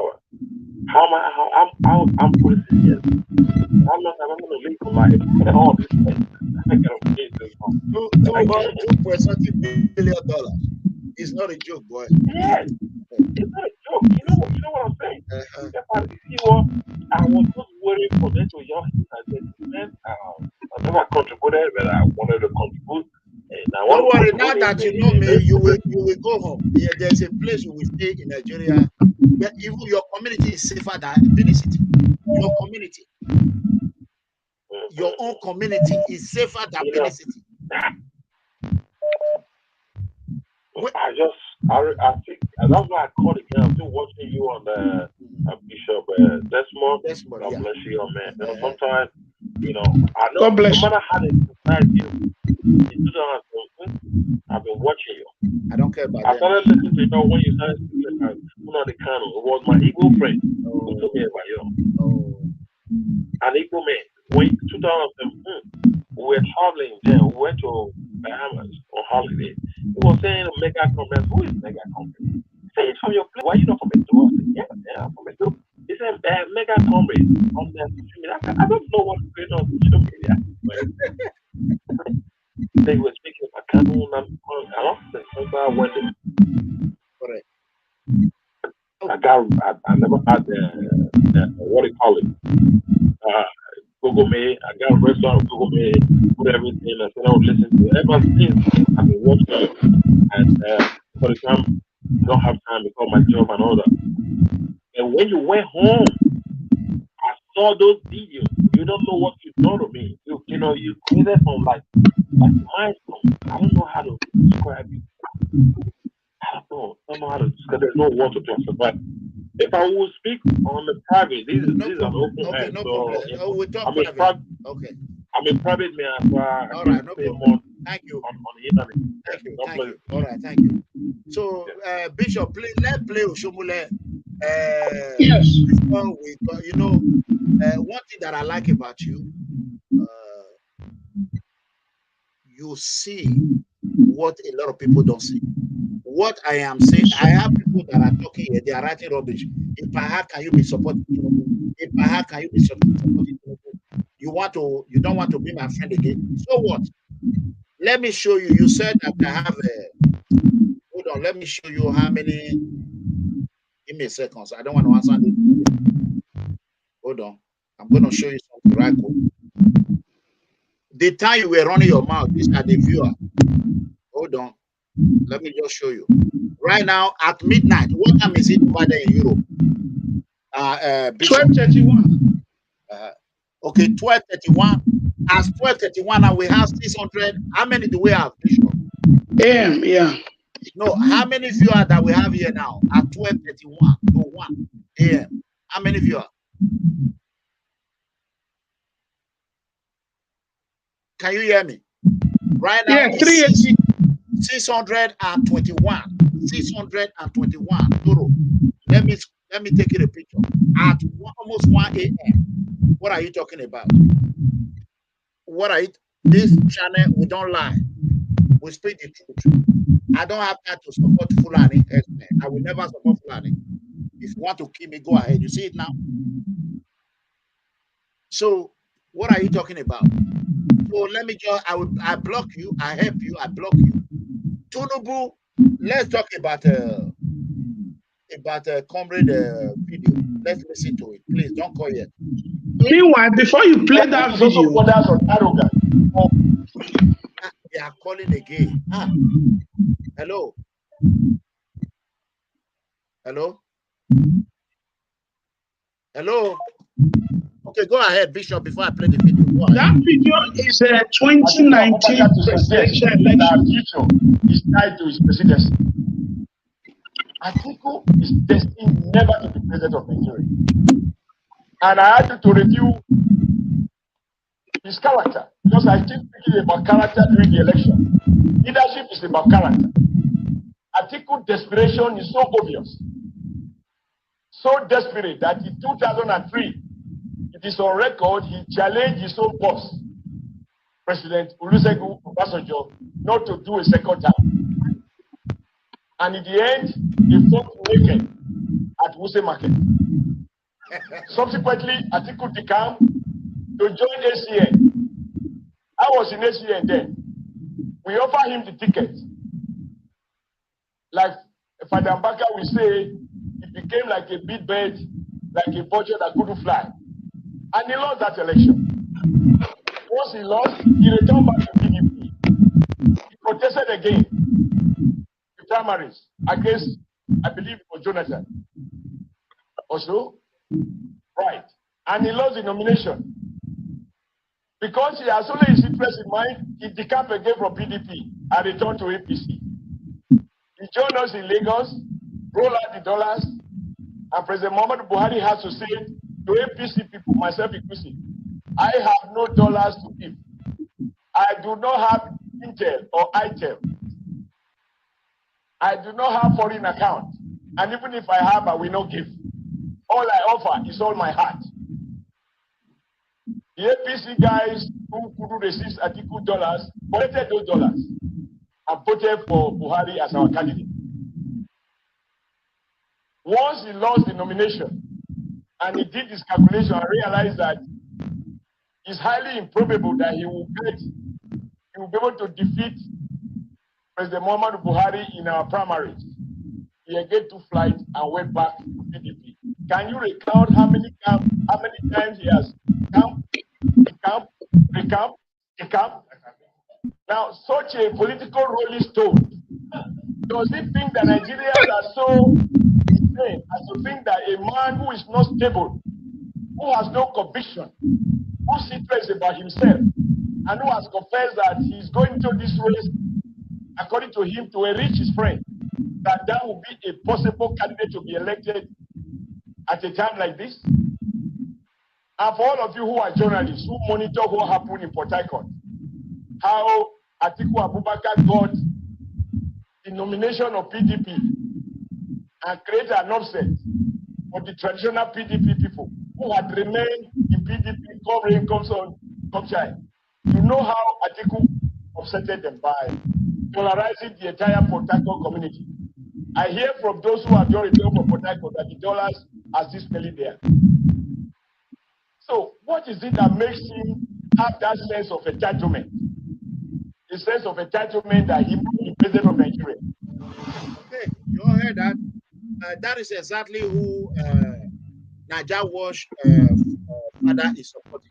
I'm 46 years. How long am I going to live for life? All this thing. I got to pay this home. $2.something million. It's not a joke, boy. Yes. It's not a joke. You know what I'm saying? You know what? I was just worried for them to young and I never contributed, but I wanted to contribute. Don't worry, now that you know me, you will go home. Yeah, there's a place you will stay in Nigeria where even your community is safer than Benin City. Your community. Your own community is safer than Benin City. I think that's why I called again. I'm still watching you on the Bishop Desmond. God bless you, man. Sometimes, I know God bless no matter how they decide you, I've been watching you. I don't care about I started listening to you when you started speaking about the Kano. It was my Igbo friend who told me about you. An Igbo man. When 2017, we were traveling there. We went to Bahamas on holiday. He was saying mega conference. Who is mega conference? He said, it's from your place. Why are you not from Edo? I said, yeah, I'm from Edo. He said, mega conference on the social media. I don't know what's going on social media. They were speaking about Kanu and I wedding. Correct. I never had what do you call it? Google Me. I got a restaurant on Google Me, put everything. I said I would listen to it. Ever since I've been watching it. And for the time, I don't have time because my job and all that. And when you went home, I saw those videos. You don't know what you done to me. You created from like milestone. I don't know how to describe it. I don't know how to describe it. There's no word to classify. If I will speak on the private, this is an open hand. No so problem. We'll talk private. Okay. I'm in private, man. So all right, no problem. Thank you. On the internet. Thank you. All right, thank you. So, Bishop, let's play Oshomule. Yes. Before we go, one thing that I like about you, you see what a lot of people don't see. What I am saying, I have people that are talking here, they are writing rubbish. If how can you be supporting Tinubu? If how can you be supporting Tinubu? You don't want to be my friend again. So what? Let me show you. You said that I have hold on, let me show you how many. Give me a second. So I don't want to answer this. Hold on. I'm going to show you something right quick. The time you were running your mouth, these are the viewer. Hold on. Let me just show you. Right now at midnight, what time is it over there in Europe? 12:31. Okay, 12:31. As 12:31, and we have 600. How many do we have, Bishop? AM, yeah. No, how many viewers that we have here now at 12:31 to 1 AM? How many viewers? Can you hear me? Right now, yeah, 380. 621. 621 euro. Let me take it a picture. At almost 1 a.m. What are you talking about? What are it? This channel, we don't lie. We speak the truth. I don't have time to support Fulani. I will never support Fulani. If you want to kill me, go ahead. You see it now? So, what are you talking about? So, let me just, I block you, I help you, I block you. Tinubu, let's talk about comrade video. Let's listen to it. Please, don't call yet. Meanwhile, before you play that video, borders on arrogance. They are calling again. Hello. Hello. Hello. Okay, go ahead, Bishop, before I play the video. That video is a 2019 presidential election. Our future is tied to his presidency. Atiku is destined never to be president of Nigeria. And I had to review his character, because I keep thinking about character during the election. Leadership is about character. Atiku desperation is so obvious, so desperate that in 2003, it is on record, he challenged his own boss, President Olusegun Obasanjo, not to do a second term. And in the end, he fought naked at Wuse Market. Subsequently, Atiku decamped to join ACN. I was in ACN then. We offered him the ticket. Like Father Mbaka will say, it became like a big bird, like a vulture that couldn't fly. And he lost that election. Once he lost, he returned back to PDP. He protested again, the primaries, against, I believe it was Johnathan. Also, right. And he lost the nomination. Because he has only his interest in mind, he decamped again from PDP and returned to APC. He joined us in Lagos, rolled out the dollars, and President Muhammadu Buhari has to say to APC people, myself inclusive, I have no dollars to give. I do not have Intel or ITEL. I do not have foreign account. And even if I have, I will not give. All I offer is all my heart. The APC guys who couldn't resist Atiku dollars collected those dollars and voted for Buhari as our candidate. Once he lost the nomination and he did his calculation and realized that it's highly improbable that he will be able to defeat President Muhammadu Buhari in our primaries, he again took flight and went back to PDP. Can you recount how many times he has decamped? Now, such a political rolling stone, does he think that Nigerians are so insane as to think that a man who is not stable, who has no conviction, who secrets about himself, and who has confessed that he's going into this race, according to him, to enrich his friend, that would be a possible candidate to be elected at a time like this? And for all of you who are journalists, who monitor what happened in Port Harcourt, how Atiku Abubakar got the nomination of PDP and created an upset for the traditional PDP people who had remained in PDP, come rain, come sun, come shine. You know how Atiku upsetted them by polarizing the entire Port Harcourt community. I hear from those who have joined the Port Harcourt that the dollars are still smelling there. So, what is it that makes him have that sense of entitlement? A sense of entitlement that he will be president of Nigeria. Okay, you all heard that. That is exactly who Naija Wash father is supporting.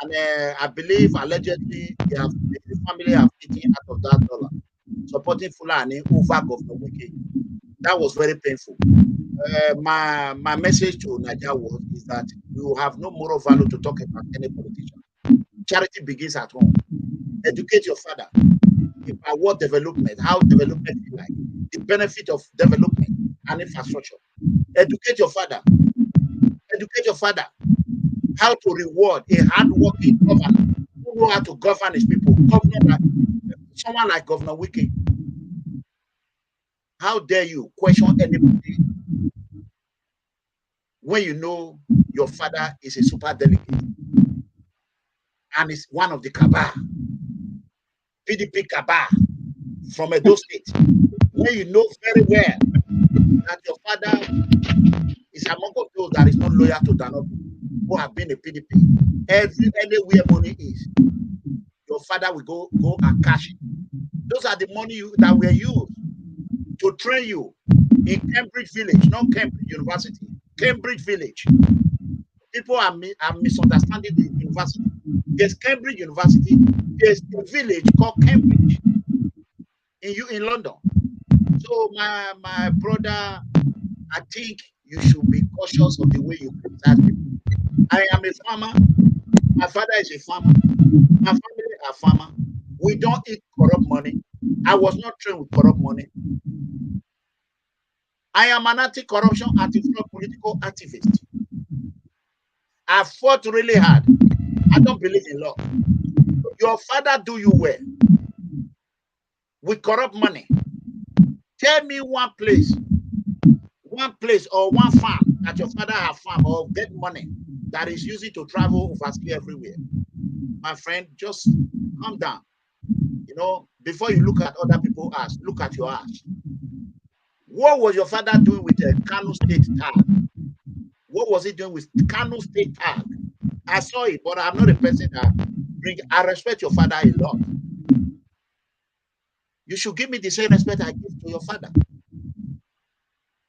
And I believe allegedly the family have eaten out of that dollar, supporting Fulani over Governor WIKE. That was very painful. My message to Naija Wash is that you have no moral value to talk about any politician. Charity begins at home. Educate your father about what development, how development is like, the benefit of development and infrastructure. Educate your father. Educate your father how to reward a hard-working governor who know how to govern his people. Someone like Governor WIKE. How dare you question anybody when you know your father is a super delegate and is one of the Cabal, PDP Cabal from Edo State, when you know very well that your father is among those that is not loyal to Danobu, who have been a PDP. Anywhere money is, your father will go and cash it. Those are the money that were used to train you in Cambridge Village, not Cambridge University, Cambridge Village. People are misunderstanding the university. There's Cambridge University. There's a village called Cambridge in London. So my brother, I think you should be cautious of the way you criticize people. I am a farmer. My father is a farmer. My family are farmer. We don't eat corrupt money. I was not trained with corrupt money. I am an anti-corruption, anti-fraud political activist. I fought really hard. I don't believe in law. Your father do you well with corrupt money. Tell me one place or one farm that your father have farm or get money that is using to travel overseas everywhere. My friend, just calm down. You know, before you look at other people's ass, look at your ass. What was your father doing with the Kano State tag? What was he doing with Kano State tag? I saw it, but I'm not a person that I respect your father a lot. You should give me the same respect I give to your father.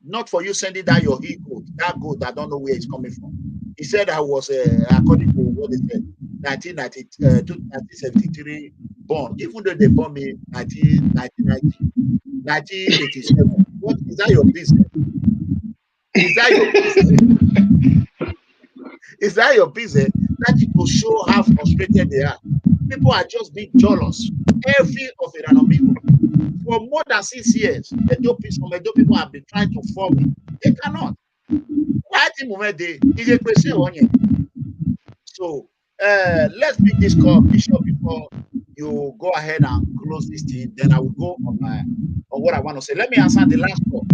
Not for you sending down your goat, that goat I don't know where it's coming from. He said I was, according to what they said, 1973 born, even though they born me 1987. What is that your business? Is that your business? Is that your business? That it will show how frustrated they are. People are just being jealous. Every of it and amigo. For more than 6 years, some Edo people have been trying to form me. They cannot. So let's pick this call, Bishop, before you go ahead and close this thing. Then I will go on what I want to say. Let me answer the last call.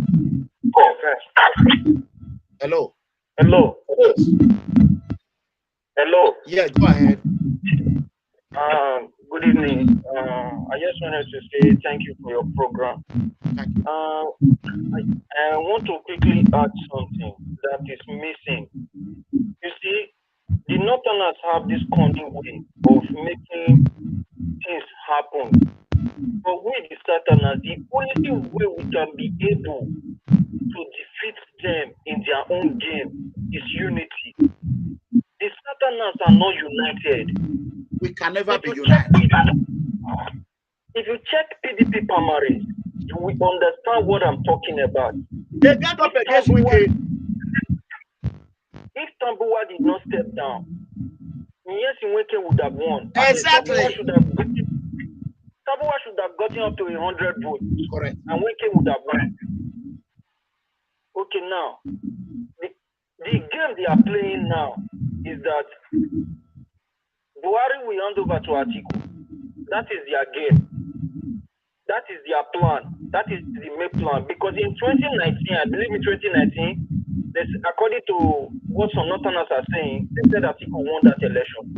Okay. Hello. Hello. Yes. Hello. Yeah, go ahead. Good evening. I just wanted to say thank you for your program. Thank you. I want to quickly add something that is missing. You see, the Northerners have this cunning way of making things happen. But we, the Southerners, the only way we can be able to defeat them in their own game is unity. The Southerners are not united. We can never be united. If you check PDP primaries, you will understand what I'm talking about. They got up against WIKE. If Tambuwa did not step down, NYESOM would have won. Exactly. Tambuwa should have gotten up to 100 votes. Correct. And WIKE would have won. Okay, now, the game they are playing now is that Buhari will hand over to ATIKU. That is their game. That is their plan. That is the main plan. Because in 2019, I believe in 2019, according to what some Northerners are saying, they said ATIKU won that election.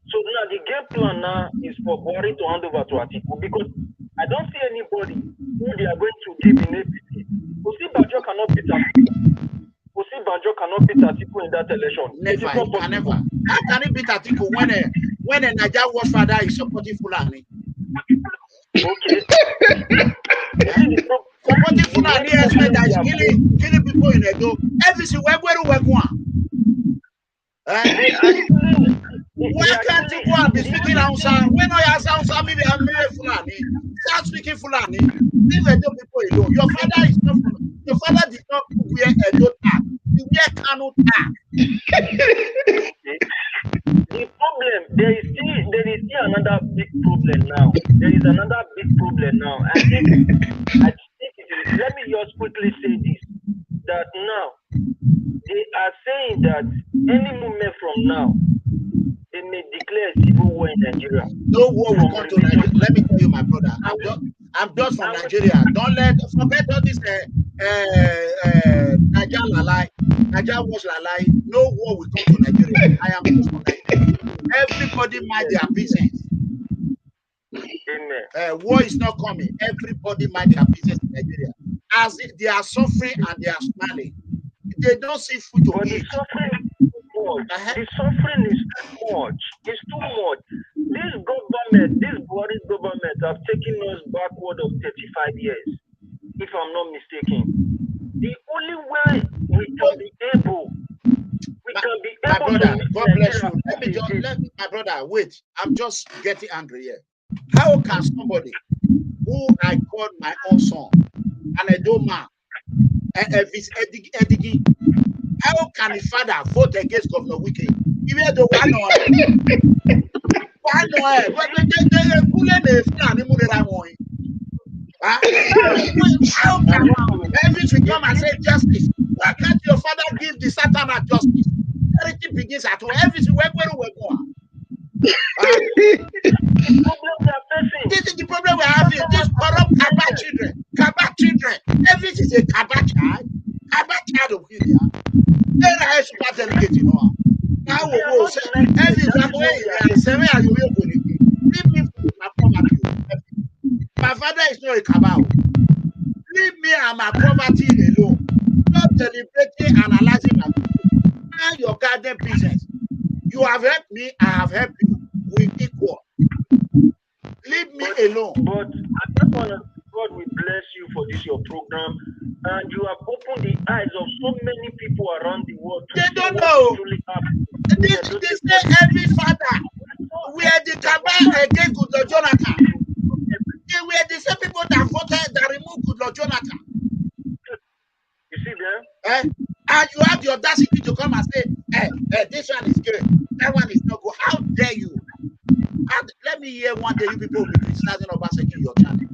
So now the game plan now is for Buhari to hand over to ATIKU, because I don't see anybody who they are going to give in APC. OSIBANJO cannot beat ATIKU. OSIBANJO cannot beat ATIKU in that election. Never, he can never. How can he beat ATIKU when a Niger watchfather is supporting Fulani? Okay. Supporting Fulani expert that is killing people in Edo. Everything where we go. Why can't you go and be speaking Hausa? When I ask Hausa, maybe I'm Fulani. Start speaking Fulani. Leave Edo people alone. Your father is not from. Your father did not wear Edo tag. He wear Kano tag. The problem, there is still another big problem now. There is another big problem now. I think it is. Let me just quickly say this: that now they are saying that any moment from now they may declare civil war in Nigeria. No war will come to Nigeria. Let me tell you, my brother. I'm just from Nigeria. Don't forget all this Niger lalai. Niger was lalai. No war will come to Nigeria. I am just from Nigeria. Everybody mind their business. War is not coming. Everybody mind their business in Nigeria. As they are suffering and they are smiling. They don't see food to eat. The suffering is too much. It's too much. This government, this BUHARI government have taken us backward of 35 years, if I'm not mistaken. The only way we can be able, my brother, God bless you. My brother, wait. I'm just getting angry here. How can somebody who I called my own son, and I don't man, EHIGIE, how can a father vote against Governor WIKE? Even though one know how can everything come and say justice? Why can't your father give the Satan justice? Everything begins at home. Everything where we go. This is the problem we're having. This corrupt Cabal children. Everything is a Cabal child of India. Then I have super delegate, you know. Now we go. Leave me my poverty. My father is not a Cabal. Leave me and my poverty alone. Stop deliberating and analyzing my people. Now your garden business. You have helped me, I have helped you. We equal. Leave me alone. But I just want to, God will bless you for this your program, and you have opened the eyes of so many people around the world. They don't know. They say every father were the Cabal against Goodluck Johnathan. They were the same people that voted, that removed Goodluck Johnathan. You see them? And you have the audacity to come and say, this one is good, that one is not good. How dare you? And let me hear one day you people will be criticizing Obasanjo your channel.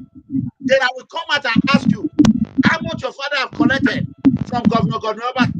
Then I will come out and ask you, how much your father have collected from Governor Obasanjo?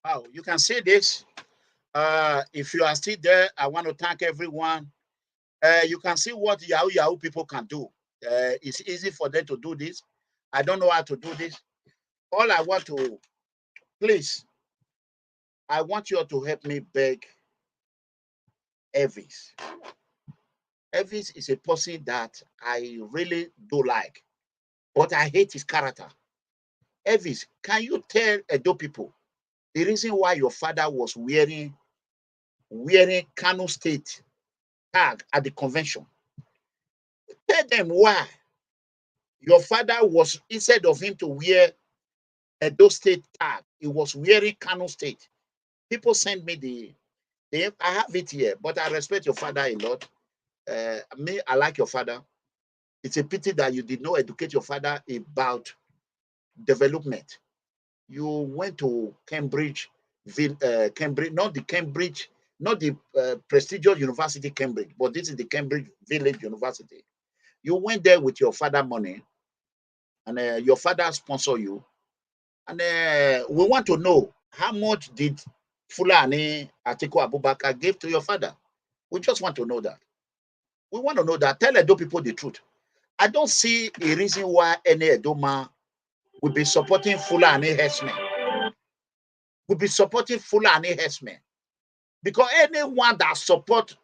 Wow, you can see this. If you are still there, I want to thank everyone. You can see what Yahoo people can do. It's easy for them to do this. I don't know how to do this. All I want to, please, I want you all to help me beg Elvis. Elvis is a person that I really do like, but I hate his character. Elvis, can you tell Edo people the reason why your father was wearing Kano State tag at the convention? Tell them why your father was, instead of him to wear Edo State tag, he was wearing Kano State. People send me I have it here, but I respect your father a lot. Me, I like your father. It's a pity that you did not educate your father about development. You went to Cambridge, Cambridge, not the prestigious university Cambridge, but this is the Cambridge Village University. You went there with your father money, and your father sponsor you. And we want to know, how much did Fulani ATIKU ABUBAKAR give to your father? We just want to know that. We want to know that. Tell Edo people the truth. I don't see a reason why any Edo man will be supporting Fulani herdsmen. Will be supporting Fulani herdsmen. Because anyone that support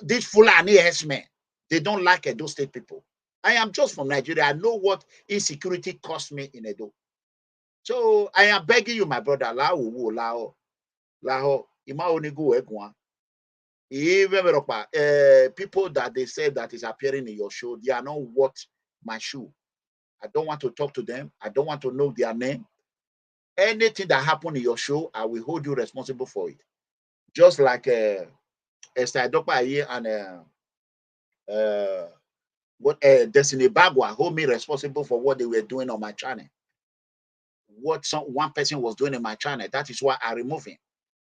these Fulani herdsmen, they don't like Edo State people. I am just from Nigeria. I know what insecurity cost me in Edo. So I am begging you, my brother, people that they say that is appearing in your show, they are not worth my shoe. I don't want to talk to them. I don't want to know their name. Anything that happened in your show, I will hold you responsible for it. Just like Esther Dokpa and Destiny Bagwa hold me responsible for what they were doing on my channel. What one person was doing in my channel, that is why I remove him.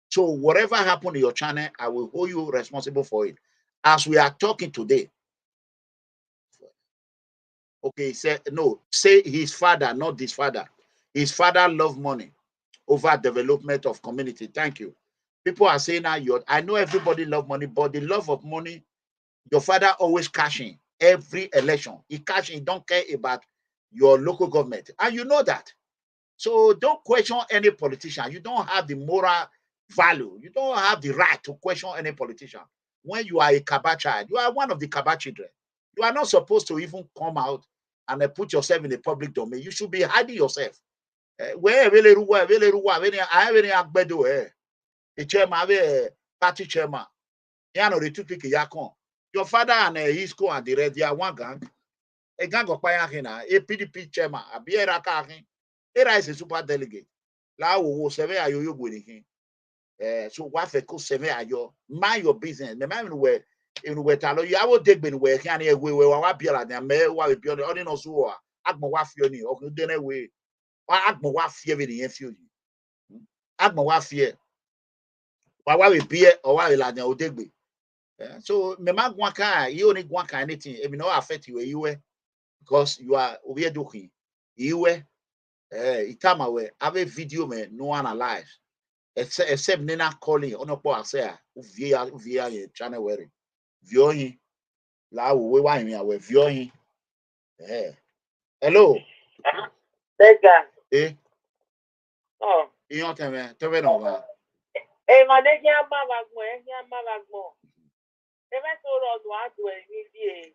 So whatever happened in your channel, I will hold you responsible for it. As we are talking today, okay, say his father, not this father. His father loved money over development of community. Thank you. People are saying now, I know everybody love money, but the love of money, your father always cashing every election. He cashing, don't care about your local government. And you know that. So don't question any politician. You don't have the moral value. You don't have the right to question any politician. When you are a Cabal child, you are one of the Cabal children. You are not supposed to even come out and put yourself in the public domain. You should be hiding yourself. Party chairman. Your father and EHISCO and the rest, they are one gang. A gang of Payahina, a PDP chairman, a Biera Kahin. Era is a super delegate. La wo seve ayo yo gwini. So what fe ko seve ayo. Mind your business. The man in we talo you awo degbe ni we kan e we wa biela na me wa bi on no so wa agbo wa fie ni o de na we wa agbo wa fie be ni fie ni. Agbo wa fie. Wa we bie o wa la na o degbe. So me ma gwan kan you only gwan kan anything e be no affect you because you are obi eduki. You itama we have a video me no analyze except nena calling onopo ase via channel wearing viohi la we wa him we viohi hello Lega. Oh. Iyon teme no ba Mane magmo. Ebe to ro do adu e ni die.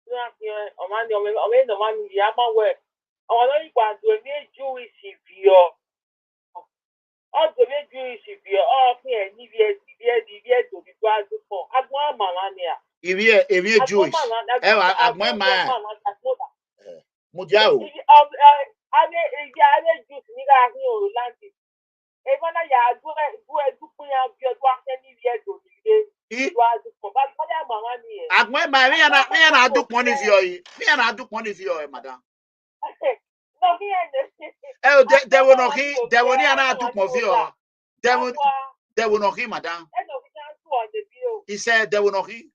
So afi o ma no ma mi ya ma we. O lo igba do ni Jewish view. O do me Jewish view. O fi e ni vie do bi do azu fo. Agbo mama ni a. Evie Jewish. Agmo ma. Mujao. Ale Jewish ni ga hin o lanti. Ebona ya do kun ya bi o do ase ni vie do bi do azu fo. Ba mama ni e. Agmo ma me na adu pon if you. Me na adu pon if you, madam. No, There will not he. There will not do confio. There will not he, madam. He said there will not he.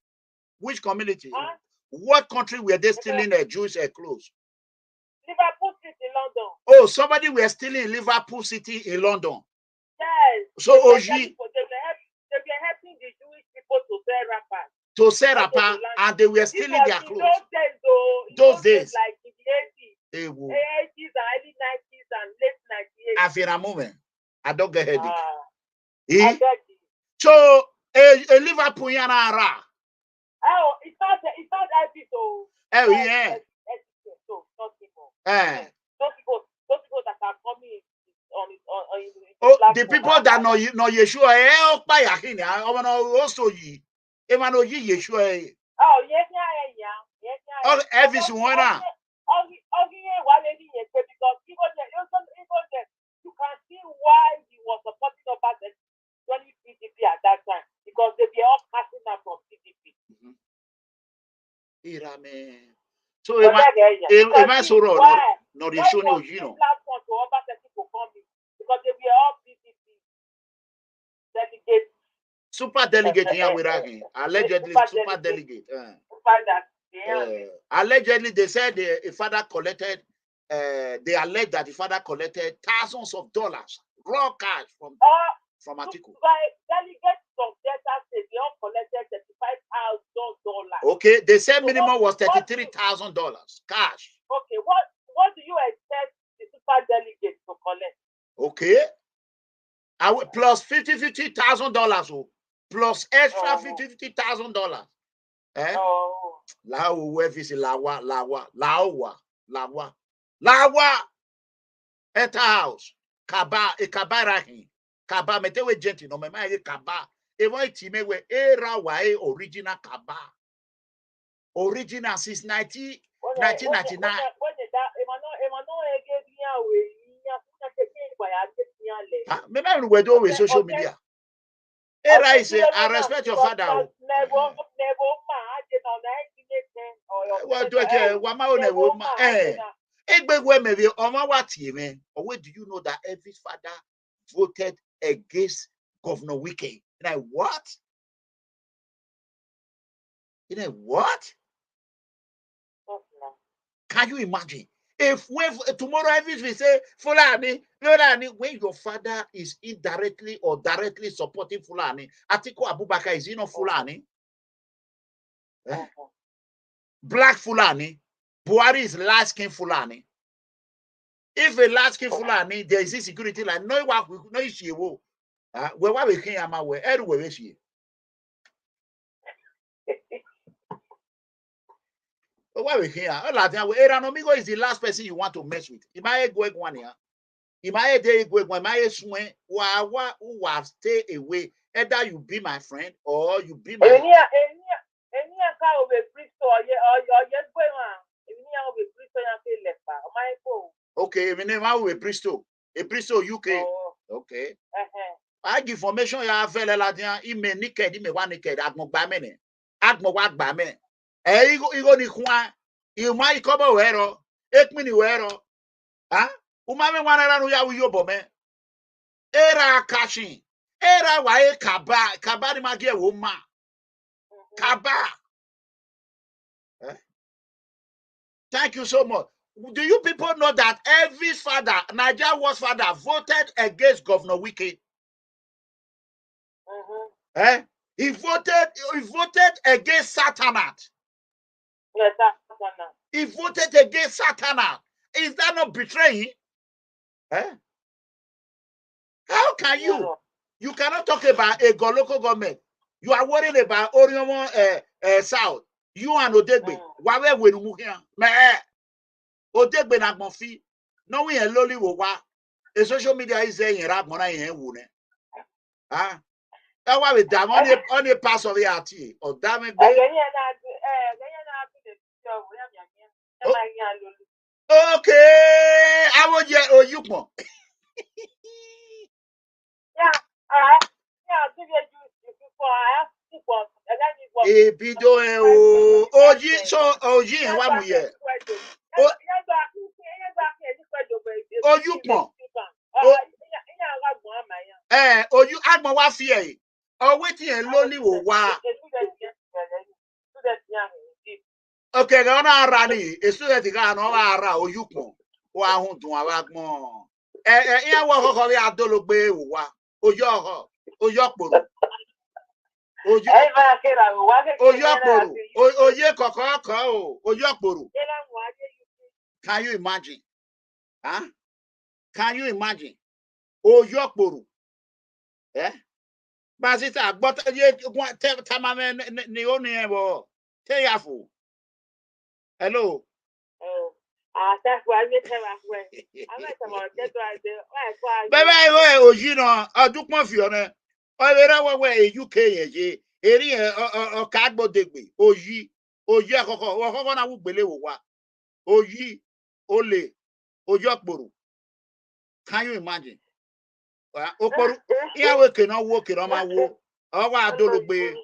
Which community? Huh? What country were they stealing Jewish clothes? Liverpool City, London. Oh, somebody were stealing Liverpool City in London. Yes. So They were Oji helping the Jewish people to sell rappers. to sell rapper and they were stealing their clothes. Those days. Like in the 80s. They will. 80s and early 90s and late 98. After a moment, I don't get headache. I get it. So a Liverpool yana ra. Oh, it's not heavy though. Oh yeah. So not people. Those people that are coming on the people that know Yeshua help by Yakini. I want to also ye. Emano ye Yeshua. Oh yes, yeah. Oh, everything one now. Because you can see why he was supporting about the 20 PDP at that time because they were all passing out from PDP. So am so wrong? No, they show you know. Because they were all PDP delegates. Super delegate here with allegedly super delegate. Allegedly, they said the father collected. They allege that the father collected thousands of dollars, raw cash from ATIKU. Delegates from Delta State, they all collected $35,000. Okay, they said minimum was $33,000 cash. Okay, what do you expect the super delegates to collect? Okay, plus $50,000 plus extra $50,000. Eh? Lawa. Enter house. Kabarahi. Kaba metewe genti no mema ye kaba. Ewa itime we era wae original kaba. Original since 1999. Mema we do with social media. Era is I respect your father. What do I wama one woman? Or where do you know that every father voted against Governor WIKE? What? What? Can you imagine? If tomorrow every we say Fulani, when your father is indirectly or directly supporting Fulani, ATIKU ABUBAKAR is he not Fulani? Black Fulani, BUHARI is light skin Fulani. If a light skin Fulani, there is insecurity like no one no issue. Where we can am aware, everywhere we see. Why we here? Eranomigo is the last person you want to mess with. Imaye go one here. Imaye dey go one. Imaye swing. Who stay away. Either you be my friend or you be my. Okay, my name is Bristol. A Bristol UK. Okay. I give information ya fele la dia. Ime naked. Ime one naked. Agmo bamene. Agmo wag bamene. Igo ni kwa ima ikoba wero ekmini wero umame wanara no ya wiyo bome era kashin era wae kaba ni magie wo ma kaba. Thank you so much. Do you people know that every father, Nigeria was father, voted against Governor WIKE? He voted against Satanat. Yes, He voted against Satana. Is that not betraying? How can you? You cannot talk about a local government. You are worried about ORHIONMWON South. You and OGEDEGBE. Why we move here? OGEDEGBE na monfi. No we loli wo wa. A social media is saying rap mona yen wune. That's why we damn on a pass of the RT or damn it. Okay, I will get you more. You add my wife here. Oh, waiting and lonely will wow. Okay, go na rani. Esu de tiga no ara o yukun. Wa hun dun wa gbon. E wa kokori adologbe wa. Oyo Oyokboro. Oyokboro. Oye Koko Oyokboro. Can you imagine? Huh? Can you imagine? Oyokboro. Eh? Basita, but ye tamame neone bo. Teyafu. Hello. That's why I met her as well. I met her on that Bebe ojino adukmo fione. Oyera we UK ye. Eri o Agbodegbe. Oyi akoko na wugbele wo wa. Oyi ole Oyokboro. Can you imagine? Okoro iya we cannot walk it on my wo. Owa adologbe.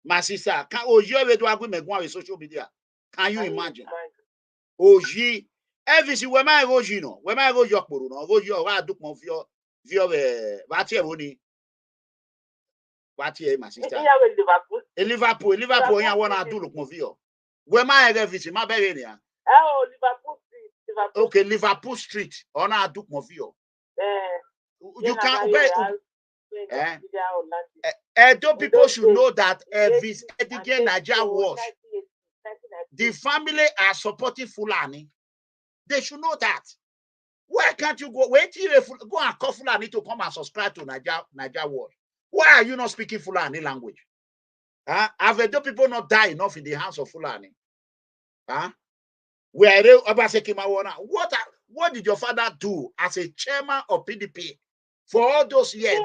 My sister, can Oji we do agwe megwan with social media? Can you imagine? Oji everything we ma Oji no. We ma go Oyokboro no. Oji o wa adukmo vio vatie woni. Vatie my sister. Liverpool ya wana adulukmo vio. We ma everything ma be ni ya. Liverpool. Okay, Liverpool Street. Ona adukmo vio. You can't Edo people should know that this Edige Nigeria was. The family are supporting Fulani. They should know that. Why can't you go? Wait till go and call Fulani to come and subscribe to Nigeria World. Why are you not speaking Fulani language? Huh? Have Edo people not died enough in the hands of Fulani? Huh? What did your father do as a chairman of PDP for all those years?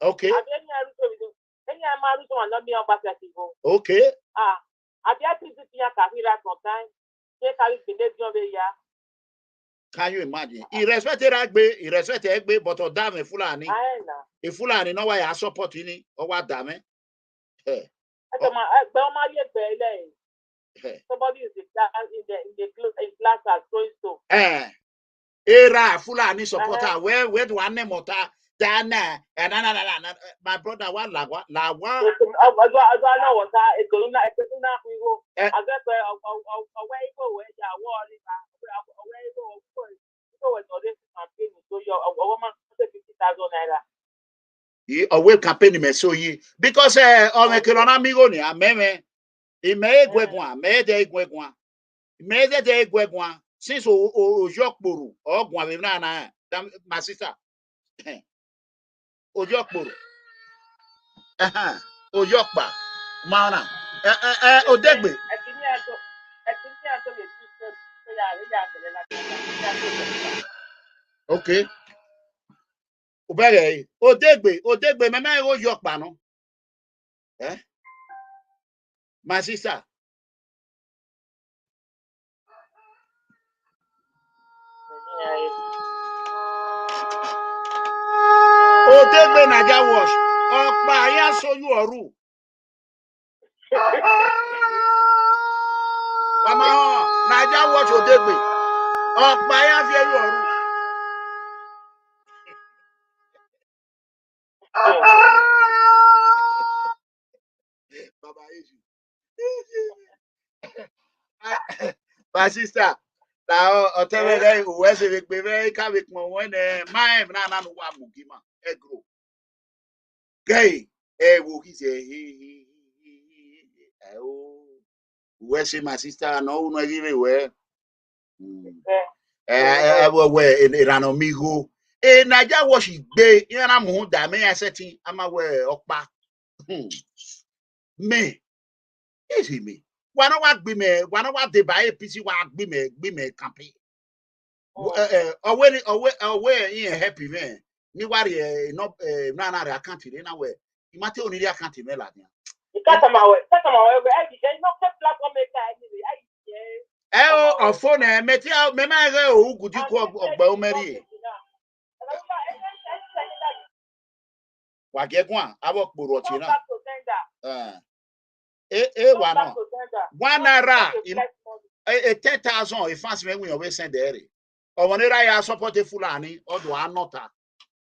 Okay. Okay. Can you imagine? He respected Agbe, but Odame Fulani. A Fulani no why I support ini or what dame. Somebody is in class as going so. Era Fulani supporter. Where do I name Mota? Dana and my brother one Lawan. I away campaign me so ye because on a corona amigo ni meme me de gwegwa since Oyokboro or gwa na my sister Oyokboro Oyokba mana Odegbe okay Obere Odegbe mama Oyokba no my sister Odegbe Naija wash Okpa ya so you oru Mama Naija wash Odegbe Okpa ya fi you oru Baba my sister now otebe we se be very ka be mo when my na no wa mugima egro gay wo he say we say my sister no no give we we ran amigo Naija wash gbe yana mu da me asetin ama we okpa me is he me why not what be me why not what they buy PC what be me campaign away in happy man ni worry no na account ni na we imate only account me la dia o phone me ti me ma re o gudi ko ogba o meri wa ge gwan Awokboro ti na wa no 1 naira 10,000 if fans me we send there o wonera ya support Fulani or do anota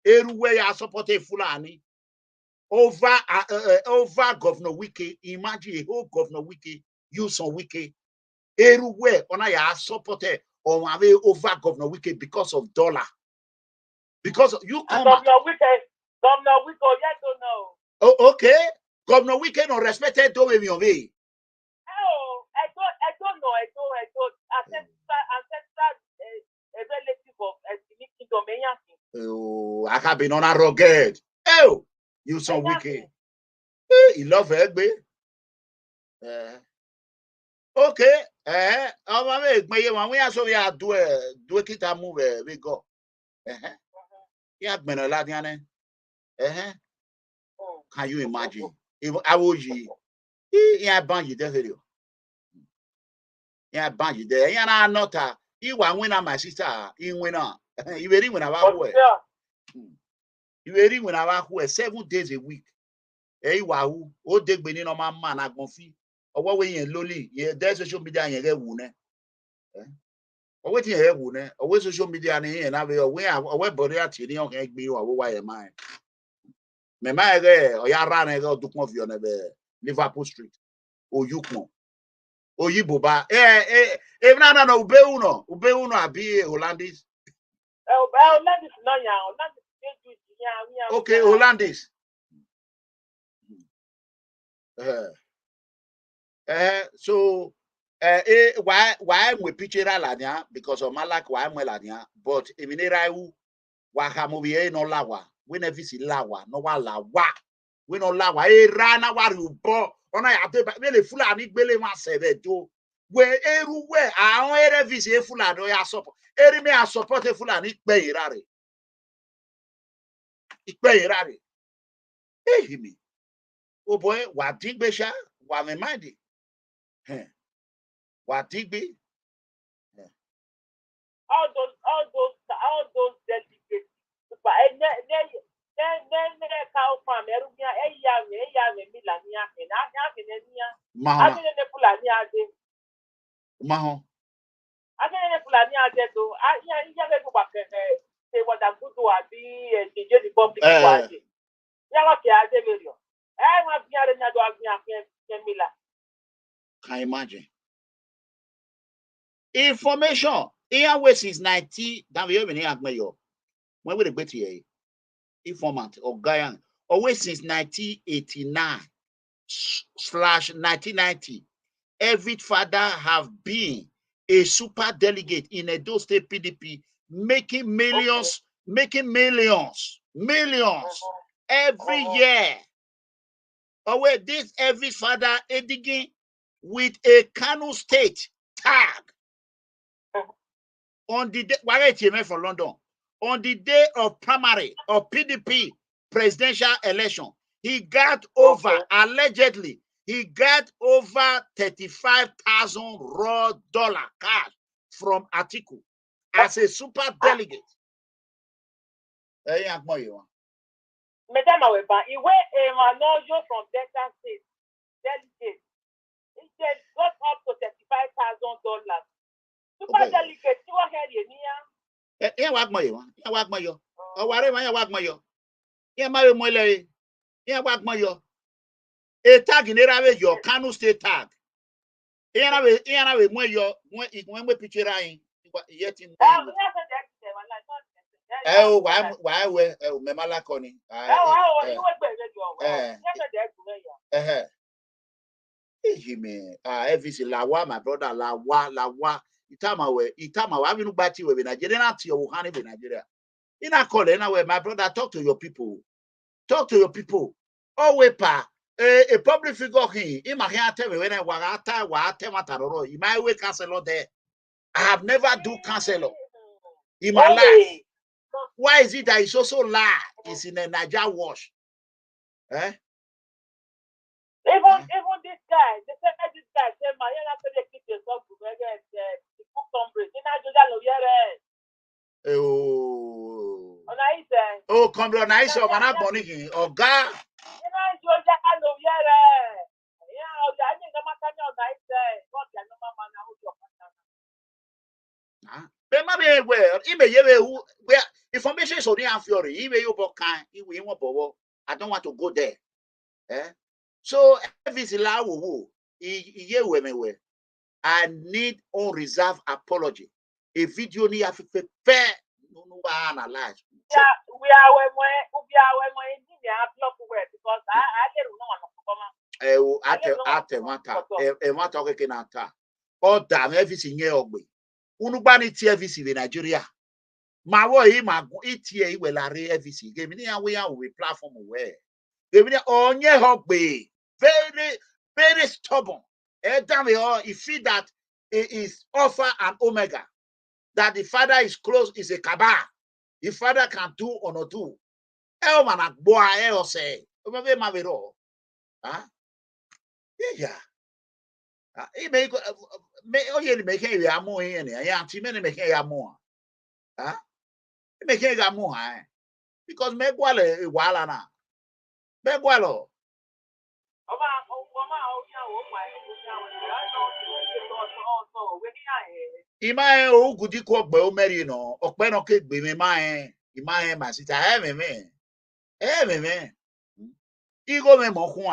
eruwe ya support Fulani over Governor WIKE. Imagine a whole Governor WIKE use on WIKE eruwe ona ya support or over Governor WIKE because of dollar. Because you come. Governor WIKE, yes or no? Oh, okay. Governor WIKE no respected to me on me. Oh, I don't know. Ancestor, a relative of Ethnic Dominion. Oh, I have been on a rugged. Oh, you some WIKE. He love Egbe. Okay. We are so we are do kita move we go. Yeah, Benoladiane. Can you imagine? If I was you, yeah, banji the video. Yeah, banji there. Yeah, not a. You want winner, my sister. You winner. You ready when I was You ready when I was 7 days a week. Hey, wow. Oh, dig benin on my man. I go fee. Or what way in lowly? Yeah, there's social media and you get wounded. Or what you have wounded? Or what social media and I will wear a web body at you. Don't make me or why am I? Me my there or ya ran and go to coffee on Liverpool Street or Yukmo or Yibuba. If not, no, Ubeuno, abi Hollandis. Hollandis, no, yeah. Okay, Hollandis. So, why we picture Lania because of Malak, why Melania, but if in Raiu, Wahamovie no lawa, we never see lawa, no lawa, we no lawa, rana waru bo, on I have to really full and it belly myself, do where everywhere I don't visit full and I support, me I support a full and it pay rari. It pay rari. Hey, me. Oh boy, what think Besha? What am I? What think be? All those delegates. But cow farm, Maho. I can't Fulani do. I go back say what I'm good to be the public. Can you imagine? Information. Here was since 90. That we even have mayor. When we the bet here, informant or Guyana. Always since 1989 / 1990. Every father have been a super delegate in Edo State PDP, making millions every year. Always this every father digging with a Kano State tag on the day from London on the day of primary of PDP presidential election. He got over allegedly. He got over 35,000 raw dollar cash from ATIKU as a super delegate. Madam, he went from Delta State delegate. He said got up to $35,000. Super delegate, you are here, yeah, wag mayo. Oh, whatever, yeah, wag mayo. Yeah, mayo moile. Yeah, wag mayo. A tag in your Kano State tag. Yeah, we when we picture yet in oh, why me malakoni. Every Lawa, my brother, Lawa. Itama, I mean, but you in Nigeria, not your Wuhan in Nigeria. In a call, anyway, my brother, talk to your people. Talk to your people. Oh, wepa. A public figure here. In my hand, tell me when I was in my way, counselor there. I have never do counselor in my life. Why is it that it's also large? It's in a Niger wash. Eh? Even this guy, they said this guy said, "My yana said they keep yourself to the cook some bread." Oh, come on, nice of an abonning. Oh, God. Information is only inferior. I don't want to go there. Eh? So if it's I need unreserved apology. a video ni afife fair no analyze. Yeah, we are when engineer block where because I don't mata okeke na ata. O da me everything nye ogbe. Unu gba ni ti everything in Nigeria. Ma wo yi ma gun itie iwe la re everything. Ge mi ni awe ya we platform where. Ge mi ni onye ogbe. Very stubborn. He feel that it is Alpha and Omega. That the father is close, is a cabal. The father can do or not do. Man, boy, I say, yeah. He make a more in here. Yeah, Timmy make a more. Make a more because Megwale Walana. Megwalo. Imae o gudi ko gbe o meri no ope no ke gbe me imae ma sita me igo me mo ho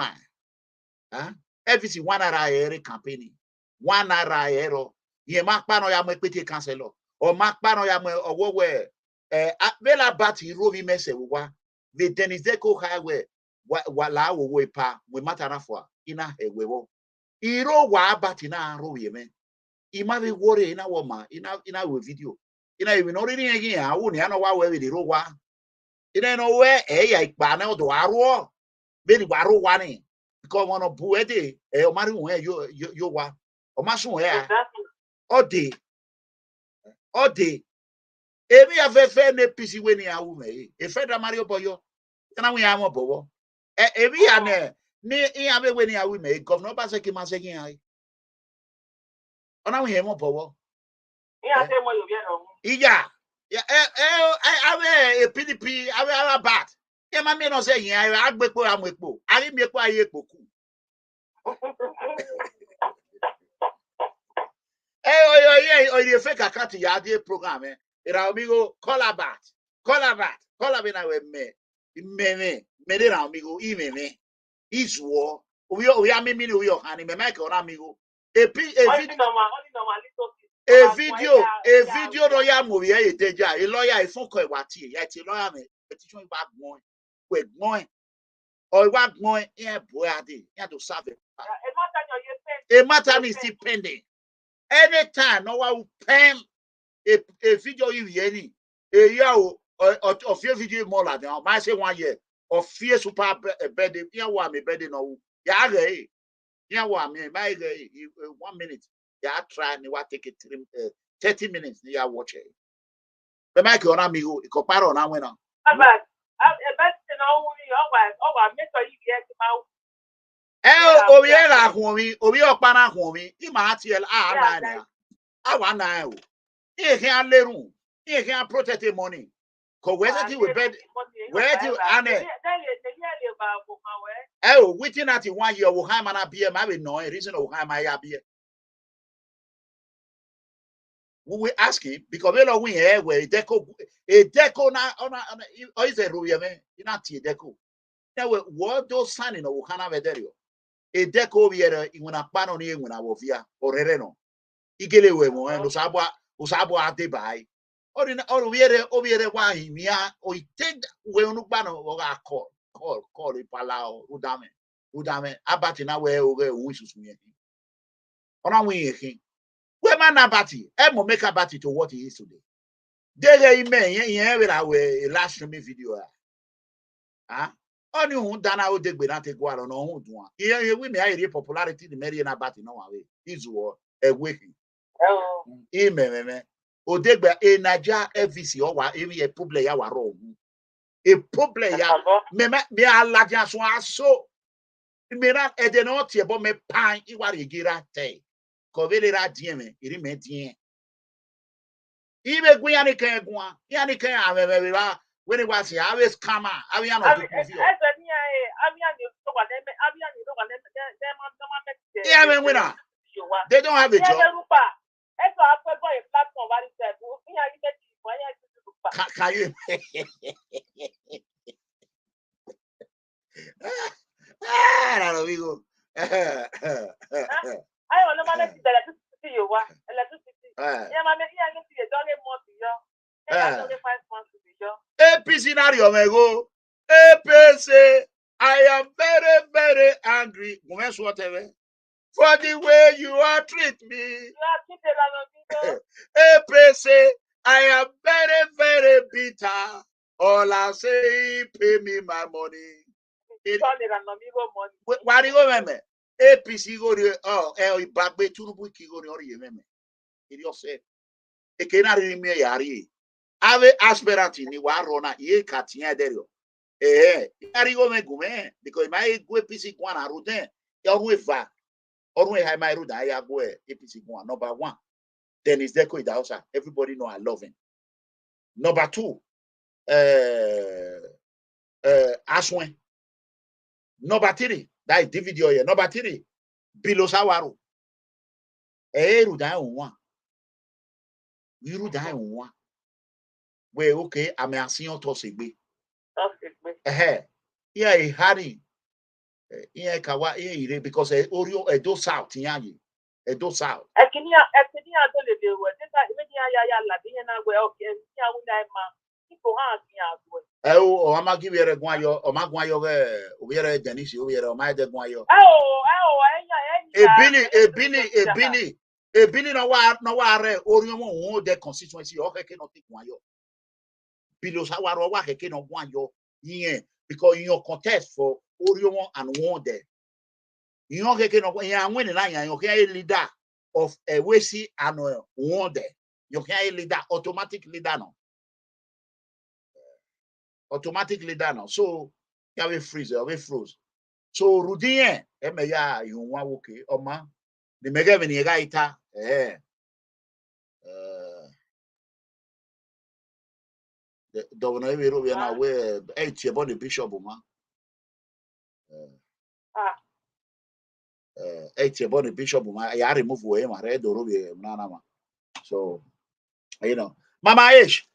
a everything one ara ere campaign one ara ero ye ma pa no ya mo pete cancel o ma pa no ya mo owowe bela bati ro mi mese wa the denizeko highway wa la wo pa we matara fo ina ewewo iro wa bati na ro ye me imabe worry ina woma ina we video ina even already again awu ni ana wa we the ro wa ina no we ya ipa na do aro be ni waro wa ni because one of bu ede o mari won yo wa o ma sun ya ode emi afefe na pisi we ni awu me e federal mario boyo na we am bowo emi ya na ni iya be we ni awu me governor ba se ki ma se kin ai ona we am bowo iya a PDP a bat e ma me no say yin agbepo amepo ari mi epo aye epoku the fake account ya dey program ira amigo call about call na we me dey na amigo me iswo we am me we ohani me make ona amigo a video no ya mo ye deja a lawyer ifun ko iwa ti ya ti lawyer me petition iwa gbon we gbon o iwa gbon e boy ade ya to serve a matter is still pending anytime no wa pen a video you any a year of your video more than I say 1 year of fear super birthday ya wa me birthday no ya re ya wa me my 1 minute ya try ni wa take it 30 minutes ni ya watch it be make on amigo ko paro na wena obi okpana hu mi ima atiel na awa na o e can leru e can protect money ko we say we bed where do ane waiting at 1 year wo ha mana bia ma be no reason o ha ma ya bia we will ask him because we know we here where deco na or is a ruya me ina ti deco now what those signing o ha na vederio a deco we here inguna pano ni inguna wo via orere no igele we mo no usabo ate bai or we here wa himia o take we unu pano o ga call ipalao udame abati na we o ge unsusu yen ona we yin we man abati e mo make abati to what he is today dege ime yen we la we last streaming video oni hun dana o degbe na te gwa no hun dun yen we me aye popularity the meri na abati no wa we izuwo ewekin me o degbe e naja FVC o wa e problem ya wa ro e problem ya me alaja so aso me na e de no tie bo me pan iware gira te ko vele ra die me iri me die ibe gu ya ni kan ame ba when it was ya always come out ya no do confuse yeah me winner they don't have a job can you amigo See you what? Electricity. Yeah, my yeah, I see a dollar more to you. Yeah, dollar 5 months to be you. AP scenario mego. AP say I am very, very angry. Whatever. For the way you are treat me. You are treated as AP say I am very, very bitter. All I say, pay me my money. Why do you go, man? APC go to Bagbe Tinubu Kigo or Yememe. It just said, it cannot remain Yari. Ave aspirant in the Warona, ye Katia Derio. Yari go me because my go APC one are Ruden, Yorweva, or we have my Ruda, I go APC one, number one. Then is Deco in the house. Everybody know I love him. Number two, Ashwin. Number three, that is DVD here. Number three, below Sawaru. Ruda one. You ruda one. We okay, I'm a senior Tosigbe. Yeah, a Harry. Yeah, Kawa, because Oreo, a do south, Yangi. A do south. Oh, I'm give you a guayo, or Maguayo, we are a Denisi, we are a Mada Guayo. A Billy, no ware, Oreo, the constituency, or I cannot take one. Below Sawaro, I cannot want your yeah, because in your contest for Oreo and one there. You know, I'm winning, you're a leader of a Wesi and one there. You're a leader, automatic leader now. Automatic leader now. So, you have a freezer, have a froze. So, Rudien, Emeya, you want okay, Oma, the Megavini Gaita, the Governor we are now where 8 about the Bishop, Oma. 8 about the Bishop, I remove away my red or Ruby, Nanama. So, you know, Mama Ish.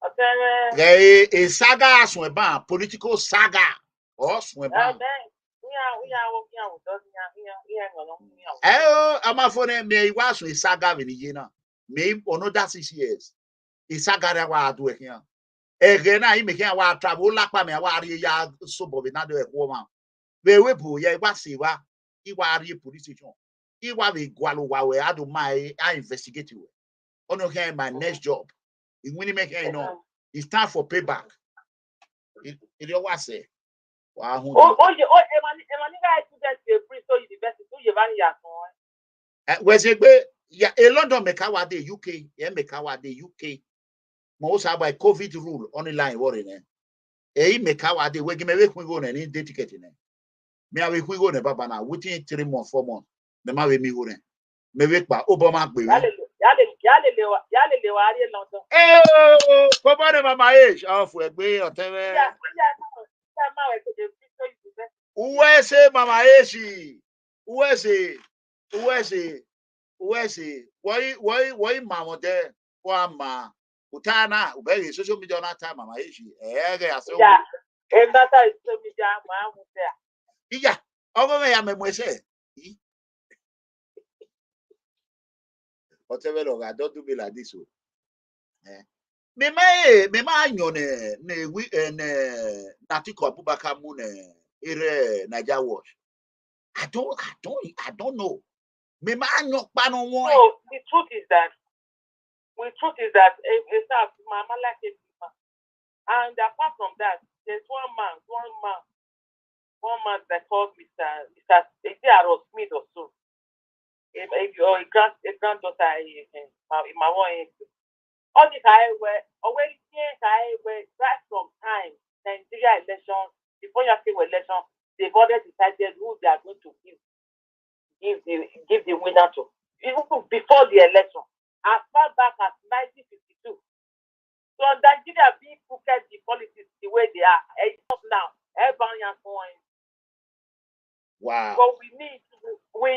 A saga sweba, political saga or sweba. I'm a phone may was a saga in Yena. May or no that 6 years. A saga that I do here. Again, I make a travel like me, a warrior suburb another woman. Where we put ya was Siva, he was a police station. He was a Gualuwa, I do my I investigate you. On okay, my next job. If we make a no. It's time for payback. It was say. Wow. Where's it? Yeah, a London Mekawa de UK, Mekawa de UK. Most have by COVID rule on the line. What in it? Mekawa de we give me we go and any ticket in it. Me have we go ne baba now within 3 months, 4 months. Me ma we me go ne. Me wait ba Obama gbe. Oh, come on, my age. Off we be or tell. Where's it, Mama Eshi? Where's it? Why, Mama there? One ma. Utana, very social media on time, Mama Eshi. Yeah, and that is social media, Mamma there. Yeah, over there, I'm a say. Whatever, I don't do me like this. Me ne we ATIKU ABUBAKAR mune ere Naija wash. I don't know. Me no, the truth is that it's not Mama like it. And apart from that, there's one man that called Mr. Smith or so. If your granddaughter in my one. All the time where already right from time Nigeria election before you have election, they've already decided who they are going to give the winner to. Even before the election, as far back as 1952. So Nigeria being crooked the politics the way they are. Now, everybody is going. Wow. But we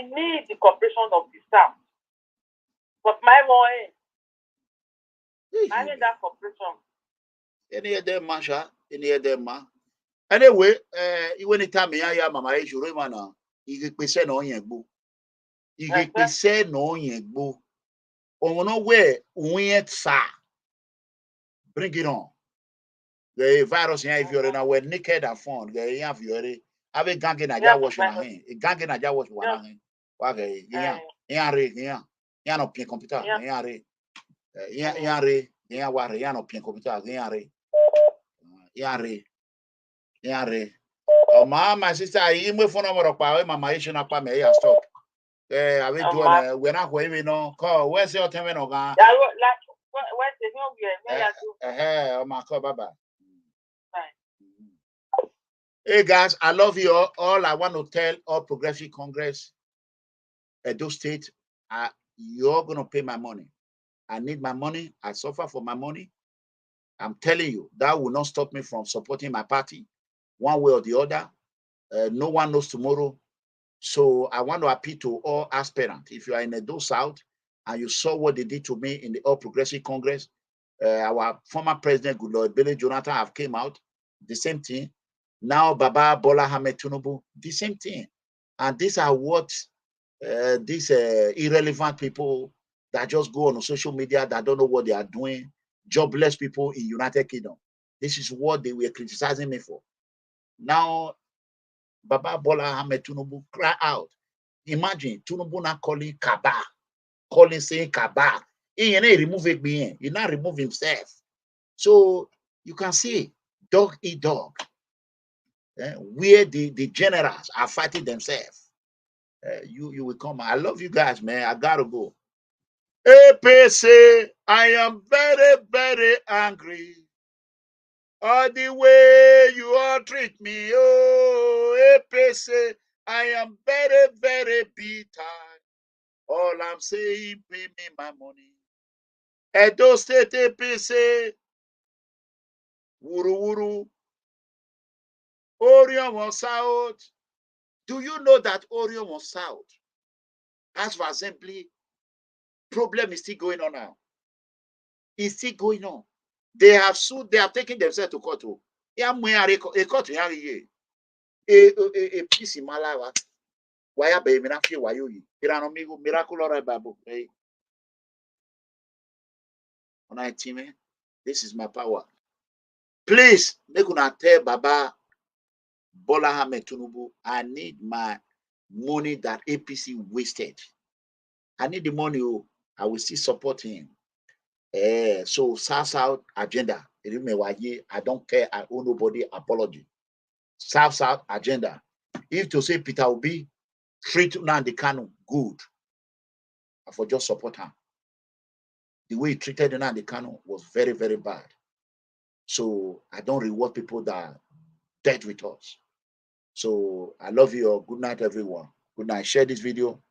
need the cooperation of the South. But my boy. I need that cooperation. Any of them, Masha? Any of them, ma? Anyway, even the time I am Mama Ejuru, man, you can present on your book. Ige say no yegbo. Ono we unyet sa. Bring it on. The virus here, if you're now we're naked and fun, you have your ave gange na ja wash na hen. E gange na ja wash wana hen. Wa ge yan re yan. Yan no pin computer, yan re. Yan re, yan wa re, yan no pin computer, yan re. Yan re. Yan re. Oh my sister, I me phone number pa we mama issue na pa me ya stop. Ave do na we na ko even no call. Where's your time no ga? Yeah, like where's the new year? Oh my god, baba. Hey guys, I love you all. All I want to tell all Progressive Congress, Edo State, you're going to pay my money. I need my money. I suffer for my money. I'm telling you, that will not stop me from supporting my party one way or the other. No one knows tomorrow. So I want to appeal to all aspirants. If you are in Edo South and you saw what they did to me in the All Progressive Congress, our former president, Goodluck Johnathan, have came out, the same thing. Now, Baba Bola Ahmed Tinubu, the same thing. And these are what these irrelevant people that just go on social media that don't know what they are doing, jobless people in United Kingdom. This is what they were criticizing me for. Now, Baba Bola Ahmed Tinubu cry out. Imagine Tinubu now calling Cabal, saying Cabal. He remove it being. He not remove himself. So you can see dog eat dog. Where the generals are fighting themselves. You will come. I love you guys, man. I gotta go. APC, I am very, very angry. All the way you all treat me. Oh, APC, I am very, very bitter. All I'm saying, pay me my money. Edo State APC, wuru wuru. ORHIONMWON South. Do you know that ORHIONMWON South, as for assembly, problem is still going on now? It's still going on. They have sued, they have taken themselves to court. A court, a piece in Malawa. Why are baby not here? Why you? Miracle or a babu. This is my power. Please, make una tell Baba Bola Ahmed Tinubu, I need my money that APC wasted. I need the money. I will still support him. So South agenda. I don't care. I owe nobody apology. South agenda. If to say Peter Obi free to Nnamdi Kanu, good. I for just support him. The way he treated Nnamdi Kanu was very, very bad. So I don't reward people that are dead with us. So I love you all. Good night, everyone. Good night. Share this video.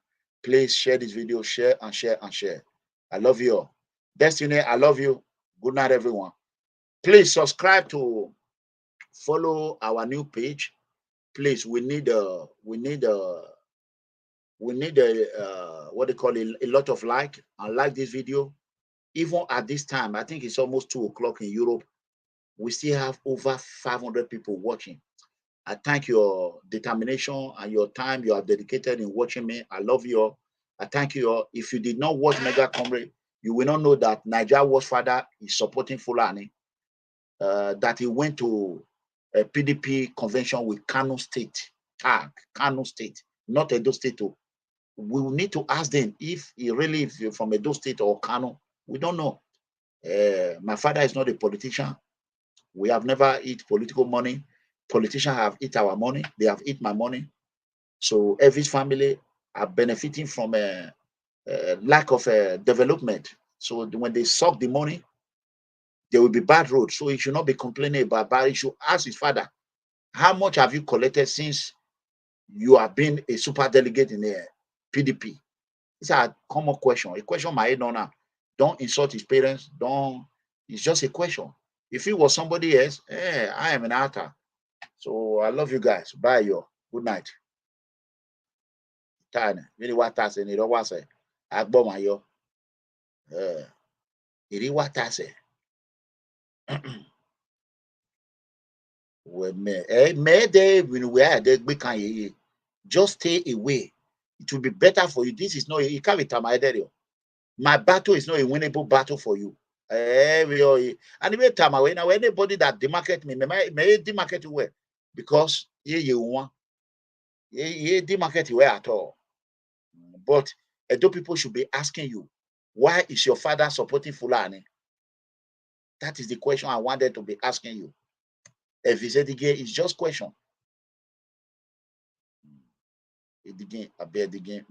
Please share this video. Share and share and share. I love you all. Destiny, I love you. Good night, everyone. Please subscribe to follow our new page. Please, we need what they call it, a lot of like and like this video. Even at this time, I think it's almost 2 o'clock in Europe. We still have over 500 people watching. I thank your determination and your time you have dedicated in watching me. I love you all. I thank you all. If you did not watch Mega Comrade, you will not know that Niger Watch father is supporting Fulani. That he went to a PDP convention with Kano State, Kano State, not Edo State. We will need to ask them if he really is from Edo State or Kano. We don't know. My father is not a politician. We have never eat political money. Politicians have eat our money. They have eat my money. So every family are benefiting from a lack of development. So when they suck the money, there will be bad road. So he should not be complaining about, but he should ask his father, how much have you collected since you have been a super delegate in the PDP? It's a common question. A question my head on now. Don't insult his parents. Don't. It's just a question. If it was somebody else, I am an actor. So I love you guys. Bye, yo. Good night. Time. Really what I say. You know what I say. Agboma yo. Really what I say. Just stay away. It will be better for you. This is not, you can't be Tamaederio. My battle is not a winnable battle for you. And even time now anybody that demarket me may demarket you well because you want demarket you at all. But Edo people should be asking you, why is your father supporting Fulani? That is the question I wanted to be asking you. If he said again, it's just question. Again, I bet again.